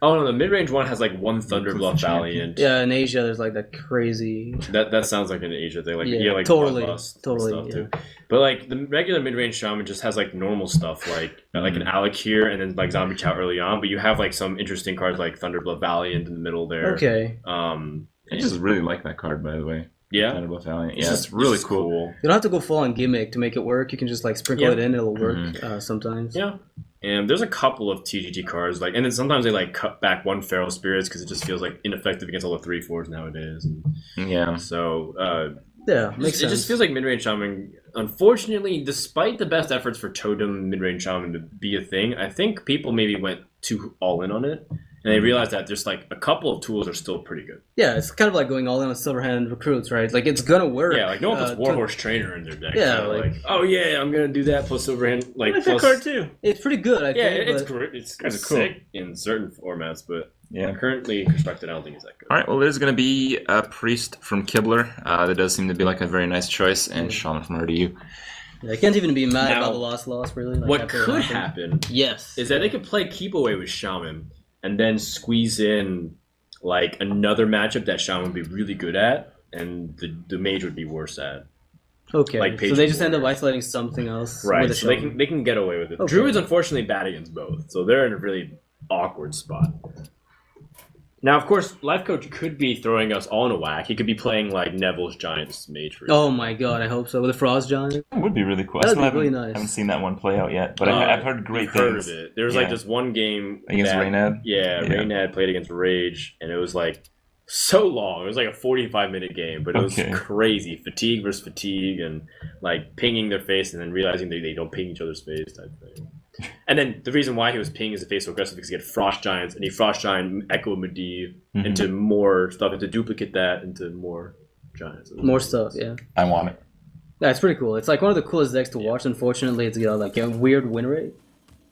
Oh no, the mid-range one has like one Thunderbluff Valiant. Yeah, in Asia, there's like that crazy. That sounds like an Asia thing. Like Yeah, like totally, Bloodlust and totally, stuff yeah. too. But like the regular mid-range Shaman just has like normal stuff like an Alec here and then like Zombie Chow early on. But you have like some interesting cards like Thunderbluff Valiant in the middle there. Okay. I just really like that card, by the way. Yeah. Thunderbluff Valiant. It's Yeah, just it's really just cool. You don't have to go full on gimmick to make it work. You can just like sprinkle Yeah. it in; it'll work sometimes. Yeah. And there's a couple of TGT cards like, and then sometimes they like cut back one Feral Spirits because it just feels like ineffective against all the 3/4s nowadays. And Yeah. so Yeah, makes it sense. just feels like mid-range Shaman. Unfortunately, despite the best efforts for Totem mid-range Shaman to be a thing, I think people maybe went too all in on it, and they realized that just like a couple of tools are still pretty good. Yeah, it's kind of like going all in on Silverhand recruits, right? Like it's gonna work. Yeah, like no one puts to- Warhorse Trainer in their deck. Yeah, so, like- oh yeah, I'm gonna do that plus Silverhand. Like I like plus, that card too. It's pretty good, I yeah, think. it's but- great. It's Guys are cool. sick in certain formats, but Yeah. currently constructed, I don't think it's that good. All right, well, there's going to be a Priest from Kibler. That does seem to be like a very nice choice, and Shaman from RDU. Yeah, I can't even be mad Now, about the loss, really. Like, What after it could happened. happen Yes. is that they could play Keep Away with Shaman and then squeeze in like another matchup that Shaman would be really good at, and the Mage would be worse at. Okay, like so Page they just end up Warrior. isolating something else. Right, with a so they Shaman. can get away with it. Okay. Druid's unfortunately bad against both, so they're in a really awkward spot. Now, of course, Life Coach could be throwing us all in a whack. He could be playing like Neville's Giants Mage for Oh my god, I hope so. With a Frost Giant. It would be really cool. That'd I still be really haven't, nice. haven't seen that one play out yet, but I've heard great You've heard things. of it. There was like Yeah. this one game Against that- Reynad? Yeah, Yeah. Reynad played against Rage, and it was like so long. It was like a 45-minute game, but it was Okay. crazy. Fatigue versus fatigue, and like pinging their face, and then realizing they don't ping each other's face type thing. And then the reason why he was pinging his face so aggressive because he had Frost Giants, and he Frost Giant Echo Medivh into more stuff, and to duplicate that into more Giants. More stuff, yeah. I want it. Yeah, it's pretty cool. It's like one of the coolest decks to watch. Unfortunately, it's got like a weird win rate.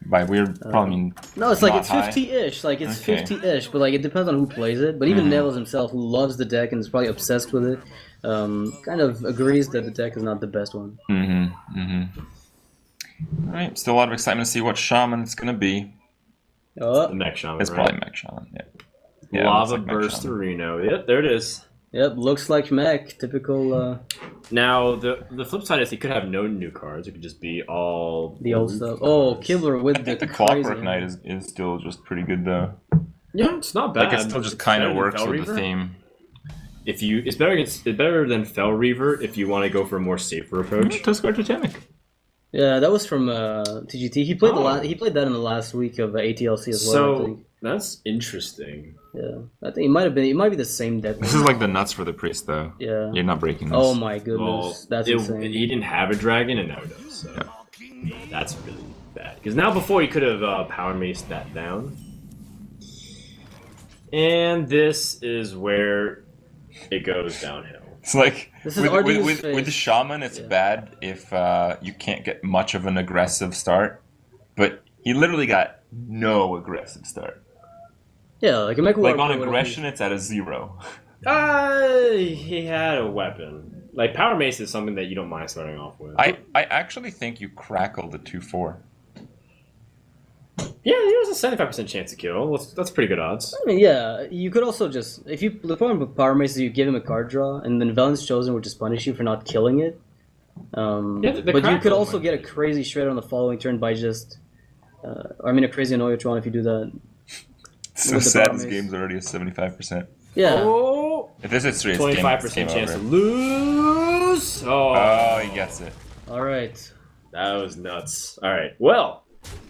By weird, probably mean No, it's like not it's high. 50-ish. Like it's Okay. 50-ish, but like it depends on who plays it. But even Neville's himself, who loves the deck and is probably obsessed with it, kind of agrees that the deck is not the best one. All right, still a lot of excitement to see what Shaman it's going to be. Oh, The Mech Shaman, It's right? probably Mech Shaman, yeah. Yeah, it Lava looks like Mech Burst Shaman. Reno. Yep, there it is. yep, looks like mech. Typical Now the flip side is he could have no new cards. It could just be all the old stuff. Oh, Kibler with I think the crazy. Clockwork Knight is still just pretty good, though. Yeah, it's not bad. Like, it still just kind of better than works Fel with the Reaver. theme. It's better than Fel Reaver if you want to go for a more safer approach. Tuskar Totemic. Yeah, that was from TGT. He played Oh. he played that in the last week of ATLC as well. I So think. that's interesting. Yeah, I think it might be the same deck. This is like the nuts for the priest, though. Yeah. You're not breaking this. Oh my goodness, Well, that's insane. he didn't have a dragon, and now he does. So that's really bad. Because now before he could have power maced that down. And this is where it goes downhill. It's like This is with, RDU's with face. the shaman, it's bad if you can't get much of an aggressive start. But he literally got no aggressive start. Yeah, like a mech Like warrior on would've aggression, it's at a 0. He had a weapon. Like power mace is something that you don't mind starting off with. I actually think you crackle the 2/4. Yeah, there's a 75% chance to kill. That's pretty good odds. I mean, yeah, you could also just if you the problem with power mace is you give him a card draw, and then Velen's Chosen would just punish you for not killing it. Yeah, the but you crackle could also might get a be- crazy shred on the following turn by just I mean, a crazy Annoyatron if you do that. So With the sad power this mace. game's already at 75%. Yeah. Oh, If this is 3, it's 25% chance to lose. Oh, he gets it. All right. That was nuts. All right. Well,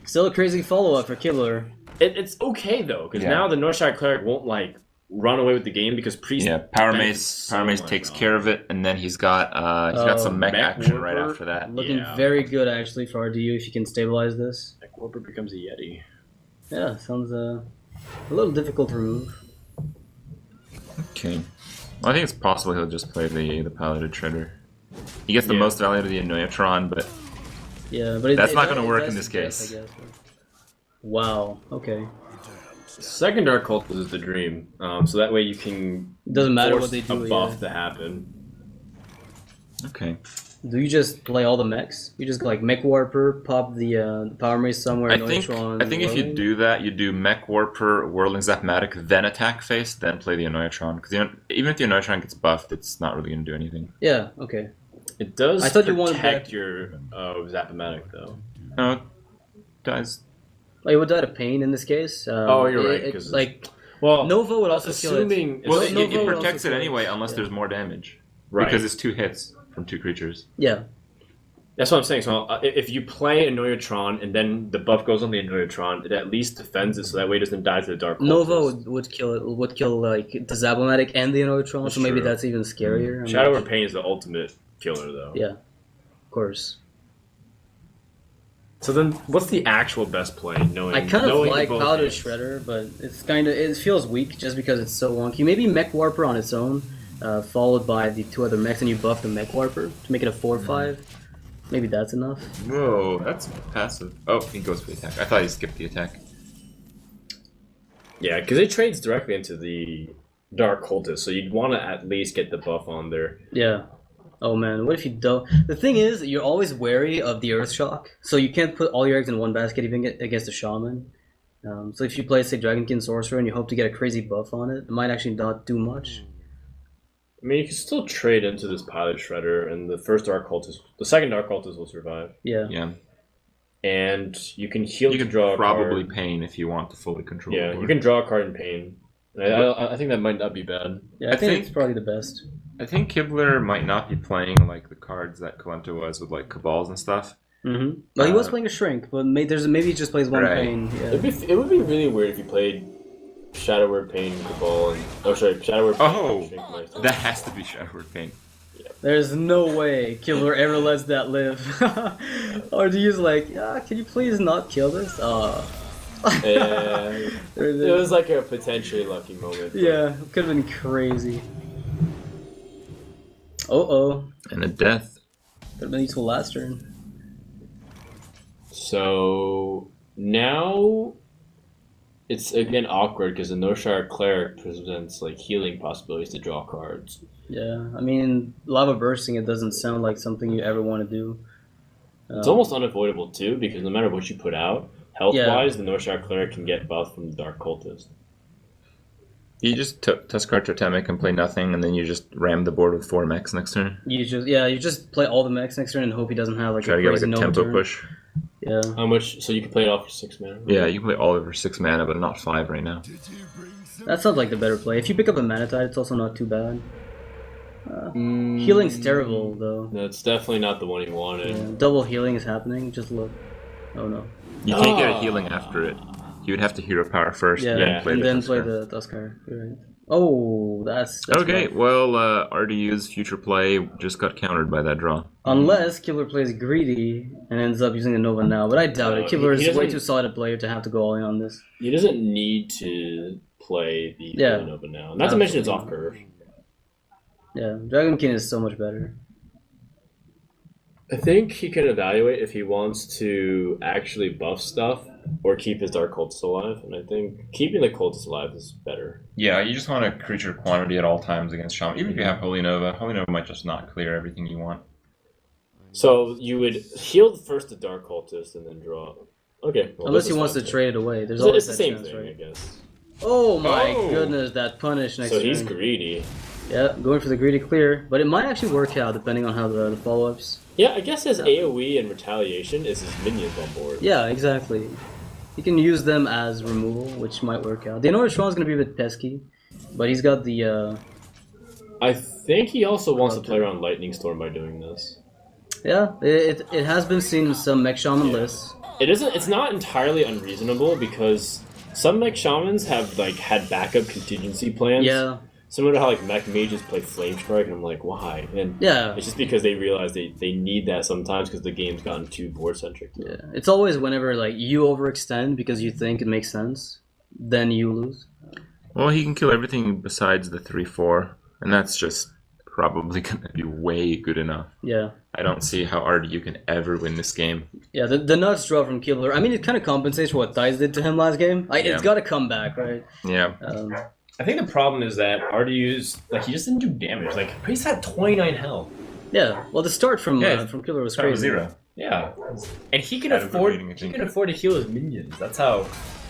Still a crazy follow-up for Kibler. it's okay though, because Yeah. now the Northshire Cleric won't like run away with the game because Priest. Yeah, Power benefits Mace. so Power Mace much takes on care of it, and then he's got some mech Mech action right Warper. after that. Looking Yeah. very good actually for RDU if you can stabilize this. Mech Warper becomes a Yeti. Yeah, sounds a little difficult to remove. Okay. Well, I think it's possible he'll just play the Piloted Shredder. He gets the Yeah. most value out of the Annoyatron, but Yeah, but That's not gonna it work does in this suggest, case. I guess. Wow. Okay. Second Dark Cultist is the dream, so that way you can. Doesn't matter force what they do, A buff yeah. to happen. okay. Do you just play all the mechs? You just like Mech Warper, pop the Power Mace somewhere, I and think if you Whirling? do that, you do Mech Warper, Whirling Zapmatic, then attack phase, then play the Annoyatron. Because even if the Annoyatron gets buffed, it's not really going to do anything. Yeah. Okay. It does I thought you wanted protect that- your Zapomatic though. No, guys. Oh, it would die to pain in this case. Oh, you're right, It, 'cause like Well, Nova would also kill it. assuming Well, Nova it would protects also it kill anyway unless Yeah. there's more damage. right. Because it's 2 hits from 2 creatures. Yeah. That's what I'm saying. So if you play Annoyatron and then the buff goes on the Annoyatron, it at least defends it so that way it doesn't die to the Dark Cultist. Nova would kill it. Would kill like the Zabomatic and the Annoyatron. That's So maybe true. that's even scarier. I mean, Shadow of Pain is the ultimate killer though. Yeah. Of course. So then, what's the actual best play? Knowing I kind of knowing like both Powder games? Shredder, but it feels weak just because it's so wonky. Maybe Mech Warper on its own, followed by the 2 other mechs, and you buff the Mech Warper to make it a 4/5. Maybe that's enough. Whoa, that's passive. Oh, he goes for the attack. I thought he skipped the attack. Yeah, because it trades directly into the Dark Cultist, so you'd want to at least get the buff on there. Yeah. Oh man, what if you don't? The thing is, you're always wary of the Earth Shock, so you can't put all your eggs in one basket even against a Shaman. So if you play, say, Dragonkin Sorcerer and you hope to get a crazy buff on it, it might actually not do much. I mean, you can still trade into this Pilot Shredder, and the second Dark Cultist will survive. Yeah. Yeah. And you can heal You to can draw probably a card. pain if you want to fully control Yeah, the you board. can draw a card in Pain. And I think that might not be bad. Yeah, I I think think- it's probably the best. I think Kibler might not be playing like the cards that Kalenta was with like Cabals and stuff. Mm-hmm. Well, he was playing a Shrink, but maybe he just plays one Right. Pain. Yeah. It would be really weird if you played Shadow Word Pain, Cabal, and Shadow Word Pain. Oh, Shrink Meister. that has to be Shadowward Pain. There's no way Kibler ever lets that live. Or do you like, can you please not kill this? Yeah, it was like a potentially lucky moment. But Yeah, could have been crazy. Oh, And a death. could have been useful last turn. So now it's again awkward because the Northshire Cleric presents like healing possibilities to draw cards. Yeah, I mean, lava bursting, it doesn't sound like something you ever want to do. It's almost unavoidable too because no matter what you put out, health-wise, the Northshire Cleric can get buffed from the Dark Cultist. You just Tuskar Totemic and play nothing, and then you just ram the board with 4 mechs next turn. You just play all the mechs next turn and hope he doesn't have like Try a to get like crazy a no tempo turn. push. Yeah. How much? So you can play it off for 6 mana. Yeah, you can play all over 6 mana, but not 5 right now. That sounds like the better play. If you pick up a Manatide, it's also not too bad. Healing's terrible, though. No, it's definitely not the one you wanted. Yeah, double healing is happening. Just look. Oh no. You can't get a healing after it. You would have to hero power first, Yeah, then play and the then Tuskar. play the Tuskar. You're right. Oh, that's Okay, rough. well, RDU's future play just got countered by that draw. Unless Kibler plays greedy and ends up using the Nova now, but I doubt it. he Kibler is way doesn't- too solid a player to have to go all in on this. He doesn't need to play the Yeah. Nova now. Not to mention it's off curve. Yeah, Dragon King is so much better. I think he can evaluate if he wants to actually buff stuff or keep his Dark Cultist alive, and I think keeping the Cultist alive is better. Yeah, you just want a creature quantity at all times against Shaman. Even if you have Holy Nova might just not clear everything you want. So you would heal first the Dark Cultist and then draw. Okay. Well, Unless this he is wants to fine, too. trade it away. There's It's always the that same chance, thing, I right? guess. Oh my Oh! goodness, that punish next So turn. he's greedy. Yeah, going for the greedy clear, but it might actually work out depending on how the follow-ups. Yeah, I guess his AoE and retaliation is his minions on board. Yeah, exactly. You can use them as removal, which might work out. The Anora Tron's gonna be a bit pesky, but he's got the. I think he also wants to play around Lightning Storm by doing this. Yeah, it has been seen in some Mech Shaman lists. It isn't. It's not entirely unreasonable because some Mech Shamans have like had backup contingency plans. Yeah. Similar to how like Mech Mages play Flame Strike, and I'm like, why? And Yeah. it's just because they realize they need that sometimes because the game's gotten too board centric. Yeah, it's always whenever like you overextend because you think it makes sense, then you lose. Well, he can kill everything besides the 3/4, and that's just probably gonna be way good enough. Yeah. I don't see how RDU can ever win this game. Yeah, the nuts draw from Killer. I mean, it kind of compensates for what Thais did to him last game. It's got to come back, right? Yeah. I think the problem is that RDU's like he just didn't do damage. Like he's had 29 health. Yeah. Well, the start from Killer was crazy. 0. Yeah, and he can Adequate afford rating, I he think. can afford to heal his minions. That's how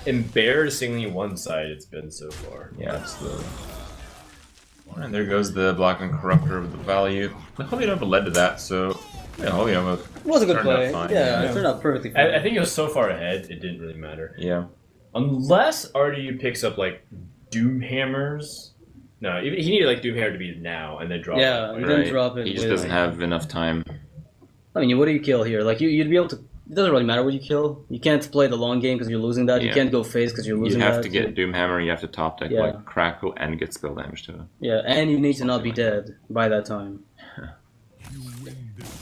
embarrassingly one-sided it's been so far. Yeah, absolutely. And there goes the Black and Corruptor with the value. The Holy Nova led to that, so yeah, Holy Nova It was a good turned out play. fine, Yeah, it turned out perfectly fine. I think it was so far ahead it didn't really matter. Yeah. Unless RDU picks up like Doom Hammers. No, he needed like Doom Hammer to be now and then drop. Yeah, it. he didn't drop it. He just with, doesn't have enough time. I mean, what do you kill here? Like you'd be able to. It doesn't really matter what you kill. You can't play the long game because you're losing that. You Yeah. can't go phase because you're You losing have that. to get Doomhammer, you have to top deck Yeah. like Crackle and get spell damage to it. Yeah, and you need to not be dead by that time.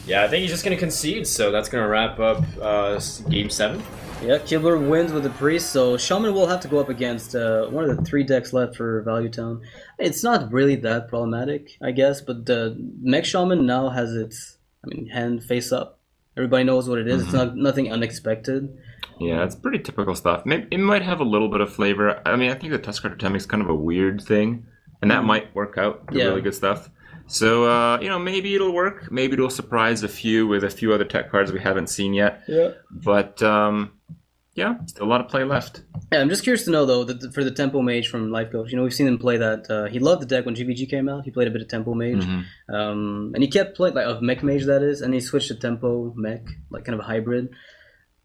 Yeah, I think he's just gonna concede. So that's gonna wrap up game 7. Yeah, Kibler wins with the Priest, so Shaman will have to go up against one of the 3 decks left for Value Town. It's not really that problematic, I guess, but the Mech Shaman now has its hand face up. Everybody knows what it is. It's not nothing unexpected. Yeah, it's pretty typical stuff. Maybe it might have a little bit of flavor. I mean, I think the Tuskar Totemic is kind of a weird thing, and that might work out to Yeah. really good stuff. So, maybe it'll work. Maybe it'll surprise a few with a few other tech cards we haven't seen yet. Yeah. But, still a lot of play left. Yeah, I'm just curious to know though that for the Tempo Mage from Life Coach, we've seen him play that. He loved the deck when GVG came out. He played a bit of Tempo Mage, and he kept playing like of Mech Mage that is, and he switched to Tempo Mech, like kind of a hybrid.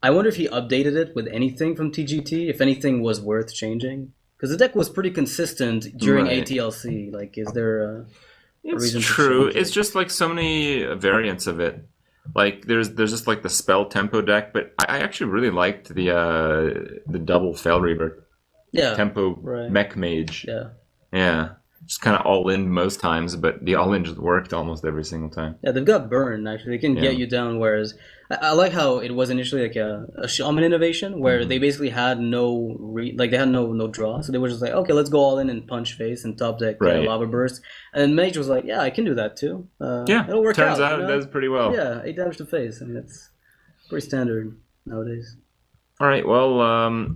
I wonder if he updated it with anything from TGT, if anything was worth changing, because the deck was pretty consistent during Right. ATLC. Like, is there a It's reason to true. change it? It's just like so many variants of it. Like there's just like the spell tempo deck, but I actually really liked the double Fel Reaver Yeah. tempo Right. Mech Mage. Yeah. Yeah, just kind of all in most times, but the all in just worked almost every single time. Yeah, they've got burn actually. They can Yeah. get you down. Whereas I like how it was initially like a shaman innovation where they basically had they had no draw, so they were just like, okay, let's go all in and punch face and top deck Right. lava burst. And then Mage was like, yeah, I can do that too. Yeah, it'll work turns out. out you it know? does pretty well. Yeah, 8 damage to face. I mean, that's pretty standard nowadays. All right, well,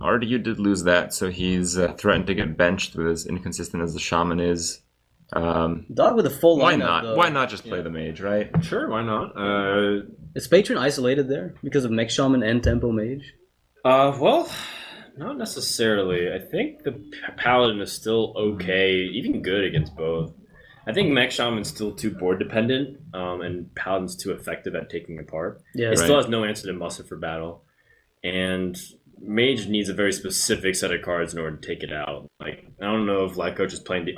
RDU did lose that, so he's threatened to get benched with as inconsistent as the Shaman is. Dog with a full Why lineup, not? though. Why not just play the Mage, right? Sure, why not? Is Patron isolated there because of Mech Shaman and Tempo Mage? Well, not necessarily. I think the Paladin is still okay, even good against both. I think Mech Shaman's still too board dependent, and Paladin's too effective at taking apart. Yeah. It still Right. has no answer to Muster for battle, and Mage needs a very specific set of cards in order to take it out. Like I don't know if Life Coach is playing the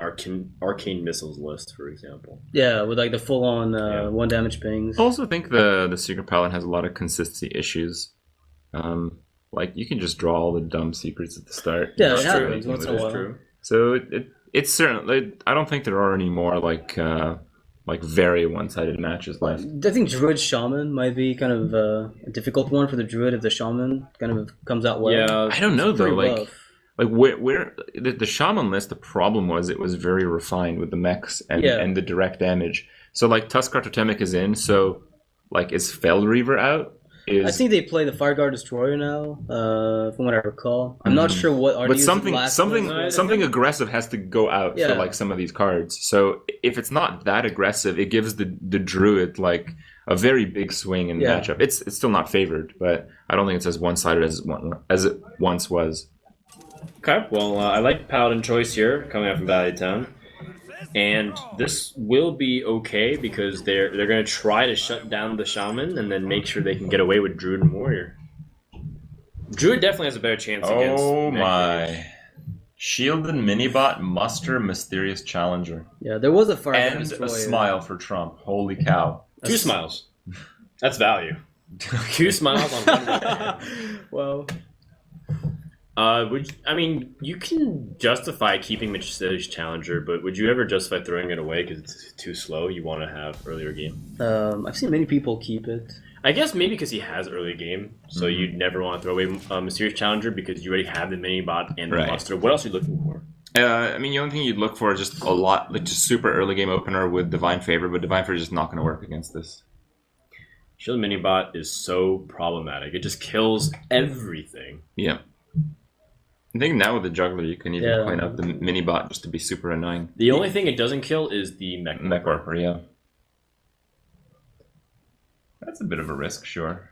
arcane missiles list, for example. Yeah, with like the full on 1 damage pings. I also think the Secret Paladin has a lot of consistency issues. Like you can just draw all the dumb secrets at the start. Yeah, That's it true. happens once in a It is while. true. So it's certainly. I don't think there are any more like very one-sided matches left. I think Druid Shaman might be kind of a difficult one for the Druid if the Shaman kind of comes out well. Yeah, I don't know It's though. pretty Like rough. where the Shaman list, the problem was it was very refined with the mechs and the direct damage. So like Tuskar Totemic is in. So like is Fel Reaver out? I think they play the Fireguard Destroyer now, from what I recall. I'm not sure what But RDU's something last something one was. something aggressive has to go out Yeah. for like some of these cards. So if it's not that aggressive, it gives the druid like a very big swing in Yeah. matchup. It's still not favored, but I don't think it's as one-sided as it once was. Okay, well, I like Paladin choice here, coming out from Valley Town. And this will be okay because they're going to try to shut down the Shaman and then make sure they can get away with Druid and Warrior. Druid definitely has a better chance against. Oh Mech my. Mage. Shielded Minibot, Muster, Mysterious Challenger. Yeah, there was a fire And destroyer. a smile for Trump. Holy cow. 2 smiles. That's value. 2 smiles on one weapon. Well, you can justify keeping Mysterious Challenger, but would you ever justify throwing it away because it's too slow? You want to have earlier game. I've seen many people keep it. I guess maybe because he has early game, so you'd never want to throw away Mysterious Challenger because you already have the mini bot and the monster. What else are you looking for? The only thing you'd look for is just a lot, like just super early game opener with Divine Favor, but Divine Favor is just not going to work against this. Shield mini bot is so problematic. It just kills everything. Yeah. I think now with the Juggler, you can even point out the mini bot just to be super annoying. The only thing it doesn't kill is the Mech Warper, yeah. That's a bit of a risk, sure.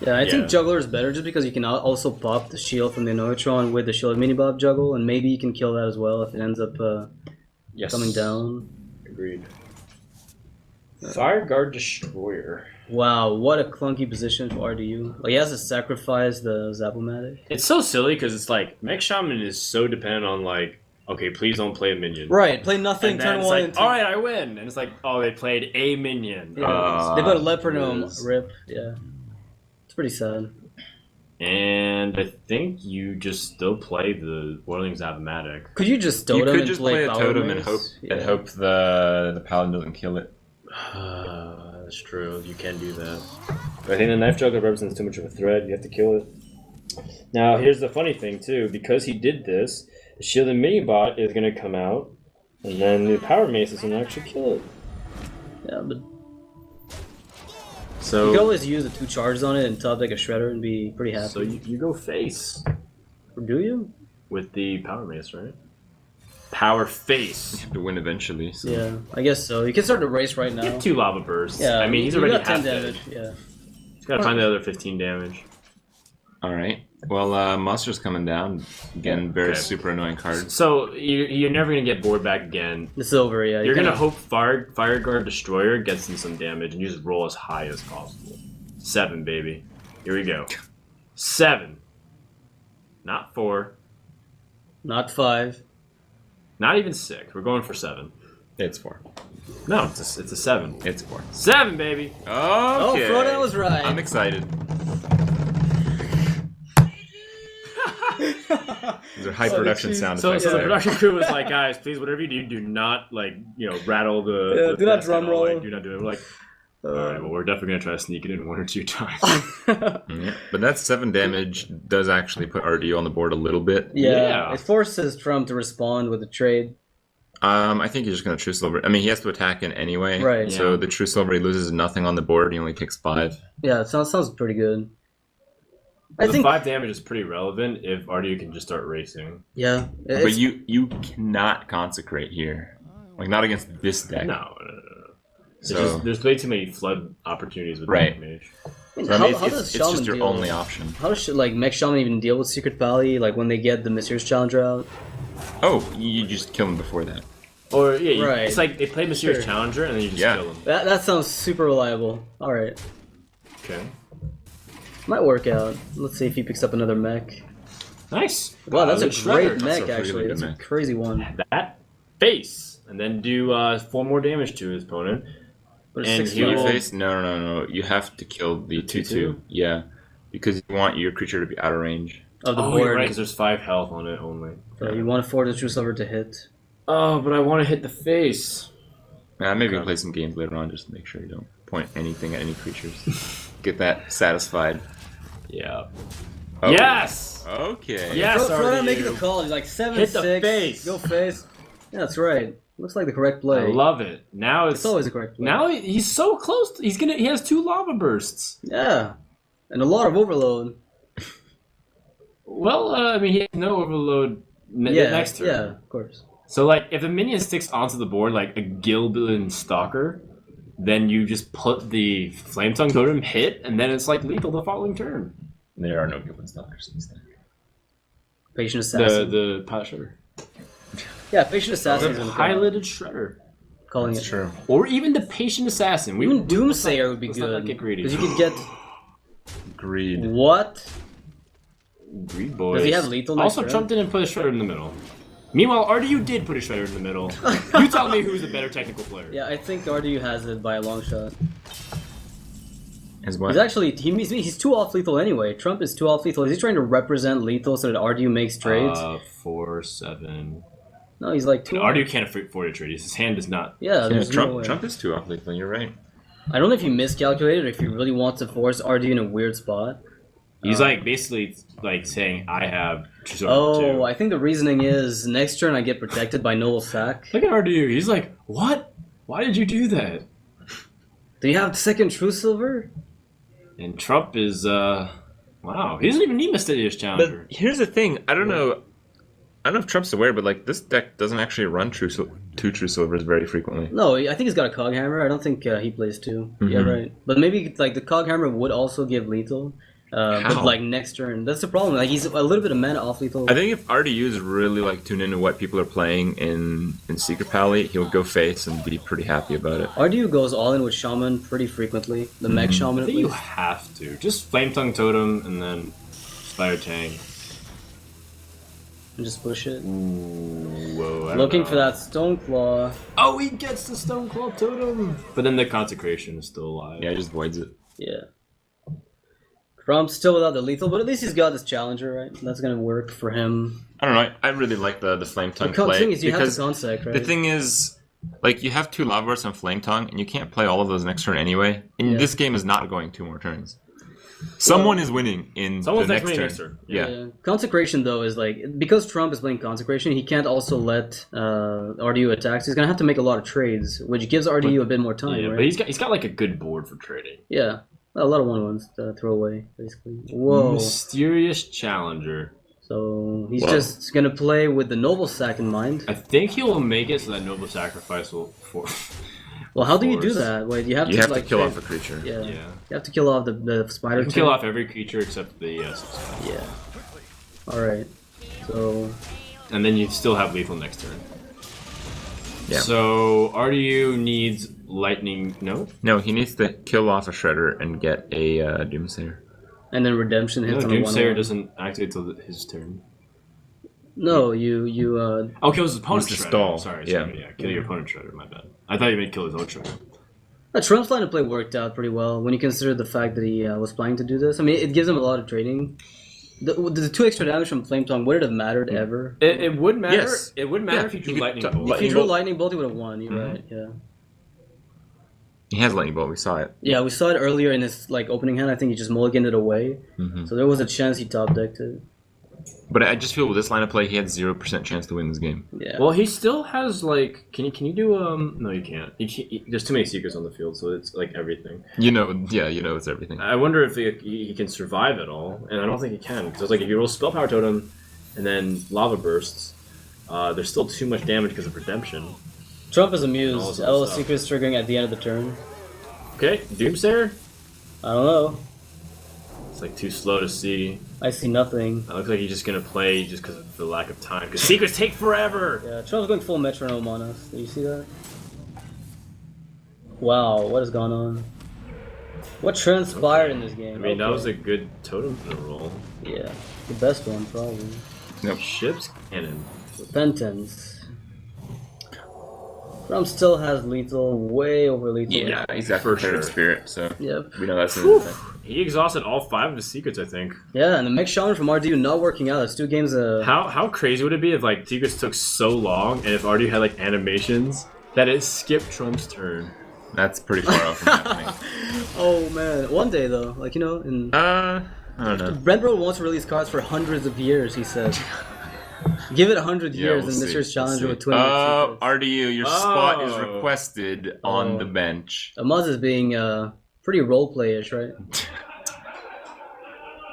Yeah, I think Juggler is better just because you can also pop the shield from the Annoytron with the shield mini-bob juggle, and maybe you can kill that as well if it ends up coming down. Agreed. Fire Guard Destroyer. Wow, what a clunky position for RDU. Like, he has to sacrifice the Zapomatic. It's so silly because it's like, Mech Shaman is so dependent on like, okay, please don't play a minion. Right, play nothing, And turn then it's one like, into... alright, I win. And it's like, oh, they played a minion. Yeah, they put a Leopardome, rip, yeah. It's pretty sad. And I think you just still play the Whirling Zapomatic. Could you just You totem could and just play play a Power totem Mace? and hope the Paladin doesn't kill it. That's true, you can do that. But I think the Knife Juggler represents too much of a threat, you have to kill it. Now, here's the funny thing, too. Because he did this, the Shielded Mini-Bot is going to come out, and then the Power Mace is going to actually kill it. Yeah, but So you can always use the 2 charges on it and top like a Shredder and be pretty happy. So you go face. Or do you? With the Power Mace, right? Power face. You have to win eventually. So. Yeah, I guess so. You can start the race right now. Get 2 Lava Bursts. Yeah, I mean, he's you already got 10 half damage. dead. Yeah. He's got to find the other 15 damage. Alright. Well, Monster's coming down. Again, very super annoying card. So you're never going to get board back again. It's over, yeah. You're going to hope Fire Guard Destroyer gets in some damage, and you just roll as high as possible. 7, baby. Here we go. 7. Not 4. Not 5. Not even 6. We're going for 7. It's 4. No, it's a 7. It's 4. 7, baby. Okay. Oh, Frodo was right. I'm excited. These are high production sound So effects. the there. production crew was like, guys, please, whatever you do not rattle the. do not desk drum at all. roll. Like, do not do it. We're like, all right, well, we're definitely gonna try to sneak it in 1 or 2 times. Yeah. But that 7 damage does actually put RDU on the board a little bit. Yeah. It forces Trump to respond with a trade. I think he's just going to True Silver. I mean, he has to attack in anyway. Right. So Yeah. the True Silver, he loses nothing on the board. He only takes 5. Yeah, it sounds pretty good. I The think 5 damage is pretty relevant if RDU can just start racing. yeah. But you cannot consecrate here. Like, not against this deck. No. So, There's way too many flood opportunities with Right. Mage. I mean, so I mean, how it's does just Shaman your deal? only option. How does Mech Shaman even deal with Secret Valley? Like when they get the Mysterious Challenger out? Oh, you just kill him before that. Or Right. it's like they play Mysterious Sure. Challenger and then you just Yeah. kill them. That sounds super reliable. All right, Okay. might work out. Let's see if he picks up another mech. Nice. Wow, that's a Good great Shredder. mech That's a really actually. good That's a mech. crazy one. That face, and then do 4 more damage to his opponent. But it's And 6 he will- five. Face? No. You have to kill the 2/2. Yeah. Because you want your creature to be out of range. of the Oh, you're board. right, because there's 5 health on it only. So you want to force the True Silver to hit. Oh, but I want to hit the face. Maybe we'll Okay. play some games later on just to make sure you don't point anything at any creatures. Get that satisfied. Yeah. Oh. Yes. Okay. Yes. Frodo RDU. making the call. He's like 7-6. Hit the face. Go face. Yeah, that's right. Looks like the correct play. I love it. Now It's always the correct play. now he's so close. He has 2 lava bursts. Yeah, and a lot of overload. Well, I mean, he has no overload next turn. Yeah, of course. So, like, if a minion sticks onto the board like a Gilbillion Stalker, then you just put the Flame Tongue Totem hit, and then it's like lethal the following turn. There are no Gilbert Stalkers in this deck. Patient Assassin. The Pilot Shredder. Yeah, Patient Assassin. The Piloted Shredder. Calling That's it. true. Or even the Patient Assassin. Even Doomsayer would be let's not good. get greedy. Because you could get Greed. what? Greed boys. Does he have lethal next Also, turn? Trump didn't put a shredder in the middle. Meanwhile, RDU did put a shredder in the middle. You tell me who's the better technical player. Yeah, I think RDU has it by a long shot. As what? He's actually he's too off lethal anyway. Trump is too off lethal. Is he trying to represent lethal so that RDU makes trades? 4, 7. No, he's like too. No, RDU can't afford a trade. His hand does not. Yeah, Yeah, there's no way. Trump is too off lethal. You're right. I don't know if he miscalculated or if he really wants to force RDU in a weird spot. He's like basically like saying, I have two. Oh, I think the reasoning is next turn I get protected by Noble Sack. Look at RDU. He's like, what? Why did you do that? Do you have second True Silver? And Trump is, wow. He doesn't even need Mysterious Challenger. But here's the thing. I don't know if Trump's aware, but like this deck doesn't actually run two True Silvers very frequently. No, I think he's got a Cog Hammer. I don't think he plays two. Yeah, right. But maybe like the Cog Hammer would also give lethal. But like next turn, that's the problem. Like he's a little bit of mana off lethal. I think if RDU's really like tuned into what people are playing in Secret Pally, he'll go face and be pretty happy about it. RDU goes all in with Shaman pretty frequently. The Mech Shaman I at think you least. have to. Just Flame Tongue Totem and then Spire Tang. And just push it. Whoa, I don't Looking know. for that Stone Claw. Oh, he gets the Stone Claw Totem! But then the Consecration is still alive. Yeah, he just voids it. Yeah. Trump's still without the lethal, but at least he's got this Challenger, right? That's gonna work for him. I don't know. I really like the Flame Tongue The play thing is, you have because to Consec, right? the thing is, like you have 2 Lava Bursts and Flame Tongue, and you can't play all of those next turn anyway. And this game is not going 2 more turns. Someone is winning in Someone's the next winning turn. next turn. Yeah. Consecration though is like because Trump is playing Consecration, he can't also let RDU attacks. He's gonna have to make a lot of trades, which gives RDU a bit more time, Yeah, right? but he's got like a good board for trading. Yeah, a lot of 1/1s to throw away, basically. Whoa! Mysterious Challenger. So he's Whoa. just gonna play with the Noble Sack in mind. I think he will make it so that Noble Sacrifice will Well, how do you do force. that? Wait, you have You to have like to kill trade- off a creature. Yeah. Yeah. You have to kill off the spider. You can kill off every creature except the 6/5. Yeah. All right. So And then you still have lethal next turn. Yeah. So RDU needs lightning. No, No, he needs to kill off a Shredder and get a Doomsayer. and then redemption no hits on a Doomsayer 1/1. doesn't activate till his turn. No, you Oh, kills his opponent's Needs to shredder. stall. Sorry, Yeah. yeah, kill your opponent's shredder. My bad. I thought you meant kill his own shredder. Trump's line of play worked out pretty well when you consider the fact that he was planning to do this. I mean, it gives him a lot of trading. The 2 extra damage from Flame Tongue, would it have mattered ever? It would matter. Yes. It would matter Yeah, if you you drew could lightning t- bolt. If Lightning he drew Bolt. Lightning Bolt, he would have won. You're right. Yeah. He has Lightning Bolt, we saw it. Yeah, we saw it earlier in his like opening hand. I think he just mulliganed it away, Mm-hmm. so there was a chance he top decked it. But I just feel with this line of play, he had 0% chance to win this game. Yeah. Well, he still has like. Can you do No, you can't. There's too many secrets on the field, so it's like everything. You know it's everything. I wonder if he can survive at all, and I don't think he can because it's like if you roll Spell Power Totem and then Lava Bursts, there's still too much damage because of Redemption. Trump is All amused. this L stuff. secrets triggering at the end of the turn. Okay, Doomsayer. I don't know. It's like too slow to see. I see nothing. It looks like he's just gonna play just because of the lack of time. Because secrets take forever. Yeah, Trump's going full metronome on us. Did you see that? Wow, what has gone on? What transpired in this game? I mean, that Okay. was a good totem to roll. Yeah, the best one probably. Nope. Ship's Cannon. Repentance. Trump still has lethal, way over lethal. Yeah, he's got For competitive sure. spirit, so Yep. we know that's Whew. an He exhausted all 5 of his secrets, I think. Yeah, and the Mech Shaman from RDU not working out. That's 2 games. How crazy would it be if like secrets took so long and if RDU had like animations that it skipped Trump's turn? That's pretty far off from happening. Oh man, one day though, like you know, in I don't know. Brentbro wants to release cards for hundreds of years. He said, "Give it 100 Yeah, years, we'll and this see. year's challenger We'll with see. 20 secrets." RDU, your spot is Oh. requested on the bench. Amaz is being pretty roleplay-ish, right?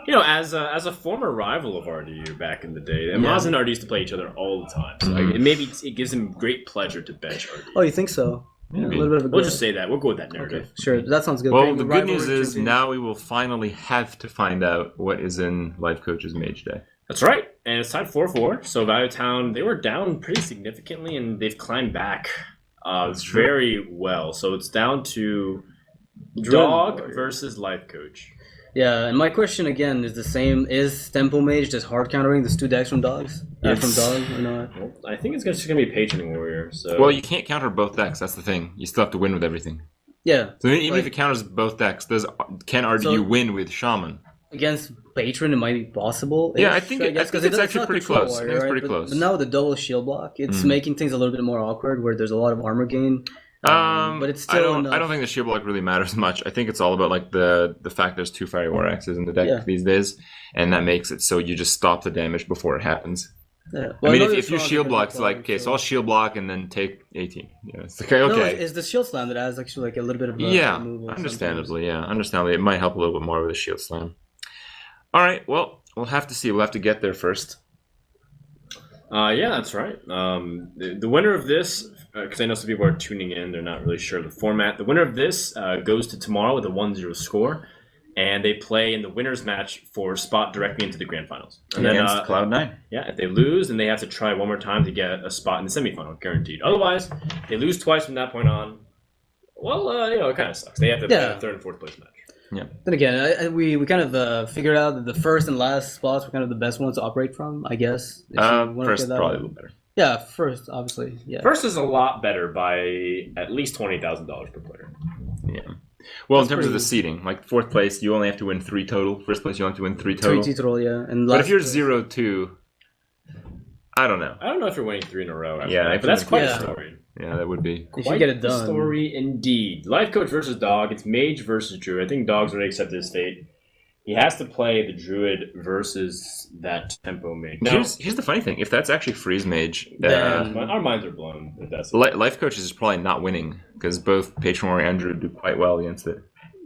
You know, as a former rival of RDU back in the day, Amaz and RDU used to play each other all the time. So like, maybe it gives him great pleasure to bench RDU. Oh, you think so? Yeah, a Maybe. little bit of a We'll good- just say that. We'll go with that narrative. Okay, sure. That sounds good. Well, Creating the good rivalry news is champions. now we will finally have to find out what is in Life Coach's Mage Day. That's right. And it's tied 4-4. So Value Town, they were down pretty significantly, and they've climbed back very well. So it's down to Dog Warrior. versus Life Coach. Yeah, and my question again is the same: is Tempo Mage just hard countering the 2 decks from dogs? From dog or not? Well, I think it's just gonna be Patron Warrior. So Well, you can't counter both decks. That's the thing. You still have to win with everything. Yeah. So even Like- if it counters both decks, can RDU So- win with Shaman? Against Patron, it might be possible. Yeah, I think it's actually not pretty control close. I warrior, think it's right? pretty But- close. But now with the double shield block, it's making things a little bit more awkward where there's a lot of armor gain. But it's still I don't think the shield block really matters much. I think it's all about like the fact there's 2 Fiery War Axes in the deck these days, and that makes it so you just stop the damage before it happens. Yeah. I mean, another if you strong shield defensive block, it's like, okay, so I'll shield block and then take 18. Yeah, it's okay, No, okay. it's the shield slam that has actually like a little bit of Yeah, removal understandably, it might help a little bit more with the shield slam. All right, well, we'll have to see. We'll have to get there first. Yeah, that's right. The winner of this, because I know some people are tuning in, they're not really sure of the format. The winner of this goes to tomorrow with a 1-0 score, and they play in the winner's match for spot directly into the grand finals. And Against Cloud9. Yeah, if they lose, then they have to try one more time to get a spot in the semifinal, guaranteed. Otherwise, they lose twice from that point on. Well, it kind of sucks. They have to play a 3rd and 4th place match. Then again, we kind of figured out that the first and last spots were kind of the best ones to operate from, I guess. if you wanna First, get that probably a out. little better. Yeah, first, obviously. Yeah. First is a lot better by at least $20,000 per player. Yeah. Well, That's in terms of the pretty- seeding, like 4th place, you only have to win 3 total. First place, you only have to win 3 total. 3 total, yeah. And But if last- you're 0-2, I don't know. I don't know if you're winning 3 in a row. After Yeah, that, if but that's you're- quite yeah. a story. Yeah, that would be. if you get it The done. story indeed. Life coach versus dog. It's mage versus druid. I think dog's already accepted his fate. He has to play the druid versus that tempo mage. Now, Here's the funny thing: if that's actually freeze mage, Then- our minds are blown. If that's Life coaches is probably not winning because both Patron Warrior and Druid do quite well against it.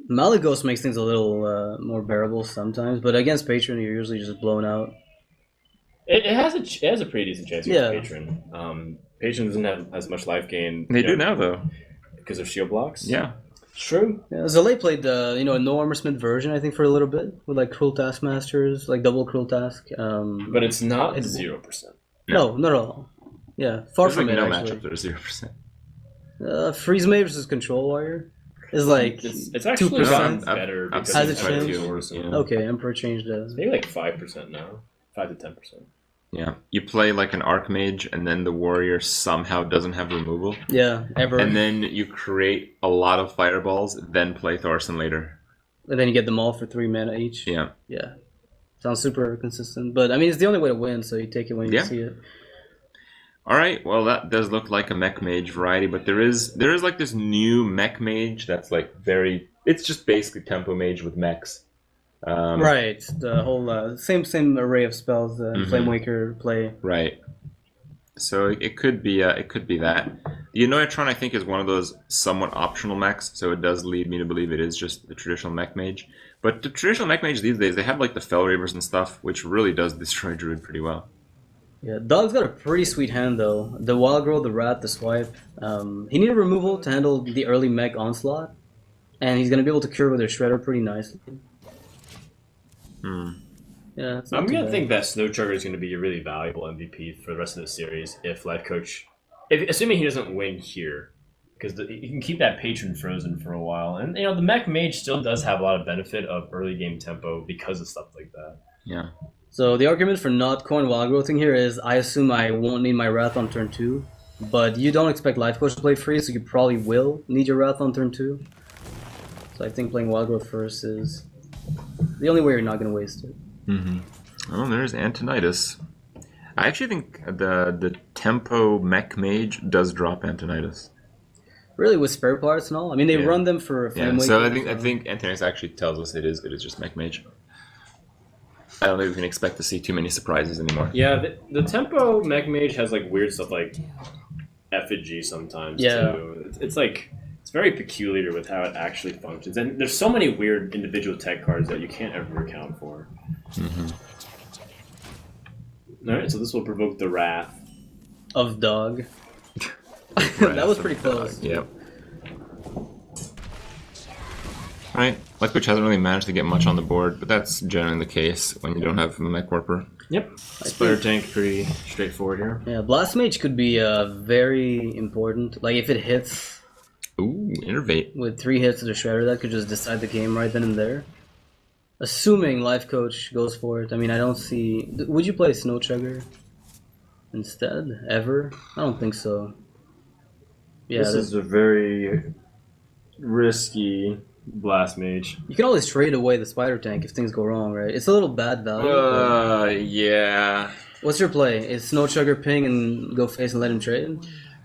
Malagos makes things a little more bearable sometimes, but against Patron, you're usually just blown out. it has a pretty decent chance Yeah. against patron. Patron doesn't have as much life gain. They do now, though. because of shield blocks. Yeah. True. Yeah, Zalay played the a no armor smith version, I think, for a little bit with like cruel taskmasters, like double cruel task. But it's not 0%. No, not at all. Yeah, far There's from like it no actually. matchup that are 0%. Freeze Mage versus Control Warrior is like It's actually 2%. gotten better because Has of it changed? Emperor's Sword. Yeah. Okay, Emperor changed the. Maybe like 5% now. 5 to 10%. Yeah. You play like an Archmage, and then the warrior somehow doesn't have removal. Yeah, ever. And then you create a lot of fireballs, then play Thorson later. And then you get them all for 3 mana each. Yeah. Yeah. Sounds super consistent. But I mean, it's the only way to win, so you take it when you Yeah. see it. All right. Well, that does look like a mech mage variety, but there is like this new mech mage that's like very. It's just basically tempo mage with mechs. Right. The whole same array of spells that Flamewaker play. Right. So it could be that. The Inoyatron, I think, is one of those somewhat optional mechs, so it does lead me to believe it is just the traditional mech mage. But the traditional mech mage these days, they have like the Fell Reavers and stuff, which really does destroy Druid pretty well. Yeah, Dog's got a pretty sweet hand though. The Wild Growth, the Rat, the Swipe. He needed removal to handle the early mech onslaught, and he's gonna be able to cure with their Shredder pretty nicely. Yeah, it's not I'm too gonna bad. think that Snow Trigger is gonna be a really valuable MVP for the rest of the series if Life Coach, assuming he doesn't win here, because you can keep that patron frozen for a while, and the Mech Mage still does have a lot of benefit of early game tempo because of stuff like that. Yeah. So the argument for not coin Wild Growthing here is I assume I won't need my Wrath on turn 2, but you don't expect Life Coach to play free, so you probably will need your Wrath on turn 2. So I think playing Wild Growth first is the only way you're not gonna waste it. Oh, there's Antonidas. I actually think the tempo mech mage does drop Antonidas. Really, with spare parts and all. I mean, they Yeah. run them for Yeah. Flamewaker. So I think Antonidas actually tells us it is just mech mage. I don't think we can expect to see too many surprises anymore. Yeah, the tempo Mech Mage has like weird stuff like effigy sometimes Yeah. too. It's like it's very peculiar with how it actually functions, and there's so many weird individual tech cards that you can't ever account for. All right, so this will provoke the wrath. Of Dog. Right That was after pretty the dog, close. Yep. Alright, Life Coach hasn't really managed to get much on the board, but that's generally the case when you don't have a Mech Warper. Yep, Splitter Tank pretty straightforward here. Yeah, Blast Mage could be very important. Like, if it hits Ooh, Innervate. with 3 hits to the Shredder, that could just decide the game right then and there. Assuming Life Coach goes for it. I mean, I don't see. Would you play Snow Chugger instead? Ever? I don't think so. Yeah, This is a very risky Blast Mage. you can always trade away the Spider Tank if things go wrong, right? It's a little bad value. But Yeah. what's your play? Is Snow Chugger ping and go face and let him trade?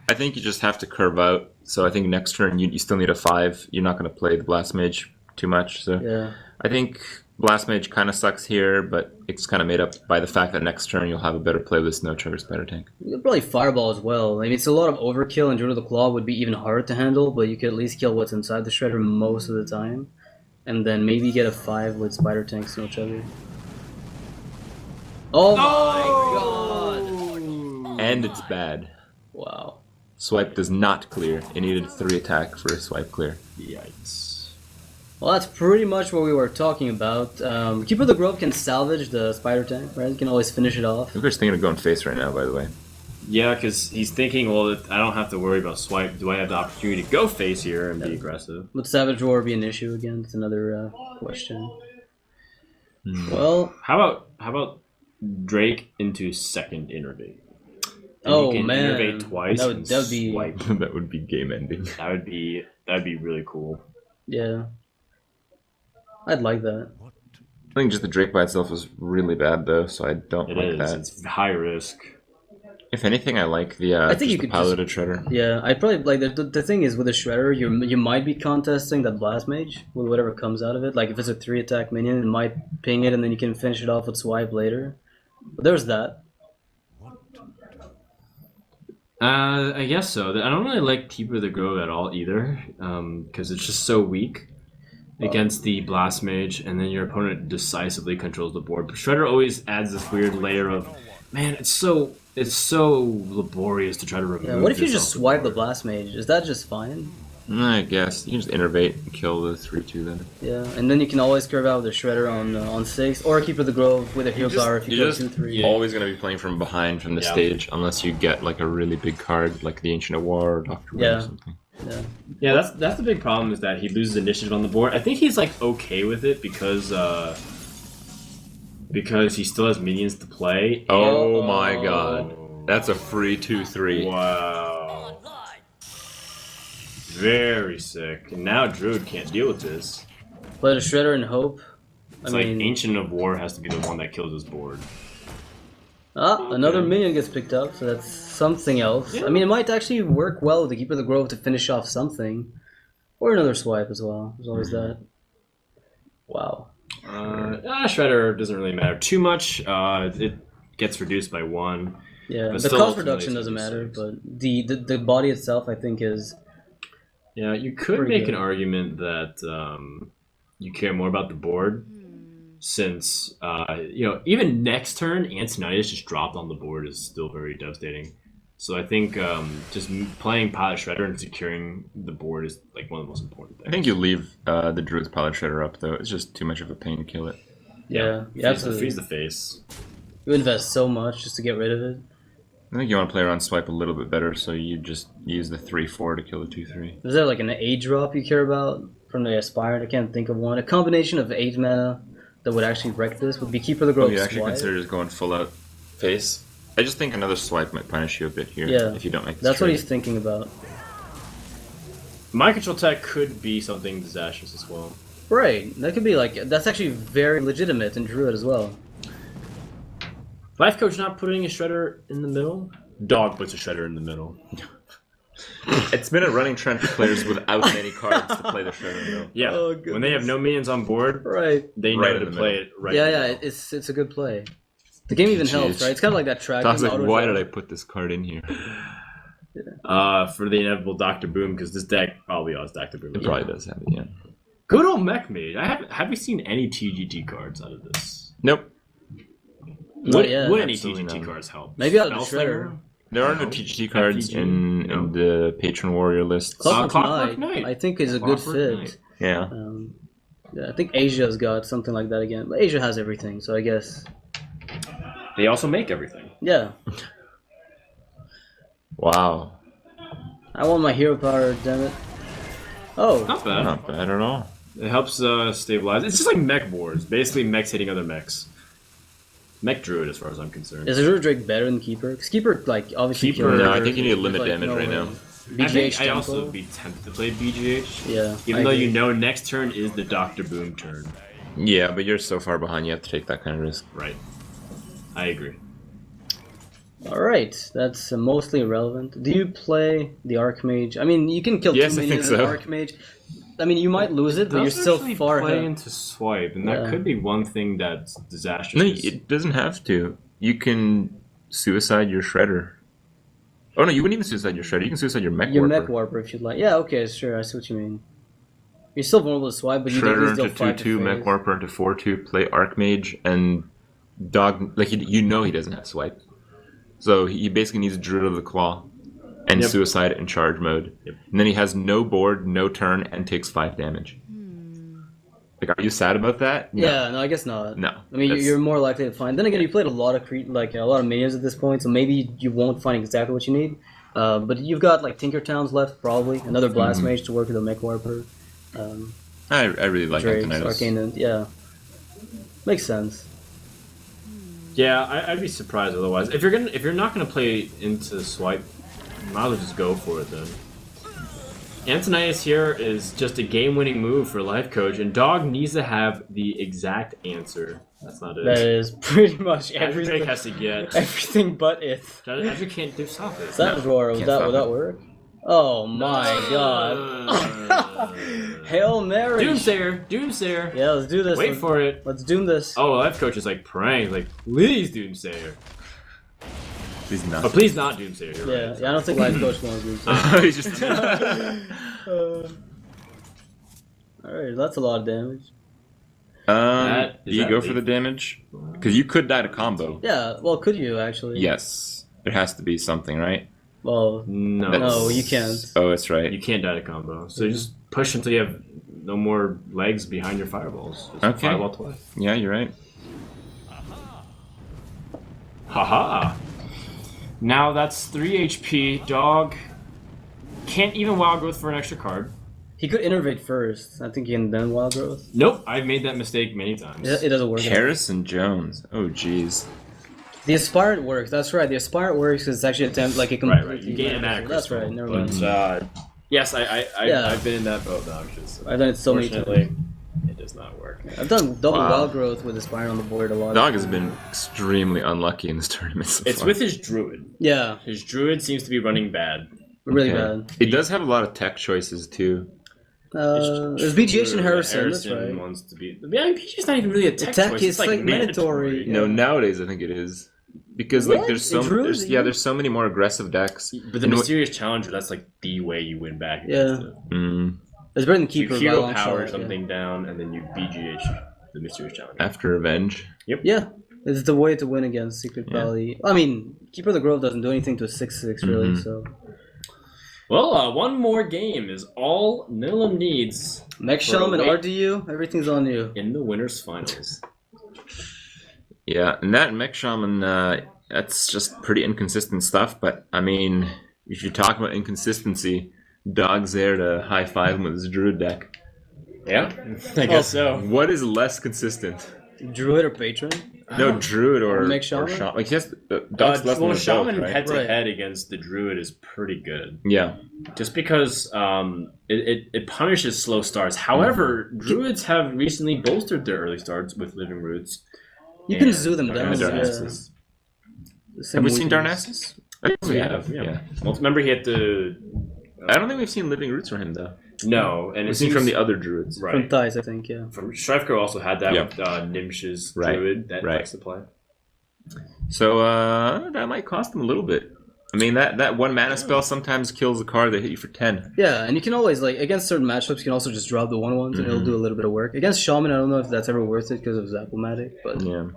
I think you just have to curve out. So I think next turn you still need a 5. You're not going to play the Blast Mage too much. So Yeah. I think Blast Mage kind of sucks here, but it's kind of made up by the fact that next turn you'll have a better play with Snow Chugger Spider Tank. You could probably Fireball as well. I mean, it's a lot of overkill, and Druid of the Claw would be even harder to handle, but you could at least kill what's inside the Shredder most of the time. And then maybe get a 5 with Spider Tank Snow Chugger. Oh my god! And it's bad. Wow. Swipe does not clear. It needed 3 attack for a swipe clear. Yikes. Well, that's pretty much what we were talking about. Keeper of the Grove can salvage the Spider Tank, right? You can always finish it off. Luger's thinking of going face right now, by the way. Yeah, because he's thinking, well, I don't have to worry about swipe. Do I have the opportunity to go face here and be aggressive? Would Savage Roar be an issue again? That's another question. Well, How about Drake into second innervate? Then oh you can man, innervate twice. that and would be swipe. That would be game ending. That'd be really cool. yeah. I'd like that. I think just the Drake by itself is really bad, though, so I don't It like is. that. It's high risk. If anything, I like the I think just you the could piloted shredder. Yeah, I'd probably like the thing is with a Shredder, you might be contesting that Blast Mage with whatever comes out of it. Like if it's a 3 attack minion, it might ping it and then you can finish it off with swipe later. But there's that. I guess so. I don't really like Keeper of the Grove at all either, because it's just so weak against the Blast Mage, and then your opponent decisively controls the board. But Shredder always adds this weird layer of, man, it's so laborious to try to remove. Yeah, what if you this just off swipe the board. Blast Mage? Is that just fine? I guess you can just innervate and kill the 3/2 then. Yeah, and then you can always curve out with the Shredder on 6, or Keeper of the Grove with a hero power if you You're go just 2/3. always going to be playing from behind from the Yeah. stage unless you get like a really big card like the Ancient of War or Doctor Who Yeah. or something. Yeah. Yeah, that's the big problem, is that he loses initiative on the board. I think he's like okay with it because he still has minions to play. Oh my god. That's a free 2/3. Wow. Very sick. And now Druid can't deal with this. But a Shredder and Hope. It's like Ancient of War has to be the one that kills his board. Another minion gets picked up, so that's something else. Yeah. I mean, it might actually work well with the Keeper of the Grove to finish off something. Or another swipe as well. There's always that. Wow. Shredder doesn't really matter too much. It gets reduced by 1. Yeah, But the still, cost ultimately, reduction it's doesn't gonna be matter, 6. but the body itself, I think, is... Yeah, you could Pretty make good. an argument that you care more about the board, since even next turn, Antonitis just dropped on the board is still very devastating. So I think just playing Pilot Shredder and securing the board is like one of the most important things. I think you leave the Druid's Pilot Shredder up though. It's just too much of a pain to kill it. Yeah, absolutely. Freeze the face. You invest so much just to get rid of it. I think you want to play around swipe a little bit better, so you just use the 3/4 to kill the 2/3. Is there like an 8 drop you care about from the Aspired? I can't think of one. A combination of 8 mana that would actually wreck this would be Keeper of the Grove You actually Swipe. consider just going full out face? I just think another swipe might punish you a bit here Yeah, if you don't make this that's what trade. he's thinking about. Mind Control Tech could be something disastrous as well. Right, that could be like, that's actually very legitimate in Druid as well. Life Coach not putting a Shredder in the middle? Dog puts a Shredder in the middle. It's been a running trend for players without many cards to play the Shredder though. Yeah, Oh, when they have no minions on board, Right. they Right know in to the play middle. it right. Yeah, in the yeah, middle. it's a good play. The game even helps, Jeez. right? It's kind of like that track. Tom's like, why did I put this card in here? For the inevitable Dr. Boom, because this deck probably has Dr. Boom. It probably does have it, yeah. Good old Mech Mage. Have we seen any TGT cards out of this? Nope. Not yet. Would any Absolutely TGT not. cards help? Maybe out of the Spellslinger? Shredder. There are no TGT cards FTG? in No. the Patron Warrior list. Clockwork Clockwork Knight, Knight. I think, is a good Clockwork fit. Knight. Yeah. Yeah, I think Asia's got something like that again. But Asia has everything, so I guess. They also make everything. Yeah. Wow. I want my hero power, damn it. Oh, Not bad. Not bad at all. It helps stabilize. It's just like mech wars. Basically, mechs hitting other mechs. Mech druid, as far as I'm concerned. Is Druid Drake better than Keeper? Because Keeper, like, obviously... Keeper- No, I think you need a limit damage right now. I think BGH I'd also tempo? be tempted to play BGH. Yeah. Even I though agree. you know next turn is the Dr. Boom turn. Yeah, but you're so far behind, you have to take that kind of risk. Right. I agree. Alright, that's mostly irrelevant. Do you play the Archmage? I mean, you can kill Yes, two I minions think in so. Archmage. I mean, you might lose it, but you're still far play ahead. into swipe, and Yeah. that could be one thing that's disastrous. No, it doesn't have to. You can suicide your Shredder. Oh no, you wouldn't even suicide your Shredder. You can suicide your Mech Your Warper. Mech Warper, if you'd like. Yeah, okay, sure, I see what you mean. You're still vulnerable to swipe, but you can at Shredder least deal into 5 to 2/2, Mech phase. Warper into 4/2, play Archmage, and Dog. Like you know he doesn't have swipe, so he basically needs Druid of the Claw, and Yep. suicide in charge mode. Yep. And then he has no board, no turn, and takes 5 damage. Like, are you sad about that? No. Yeah, no, I guess not. No. I mean, that's- you're more likely to find. Then again, you played a lot of a lot of minions at this point, so maybe you won't find exactly what you need. But you've got like Tinkertowns left, probably another Blast Mage to work with a Mech Warper. I really like Drakes, Antonidas. Arcane, yeah, makes sense. Yeah, I'd be surprised otherwise. If you're not gonna play into swipe, you might as well just go for it then. Antonidas here is just a game-winning move for Life Coach, and Dog needs to have the exact answer. That's not it. That is pretty much Every everything. Drake has to get. Everything but it. Every can't do stop it. That roar, would can't that stop would that it. work? Oh my god! Hail Mary! Doomsayer. Yeah, let's do this. Wait for it. Let's doom this. Oh, Life Coach is like praying, like please Doomsayer. He's not. Oh, please not Doomsayer. You're Yeah, right. yeah, I don't think Life Coach wants doom. So. He's just. Alright, that's a lot of damage. Is Do you that go for lethal? the damage? Because you could die to combo. Yeah, well, could you actually? Yes. There has to be something, right? Well, No, no, you can't. Oh, that's right. You can't die to combo. So you just push until you have no more legs behind your fireballs. Just Okay. Fireball twice. Yeah, you're right. Haha. Now that's 3 HP. Dog can't even wild growth for an extra card. He could innervate first. I think he can then wild growth. Nope, I've made that mistake many times. It doesn't work. Harrison Jones. Oh, jeez. The Aspirant works. That's right. The Aspirant works because it's actually like a Right, complete. right. You gain a mana That's crystal. right. Never mind. But yes, Yeah. I've been in that boat, obnoxious. I've done it so many times. Unfortunately, it does not work. I've done double Wow. wild growth with Aspirant on the board a lot. Dog has been extremely unlucky in this tournament so It's far. with his druid. Yeah, His druid seems to be running bad. really Okay. bad. It does have a lot of tech choices, too. There's BGH and Harrison. That's right. wants to be. Yeah, BGH's not even really a tech, Tech choice. is It's like like mandatory. No, nowadays I think it is. Because like What? there's so In Druids, there's so many more aggressive decks. But the And mysterious challenger, that's like the way you win back. Yeah. against it. It's better than You Keeper. by a hero long power shot, something down, and then you BGH the mysterious challenger. After Revenge. Yeah, it's the way to win against Secret Yeah. Valley. I mean, Keeper of the Grove doesn't do anything to a 6/6 really. Mhm. So Well, one more game is all Nihilum needs Mech For a Shaman, wait. RDU, everything's on you. in the winners finals. Yeah, and that Mech Shaman, that's just pretty inconsistent stuff. But I mean, if you talk about inconsistency, Dog's there to high five him with his Druid deck. Yeah, I guess so. What is less consistent? Druid or Patron? No, Druid or Mech Shaman? Shaman. Like yes, Dog's less than Shaman both, right? head to Right. head against the druid is pretty good. Yeah, Just because it punishes slow starts. However, druids have recently bolstered their early starts with living roots. You can And zoo them down. Darnassus. The same Have we seen weakness. Darnassus? I think we have. Yeah. Well, remember he had to. I don't think we've seen Living Roots from him though. No, and We've it seen seems from the other druids. From right. Thighs, I think, yeah. From Shrevko also had that Yeah. with Nimsh's Right, druid that right. likes to play. So that might cost him a little bit. I mean, that one mana spell sometimes kills a card that hit you for 10. Yeah, and you can always, like, against certain matchups, you can also just drop the 1/1s and it'll do a little bit of work. Against Shaman, I don't know if that's ever worth it because of Zapomatic, but Yeah.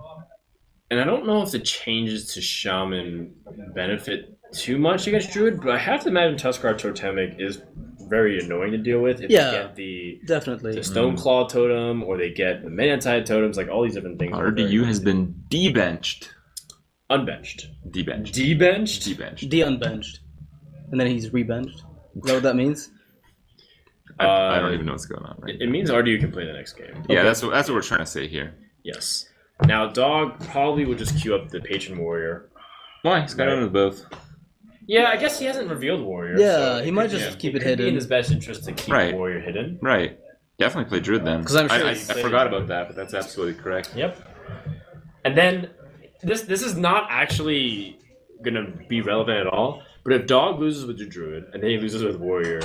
And I don't know if the changes to Shaman benefit too much against Druid, but I have to imagine Tuskar Totemic is very annoying to deal with if Yeah. they get the definitely. Stoneclaw Totem or they get the Manatide Totems, like all these different things. are very RDU has been debenched. unbenched. Debenched. Debenched? Debenched. De-unbenched. And then he's rebenched. Is that what that means? I don't even know what's going on right It means RDU can play the next game. Yeah, that's what we're trying to say here. Yes. Now, Dog probably would just queue up the Patron Warrior. Why? He's got under both. Yeah, I guess he hasn't revealed Warrior. Yeah, so he might just keep it could be hidden. in his best interest to keep Warrior hidden. Right. Definitely play Druid then. 'Cause I'm sure I forgot about that, but that's absolutely correct. Yep. And then, this is not actually going to be relevant at all, but if Dog loses with the Druid, and then he loses with Warrior,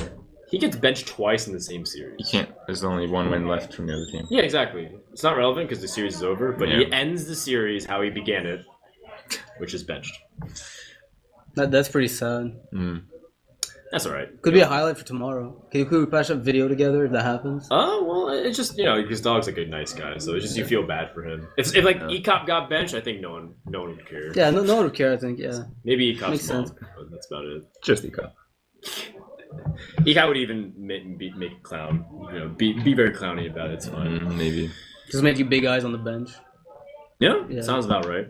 he gets benched twice in the same series. You can't. There's only one win left from the other team. Yeah, exactly. It's not relevant because the series is over, but he ends the series how he began it, which is benched. That's pretty sad. That's alright. Could be a highlight for tomorrow. Could we patch up video together if that happens? Well, it's just, because Dog's like a nice guy, so it's just you feel bad for him. If ECOP got benched, I think no one would care. Yeah, no one would care, I think, yeah. Maybe ECOP's Makes sense. but that's about it. Just ECOP. ECOP would even make a clown, be very clowny about it, it's fine. Maybe. Just make you big eyes on the bench. Yeah, sounds about right.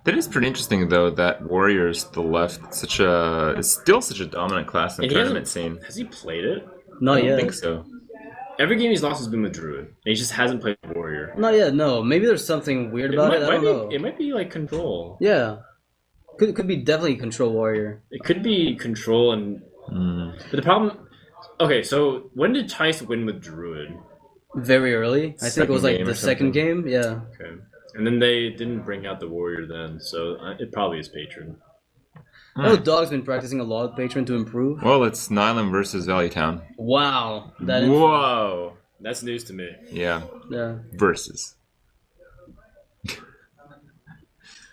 That is pretty interesting, though, that Warriors, the left, is still such a dominant class in the tournament scene. Has he played it? Not I don't yet. think so. Every game he's lost has been with Druid, and he just hasn't played Warrior. Not yet, no. Maybe there's something weird about it, I don't know. It might be like Control. Yeah. Could be definitely Control Warrior. It could be Control and... But the problem... Okay, so when did Tice win with Druid? Very early. I think it was like the second game, yeah. Okay. And then they didn't bring out the Warrior then, so it probably is Patron. Oh, Dog's been practicing a lot with Patron to improve. Well, it's Nihilum versus Valley Town. Wow. Whoa! That's news to me. Yeah. Yeah. Versus.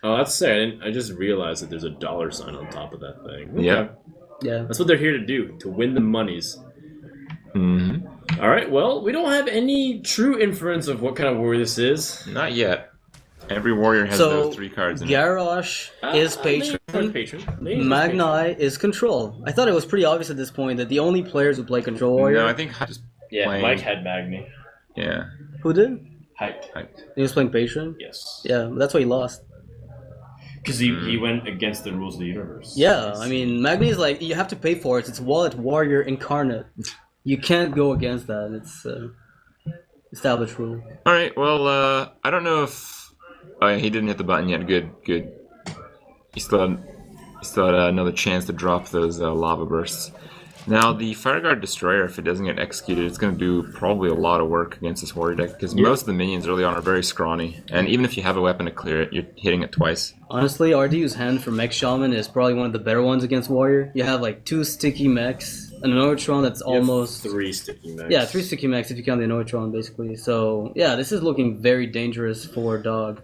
Oh, that's sad. I just realized that there's a $sign on top of that thing. Okay. Yeah. Yeah. That's what they're here to do, to win the monies. Mm-hmm. All right, well, we don't have any true inference of what kind of warrior this is. Not yet. Every warrior has those 3 cards in Garrosh is Patron. Magni is Control. I thought it was pretty obvious at this point that the only players who play Control Warrior... No, I think just playing... Mike had Magni. Yeah. Who did? Hyped. He was playing Patron? Yes. Yeah, that's why he lost. Because he went against the rules of the universe. Yeah, I mean, Magni is like, you have to pay for it. It's Wallet Warrior Incarnate. You can't go against that. It's established rule. Alright, well, I don't know if... Oh, yeah, he didn't hit the button yet. Good. He still had another chance to drop those lava bursts. Now, the Fireguard Destroyer, if it doesn't get executed, it's going to do probably a lot of work against this warrior deck, because most of the minions early on are very scrawny, and even if you have a weapon to clear it, you're hitting it twice. Honestly, RDU's hand for Mech Shaman is probably one of the better ones against Warrior. You have like 2 sticky mechs, an Anotron that's almost... 3 sticky mechs. Yeah, 3 sticky mechs if you count the Anotron, basically. So, yeah, this is looking very dangerous for Dog.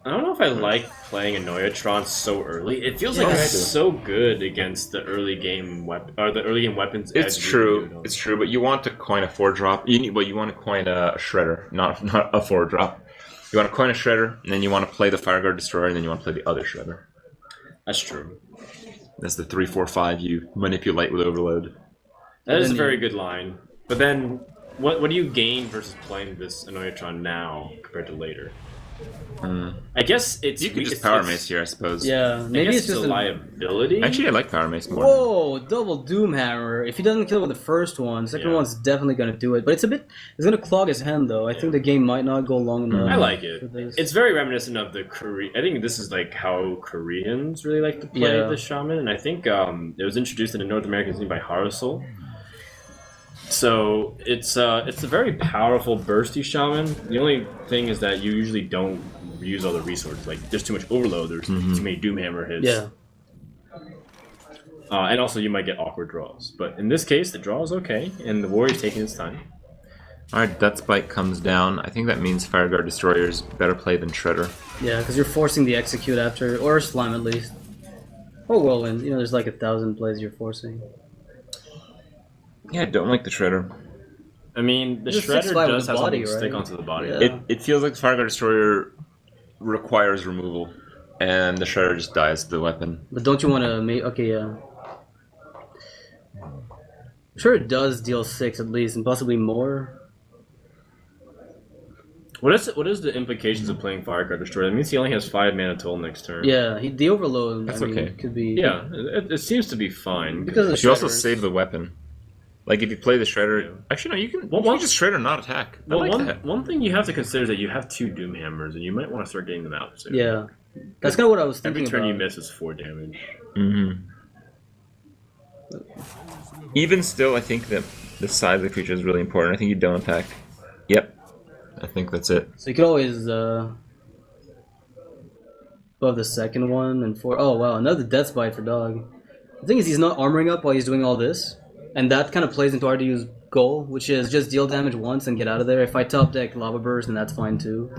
I don't know if I like playing a Noyatron so early. It feels like it's so good against the early game weapons. It's true, but you want to coin a 4-drop. You want to coin a Shredder, not a 4-drop. You want to coin a Shredder, and then you want to play the Fireguard Destroyer, and then you want to play the other Shredder. That's true. That's the 3, 4, 5 you manipulate with Overload. That is a very good line. But then, what do you gain versus playing this Noyatron now compared to later? I guess it's... You could just Power Mace here, I suppose. Yeah, maybe it's just a liability. Actually, I like Power Mace more. Whoa, double Doom Hammer. If he doesn't kill with the first one, the second one's definitely going to do it. But it's going to clog his hand, though. I think the game might not go long enough. I like it. It's very reminiscent of the I think this is like how Koreans really like to play the Shaman. And I think it was introduced in the North American scene by Hearthstone. So it's a very powerful bursty Shaman. The only thing is that you usually don't use all the resources. Like there's too much overload. There's too many Doomhammer hits. Yeah. And also you might get awkward draws. But in this case, the draw is okay, and the warrior's taking his time. Alright, Death Spike comes down. I think that means Fireguard Destroyer's better play than Shredder. Yeah, because you're forcing the execute after, or Slime at least. Or Whirlwind. There's like 1,000 plays you're forcing. Yeah, I don't like the Shredder. I mean, the Just Shredder does have body, something stick right? onto the body. Yeah. It feels like the Fireguard Destroyer requires removal, and the Shredder just dies to the weapon. But don't you want to make... Okay, yeah. I'm sure it does deal 6 at least, and possibly more. What is the implications of playing Fireguard Destroyer? That means he only has 5 mana total next turn. Yeah, the overload, That's I mean, okay. could be... Yeah, it seems to be fine. Because of You also Shredders. save the weapon. Like if you play the Shredder, actually no, you can just Shredder not attack. I Well, like that. one thing you have to consider is that you have 2 Doom Hammers, and you might want to start getting them out soon. Yeah, that's kind of what I was thinking Every turn about. you miss is 4 damage. Mm-hmm. Even still, I think that the size of the creature is really important. I think you don't attack. Yep. I think that's it. So you could always above the second one and 4. Oh wow, another Death's Bite for Dog. The thing is, he's not armoring up while he's doing all this, and that kind of plays into RDU's goal, which is just deal damage once and get out of there. If I top deck Lava Burst, then that's fine too.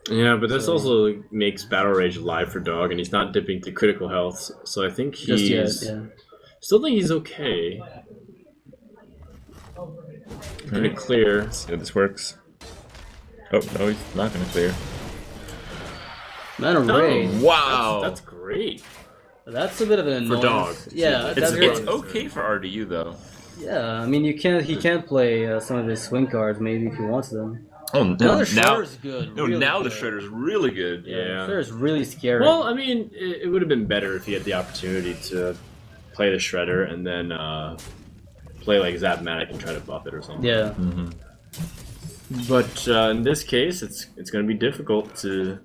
Yeah, but this also makes Battle Rage live for Dog, and he's not dipping to critical health, so I think he's... Just yet, yeah. Still think he's okay. Gonna clear. Let's see how this works. Oh, no, he's not gonna clear. Man of Rage. Wow! That's great. That's a bit of an annoyance. Dog. Yeah, It's that's okay for RDU though. Yeah, I mean, he can't play some of his swing cards maybe if he wants them. Oh, Another now Shredder's good. no, really now good. the Shredder's really good. Yeah. Shredder's really scary. Well, I mean, it would have been better if he had the opportunity to play the Shredder and then play like Zapmatic and try to buff it or something. Yeah. Mm-hmm. But in this case, it's going to be difficult to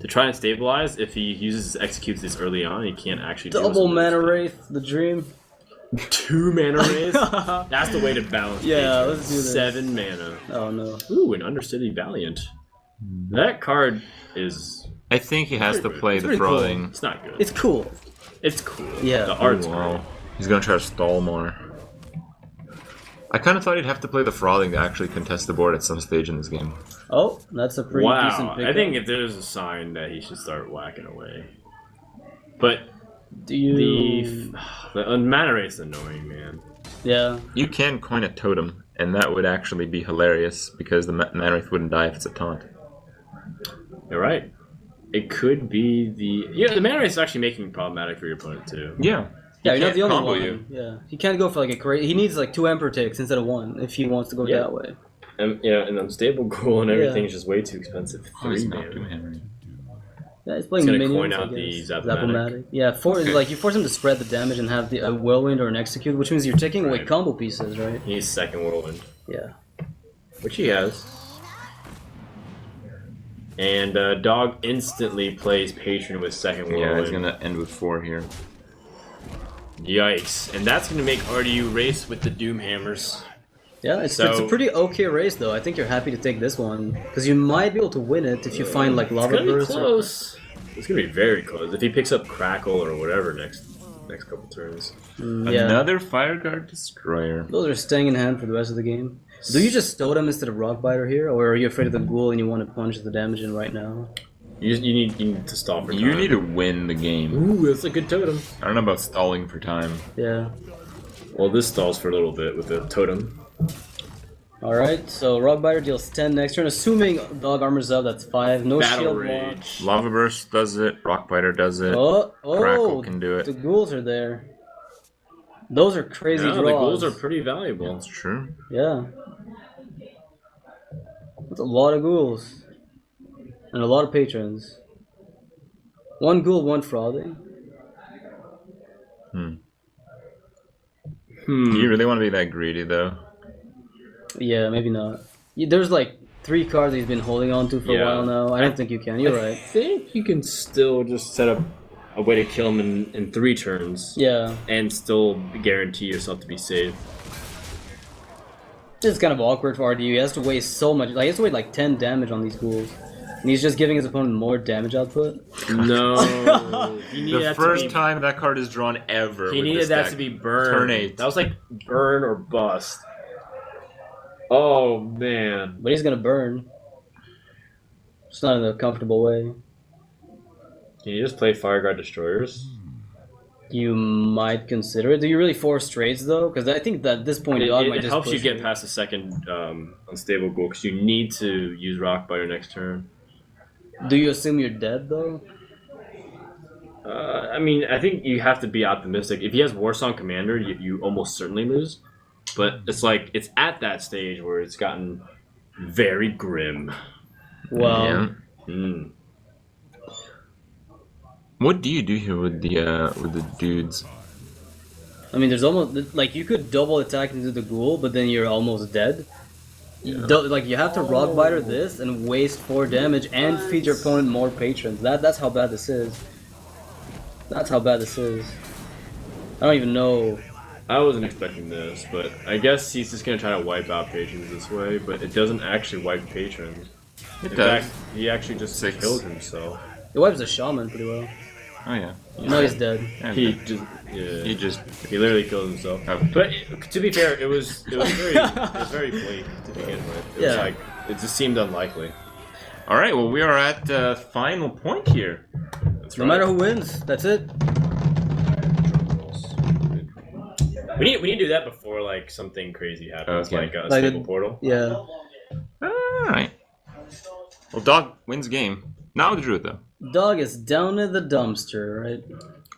try and stabilize. If he uses executes this early on, he can't actually do Double Mana Wraith, the dream. 2 mana raise. That's the way to balance. Yeah, nature. let's do this. 7 mana. Oh no. Ooh, an Undercity Valiant. That card is. I think he has to play the pretty cool. Frothing. It's not good. It's cool. It's cool. Yeah. The art's Wow. He's gonna try to stall more. I kind of thought he'd have to play the Frothing to actually contest the board at some stage in this game. Oh, that's a great. pretty decent Wow. pickup. I think if there's a sign that he should start whacking away. But Do you? the mana rate's annoying, man. Yeah. You can coin a totem, and that would actually be hilarious because the Mana Wraith wouldn't die if it's a taunt. You're right. It could be the mana rate's actually making it problematic for your opponent too. Yeah. Yeah, you're not can't the only combo one. you. Yeah, he can't go for like a crazy. He needs like 2 Emperor ticks instead of 1 if he wants to go Yeah. that way. And unstable ghoul and everything is just way too expensive. Oh, he's 3 not mana. doing Henry. Yeah, he's playing He's gonna minions. coin I out the guess. Zapomatic. Yeah, Okay. like you force him to spread the damage and have a whirlwind or an execute, which means you're taking away Right. combo pieces, right? He needs second whirlwind, Yeah. which he has. And Dog instantly plays Patron with second whirlwind. Yeah, he's gonna end with 4 here. Yikes! And that's gonna make RDU race with the Doom Hammers. Yeah, it's So- a pretty okay race though. I think you're happy to take this one because you might be able to win it if you find like It's lava gonna be burst. close. It's gonna be very close if he picks up Crackle or whatever next couple turns. Yeah, Another Fireguard Destroyer. those are staying in hand for the rest of the game. Do you just Totem instead of Rockbiter here, or are you afraid of the ghoul and you want to punch the damage in right now? You need to stall for time. You need to win the game. Ooh, that's a good totem. I don't know about stalling for time. Yeah. Well, this stalls for a little bit with the totem. Alright, so Rockbiter deals 10 next turn, assuming Dog armors up, that's 5. No Battle shield Rage. Lava Burst does it. Rockbiter does it. block. Crackle can do it. The ghouls are there. Those are crazy Yeah, draws. the ghouls are pretty valuable. That's true. Yeah. That's a lot of ghouls. And a lot of patrons. 1 ghoul, 1 frothing. Do you really want to be that greedy, though? Yeah, maybe not. There's like 3 cards he's been holding on to for a Yeah. while now. I don't think you can. You're I right. think you can still just set up a way to kill him in 3 turns Yeah. and still guarantee yourself to be safe. It's kind of awkward for RDU. He has to waste so much. Like, he has to waste like 10 damage on these ghouls. And he's just giving his opponent more damage output. No. He needed The that first to be, time that card is drawn ever. he with needed this that deck. to be burn. Turn 8. That was like burn or bust. Oh man. But he's gonna burn. It's not in a comfortable way. Can you just play Fireguard Destroyers? You might consider it. Do you really force trades though? Because I think that at this point, Dog might It just helps you push get past the second unstable goal because you need to use Rockbiter next turn. Do you assume you're dead though? I mean, I think you have to be optimistic. If he has Warsong Commander, you almost certainly lose. But it's like, it's at that stage where it's gotten very grim. Well, Yeah. Mm. What do you do here with the dudes? I mean, there's almost like you could double attack into the ghoul, but then you're almost dead. Like you have to rock biter this and waste 4 damage and feed your opponent more patrons. That's how bad this is. That's how bad this is. I don't even know. I wasn't expecting this, but I guess he's just gonna try to wipe out patrons this way, but it doesn't actually wipe patrons. It In does. fact, he actually just killed himself. It wipes the shaman pretty well. Oh yeah. No, he's dead. Yeah, He but just, he he literally killed himself. Oh. But to be fair, it was very bleak to begin with. It was Yeah. like it just seemed unlikely. All right. Well, we are at final point here. That's No matter who wins, that's it. We need to do that before like something crazy happens, Okay. like a Like stable a- portal. Yeah. All right. Well, dog wins game. Now the druid though. Dog is down in the dumpster, right?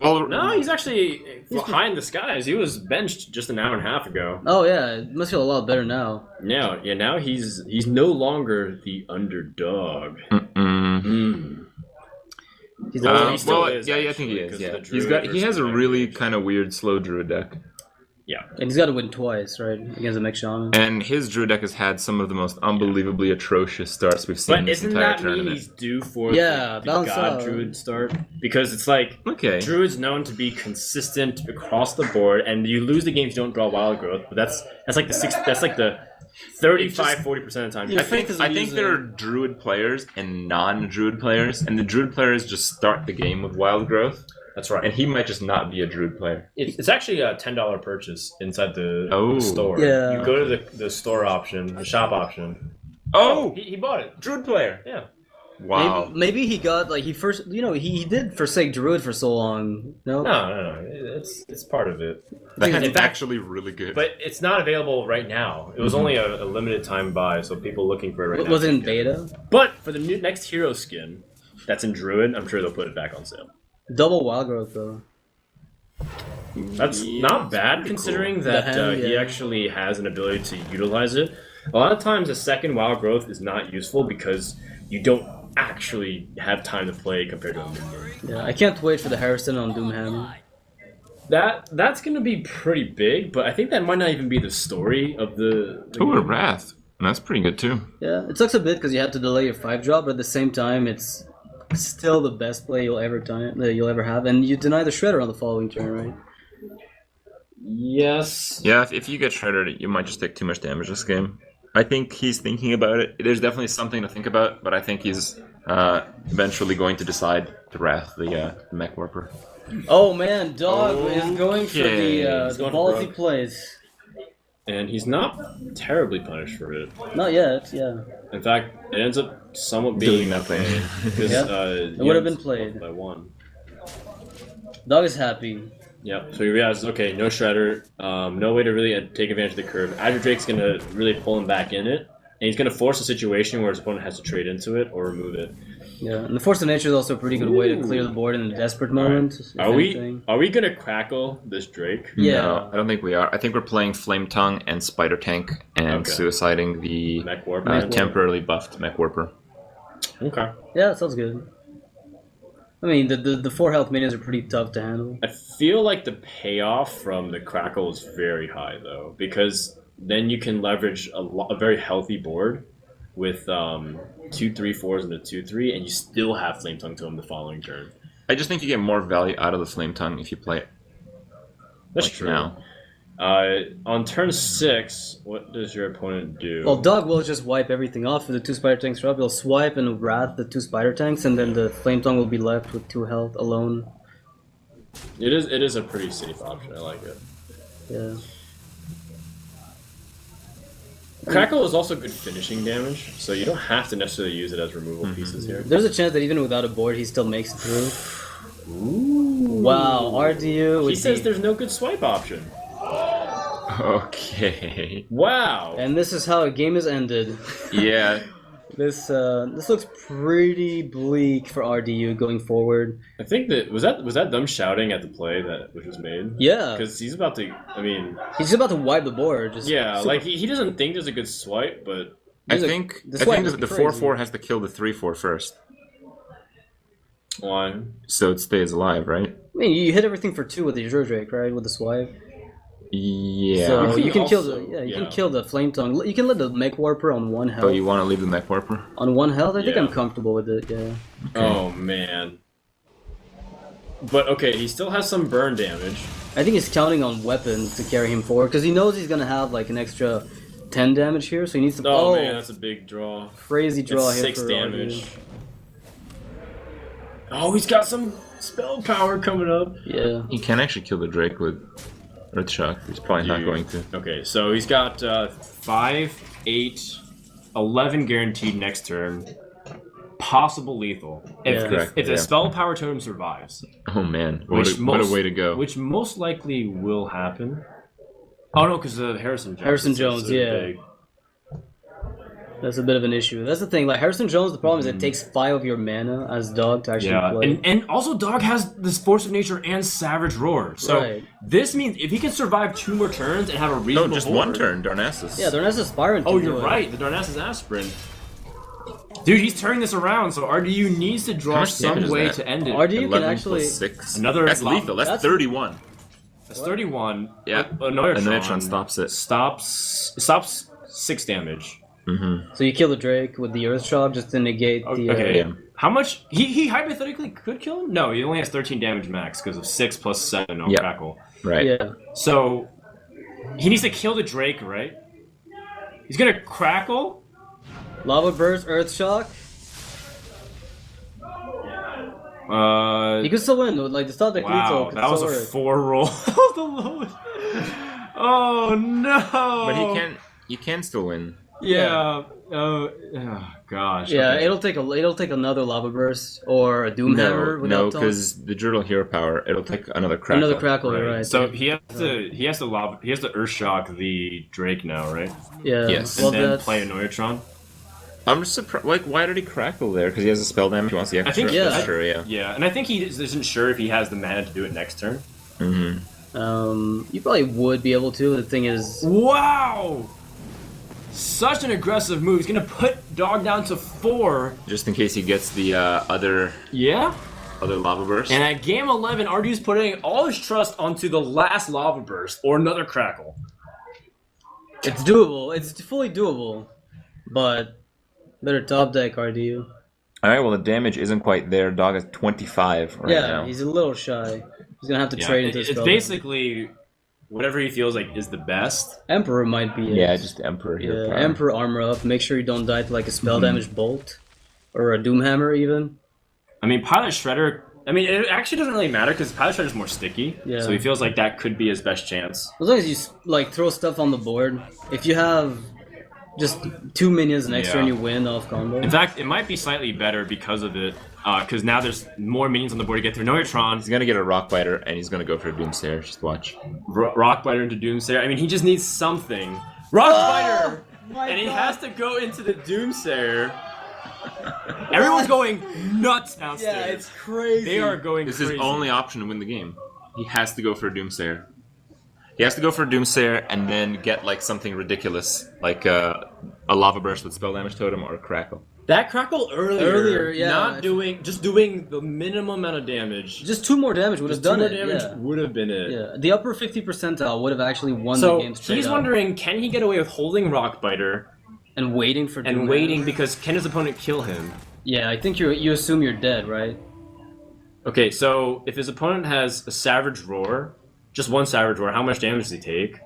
Well, No, he's actually behind the skies. He was benched just an hour and a half ago. Oh yeah, it must feel a lot better now. Yeah. Now he's no longer the underdog. He's Well, he still well, is, yeah, I think actually, he is. because Yeah, of the he druid has versus a the really mage. kind of weird slow druid deck, Yeah. and he's got to win twice, right, against the mech shaman. and his druid deck has had some of the most unbelievably atrocious starts we've seen in But this isn't entire that mean tournament. he's due for Yeah, the balance god out. druid start? Because it's like Okay. druid's known to be consistent across the board, and you lose the games you don't draw wild growth. But that's like the 35-40% of the time. Yeah, I think there are druid players and non-druid players, and the druid players just start the game with wild growth, That's right. and he might just not be a druid player. It's actually a $10 purchase inside the Oh. store. Yeah. You go to the store option, the shop option. Oh, He bought it. druid player! Yeah. Wow. Maybe he got like he first, he did forsake druid for so long. No, No. It's part of it. That In is fact- actually really good. But it's not available right now. It was only a limited time buy, so people looking for it right now. was it in can get it. beta? But for the next hero skin that's in Druid, I'm sure they'll put it back on sale. Double wild growth though. That's not bad considering The that hand, he yeah. actually has an ability to utilize it. A lot of times, a second wild growth is not useful because you don't actually have time to play compared to a minion. Yeah, I can't wait for the Hearthstone on Doomhammer. That's going to be pretty big, but I think that might not even be the story of the Ooh, a game. wrath. That's pretty good too. Yeah, it sucks a bit because you have to delay your 5-drop, but at the same time, it's still the best play you'll ever have, and you deny the Shredder on the following turn, right? Yes. Yeah, if you get shredded, you might just take too much damage this game. I think he's thinking about it. There's definitely something to think about, but I think he's eventually going to decide to wrath the mech warper. Oh man, Dog is going for Okay. the He's going for ballsy broke. plays. And he's not terribly punished for it. Not yet, yeah. In fact, it ends up somewhat Doing being nothing. because Yeah. it would have been played. by one. Dog is happy. Yep. So he realizes, okay, no shredder, no way to really take advantage of the curve. Azure Drake's gonna really pull him back in it, and he's gonna force a situation where his opponent has to trade into it or remove it. Yeah, and the Force of Nature is also a pretty good way to clear the board in a desperate moment. if Are anything. we gonna crackle this Drake? Yeah. No, I don't think we are. I think we're playing Flame Tongue and Spider Tank and Okay. suiciding the Mech Warper? temporarily buffed mech warper. Okay. Yeah, that sounds good. I mean, the 4 health minions are pretty tough to handle. I feel like the payoff from the crackle is very high though, because then you can leverage a very healthy board with 2 3/4s and a 2/3, and you still have Flame Tongue to him the following turn. I just think you get more value out of the Flame Tongue if you play it That's like true. now. On turn 6, what does your opponent do? Well, Dog will just wipe everything off. If the 2 Spider Tanks are up, he'll swipe and wrath the 2 Spider Tanks, and then the Flame Tongue will be left with 2 health alone. It is a pretty safe option. I like it. Yeah. Crackle is also good finishing damage, so you don't have to necessarily use it as removal pieces here. There's a chance that even without a board, he still makes it through. Wow, RDU He with says the- there's no good swipe option. Okay. Wow. And this is how a game is ended. Yeah. This looks pretty bleak for RDU going forward. I think that was that them shouting at the play that which was made. Yeah, Because he's about to. I mean, he's about to wipe the board. Just yeah, super- like he doesn't think there's a good swipe, but I There's a- think the I swipe think is the crazy. 4/4 has to kill the 3/4 first, why? so it stays alive, right? I mean, you hit everything for 2 with the Azure Drake, right? With the swipe. Yeah. So You you can kill also- the you yeah. can kill the flame tongue. You can let the mech warper on 1 health. Oh, you want to leave the mech warper? On 1 health, I think Yeah. I'm comfortable with it. Yeah. Oh man. But okay, he still has some burn damage. I think he's counting on weapons to carry him forward because he knows he's gonna have like an extra 10 damage here, so he needs to. Oh, man, that's a big draw. Crazy draw It's here 6 for damage. RD. Oh, he's got some spell power coming up. Yeah. He can actually kill the Drake with Earthshock. He's probably not Dude. going to. Okay, so he's got 5, 8, 11 guaranteed next turn. Possible lethal. If, Yeah. if the Yeah. spell power totem survives. Oh man, what a way to go. Which most likely will happen. Oh no, because Harrison Jones. Harrison is Jones, so yeah. big. That's a bit of an issue. That's the thing. Like Harrison Jones, the problem is it takes 5 of your mana as dog to actually Yeah, play. and also Dog has this Force of Nature and Savage Roar. So Right. this means if he can survive 2 more turns and have a No, reasonable just board- one turn, Darnassus. Yeah, Darnassus Spirant. Oh, can you're do it. right. The Darnassus Aspirin. Dude, he's turning this around, so RDU needs to How draw much damage some is way that? to end it. RDU can 11 actually. plus 6. Another That's lava- lethal. That's that's- 31. That's 31. Yeah. Another And Noyatron stops it. Stops 6 damage. Mm-hmm. So you kill the Drake with the Earth Shock just to negate the. Okay. Yeah. How much? He hypothetically could kill him? No, he only has 13 damage max because of 6 plus 7 on Yeah. Crackle. Right. Yeah. So he needs to kill the Drake, right? He's gonna Crackle? Lava Burst, Earth Shock. You can still win. Like the stop deck Wow, lethal could that was still a work. 4 roll. That was the lowest. Oh no! But you can still win. Yeah. Oh gosh. Yeah, okay. it'll take another Lava Burst or a Doomhammer No, without taunt. because the Drill Hero Power, it'll take another crackle. Another Crackle, Right. you're right. So he has to Earthshock the Drake now, right? Yeah. Yes. Well, And then that's- play a Noyatron. I'm just surprised. Like, why did he crackle there? Because he has a spell damage. He wants the extra. think- yeah. That's true, yeah. Yeah, and I think he isn't sure if he has the mana to do it next turn. Mm-hmm. You probably would be able to. The thing is, Wow! Such an aggressive move. He's gonna put Dog down to 4. Just in case he gets the other Yeah. lava burst. And at game 11, Ardu's putting all his trust onto the last Lava Burst or another Crackle. it's doable. It's fully doable, but better top deck RDU. All right. Well, the damage isn't quite there. Dog is 25 right Yeah, now. he's a little shy. He's gonna have to Yeah, trade into it's spell. basically whatever he feels like is the best. Emperor might be it. Yeah, just Emperor here. Yeah, Emperor armor up. Make sure you don't die to like a spell damage bolt or a Doomhammer even. I mean, Pilot Shredder. I mean, it actually doesn't really matter because Pilot Shredder's more sticky. Yeah. So he feels like that could be his best chance. As long as you like throw stuff on the board. If you have just 2 minions next Yeah. turn, you win off combo. In fact, it might be slightly better because of it. Because now there's more minions on the board to get through. Noyatron, He's gonna get a Rockbiter and he's gonna go for a Doomsayer. Just watch. Rockbiter into Doomsayer. I mean, he just needs something. Rockbiter! And he has to go into the Doomsayer. Everyone's going nuts downstairs. crazy. They are going It's crazy. his only option to win the game. He has to go for a Doomsayer. He has to go for a Doomsayer and then get like something ridiculous, like a Lava Burst with spell damage totem or a Crackle. That Crackle earlier, yeah. not doing, just doing the minimum amount of damage. Just 2 more damage would have Just done 2 it. more damage Yeah. would have been it. Yeah, the upper 50 percentile would have actually won the So game straight he's up. wondering, can he get away with holding Rockbiter And waiting for and Doomhammer. waiting because can his opponent kill him? Yeah, I think you assume you're dead, right? Okay, so if his opponent has a Savage Roar, just one Savage Roar, how much damage does he take?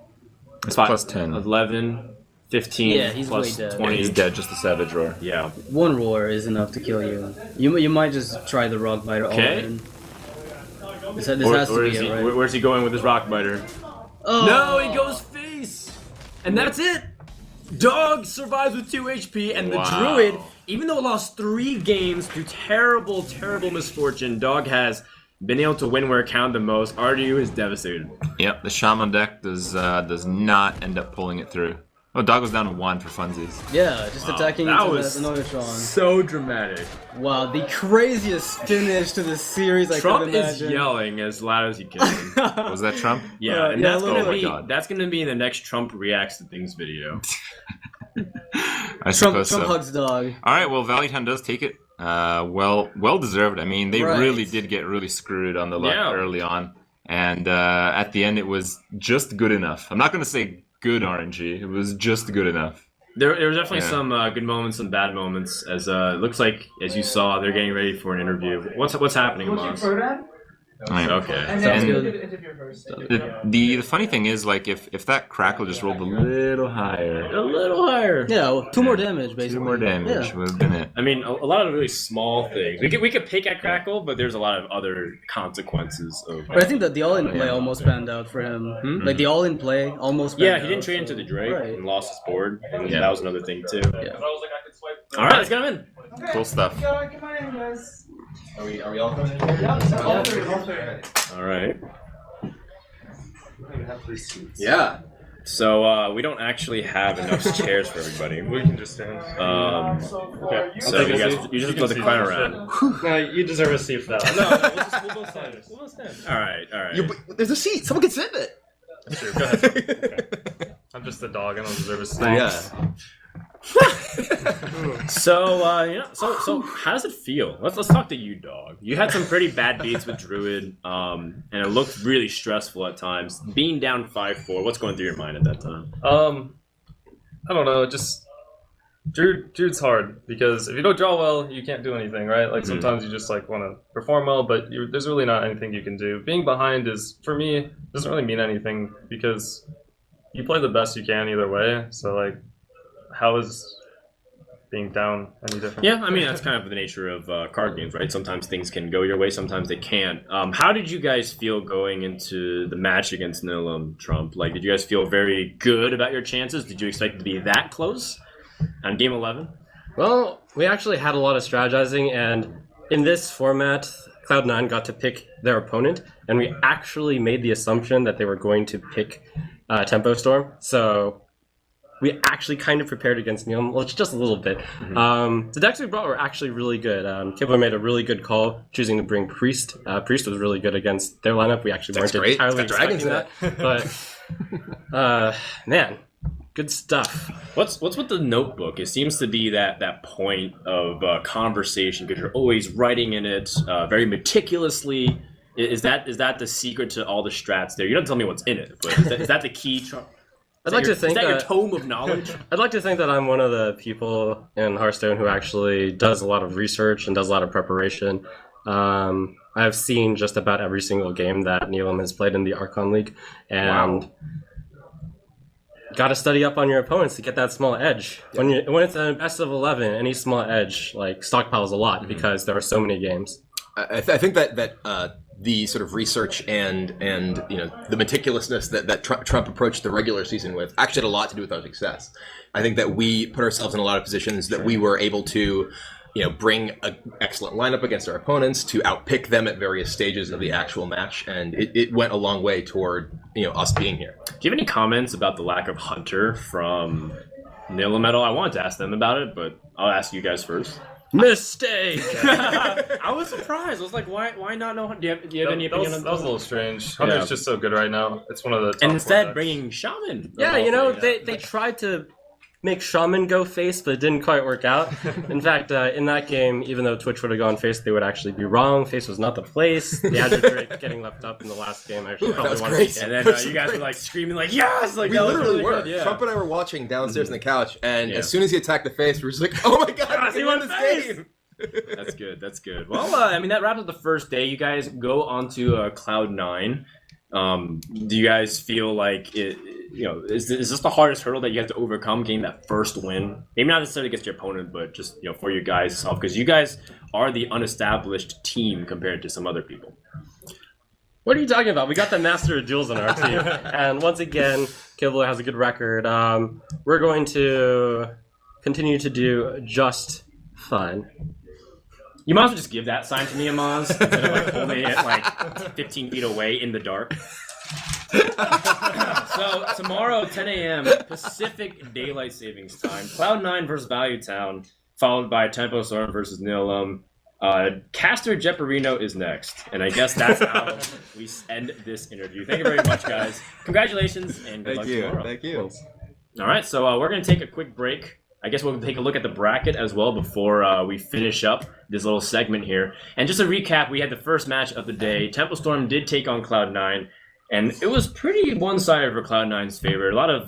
It's plus 10. 11, 15, Yeah, he's plus way dead. 20. He's dead, just a Savage Roar. Yeah. One roar is enough to kill you. You might just try the Rockbiter all Okay. in. This has to be is it, he, right? where's he going with his Rockbiter? Oh. No, he goes face! And that's it! Dog survives with 2 HP, and the Wow. Druid, even though it lost 3 games through terrible, terrible misfortune, Dog has been able to win where it counted the most. RDU is devastated. Yep, the Shaman deck does not end up pulling it through. Oh, Dog was down to 1 for funsies. Yeah, just attacking that into was another Tron. so dramatic. Wow, the craziest finish to this series I Trump could is imagine. yelling as loud as he can. Was that Trump? Yeah, and yeah, that's a gonna little be bit. that's gonna be in the next Trump reacts to things video. I Trump suppose so. hugs dog. All right, well, Valleytown does take it. Well deserved. I mean, they Right. really did get really screwed on the luck Yeah. early on, and at the end it was just good enough. I'm not going to say good RNG. It was just good enough. There were definitely some good moments, some bad moments. As it looks like, as you saw, they're getting ready for an interview. What's happening, Amaz? Okay. Sounds good. The funny thing is, like, if that crackle just rolled a little higher, Yeah, well, 2 more damage, basically. 2 more damage Yeah. would have been it. I mean, a lot of really small things. We could pick at Crackle, but there's a lot of other consequences of. But I think that the all-in play almost panned out for him. Like, the all-in play almost panned out. He didn't trade into the Drake Right. and lost his board, and Yeah. that was another thing too. Yeah. All right, let's get him in. Cool stuff. Are we all coming in here? All right. Yeah. So we don't actually have enough chairs for everybody. We can just stand. Okay. So you just go the crown around. No, you deserve a seat for that. No, we'll both stand. We'll both stand. All right. There's a seat. Someone can sit in it. That's true. Go ahead. Okay. I'm just a dog. I don't deserve a seat. Yeah. So so how does it feel? Let's talk to you, dog. You had some pretty bad beats with Druid, and it looked really stressful at times. Being down 5-4, what's going through your mind at that time? I don't know. Just Druid's hard because if you don't draw well, you can't do anything, right? Like sometimes you just like want to perform well, but there's really not anything you can do. Being behind is for me doesn't really mean anything because you play the best you can either way. So like, how is being down any different? Yeah, I mean that's kind of the nature of card games, right? Sometimes things can go your way, sometimes they can't. How did you guys feel going into the match against Nihilum, Trump? Like, did you guys feel very good about your chances? Did you expect it to be that close on game 11? Well, we actually had a lot of strategizing, and in this format, Cloud9 got to pick their opponent, and we actually made the assumption that they were going to pick Tempo Storm. So we actually kind of prepared against Nihilum, well, just a little bit. The decks we brought were actually really good. Kibler made a really good call choosing to bring Priest. Priest was really good against their lineup. We actually weren't entirely expecting that. But, man, good stuff. What's with the notebook? It seems to be that point of conversation because you're always writing in it very meticulously. Is that the secret to all the strats there? You don't tell me what's in it, but is that the key? I'd like to think that your tome of knowledge? I'd like to think that I'm one of the people in Hearthstone who actually does a lot of research and does a lot of preparation. I've seen just about every single game that Nihilum has played in the Archon League, and got to study up on your opponents to get that small edge. When it's a best of 11, any small edge like stockpiles a lot because there are so many games. I think that the sort of research and the meticulousness that Trump approached the regular season with actually had a lot to do with our success. I think that we put ourselves in a lot of positions that we were able to bring an excellent lineup against our opponents, to outpick them at various stages of the actual match, and it went a long way toward us being here. Do you have any comments about the lack of Hunter from Nihilum at all? I wanted to ask them about it, but I'll ask you guys first. Mistake! I was surprised. I was like, why not know Hunter? Do you have any opinion on that? Was a little strange. Hunter's just so good right now. It's one of the top and instead decks. bringing Shaman. Yeah, they tried to make Shaman go face, but it didn't quite work out. In fact, in that game, even though Twitch would have gone face, they would actually be wrong. Face was not the place. The Azure Drake getting left up in the last game actually probably was won great. the And game. then you guys were like screaming like, yes! Like, We that was literally really were. good, yeah. Trump and I were watching downstairs on the couch, and as soon as he attacked the face, we were just like, "Oh my god, he won this game!" That's good. Well, I mean, that wraps up the first day. You guys go on to Cloud9. Do you guys feel like is this the hardest hurdle that you have to overcome, getting that first win? Maybe not necessarily against your opponent, but just for you guys yourself, because you guys are the unestablished team compared to some other people. What are you talking about? We got the Master of Duels on our team. And once again, Kibler has a good record. We're going to continue to do just fine. You might as well just give that sign to me, Amaz, instead of like holding it like 15 feet away in the dark. So tomorrow, 10 a.m. Pacific Daylight Savings Time, Cloud9 versus Value Town, followed by Tempo Storm versus Nihilum. Caster Jeparino is next, and I guess that's how we end this interview. Thank you very much, guys. Congratulations, and good luck tomorrow. Thank you. All right, so we're going to take a quick break. I guess we'll take a look at the bracket as well before we finish up this little segment here. And just to recap, we had the first match of the day. Tempo Storm did take on Cloud9, and it was pretty one-sided for Cloud9's favor. A lot of,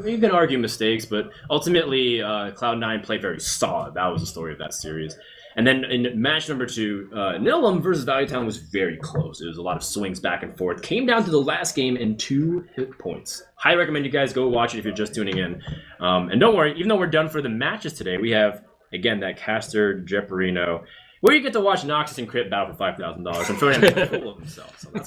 you can argue mistakes, but ultimately Cloud9 played very solid. That was the story of that series. And then in match number 2, Nihilum versus Value Town was very close. It was a lot of swings back and forth. Came down to the last game in 2 hit points. Highly recommend you guys go watch it if you're just tuning in. And don't worry, even though we're done for the matches today, we have, again, that Caster Jeoparino, where you get to watch Noxus and Crit battle for $5,000 and throw him full of himself. So that's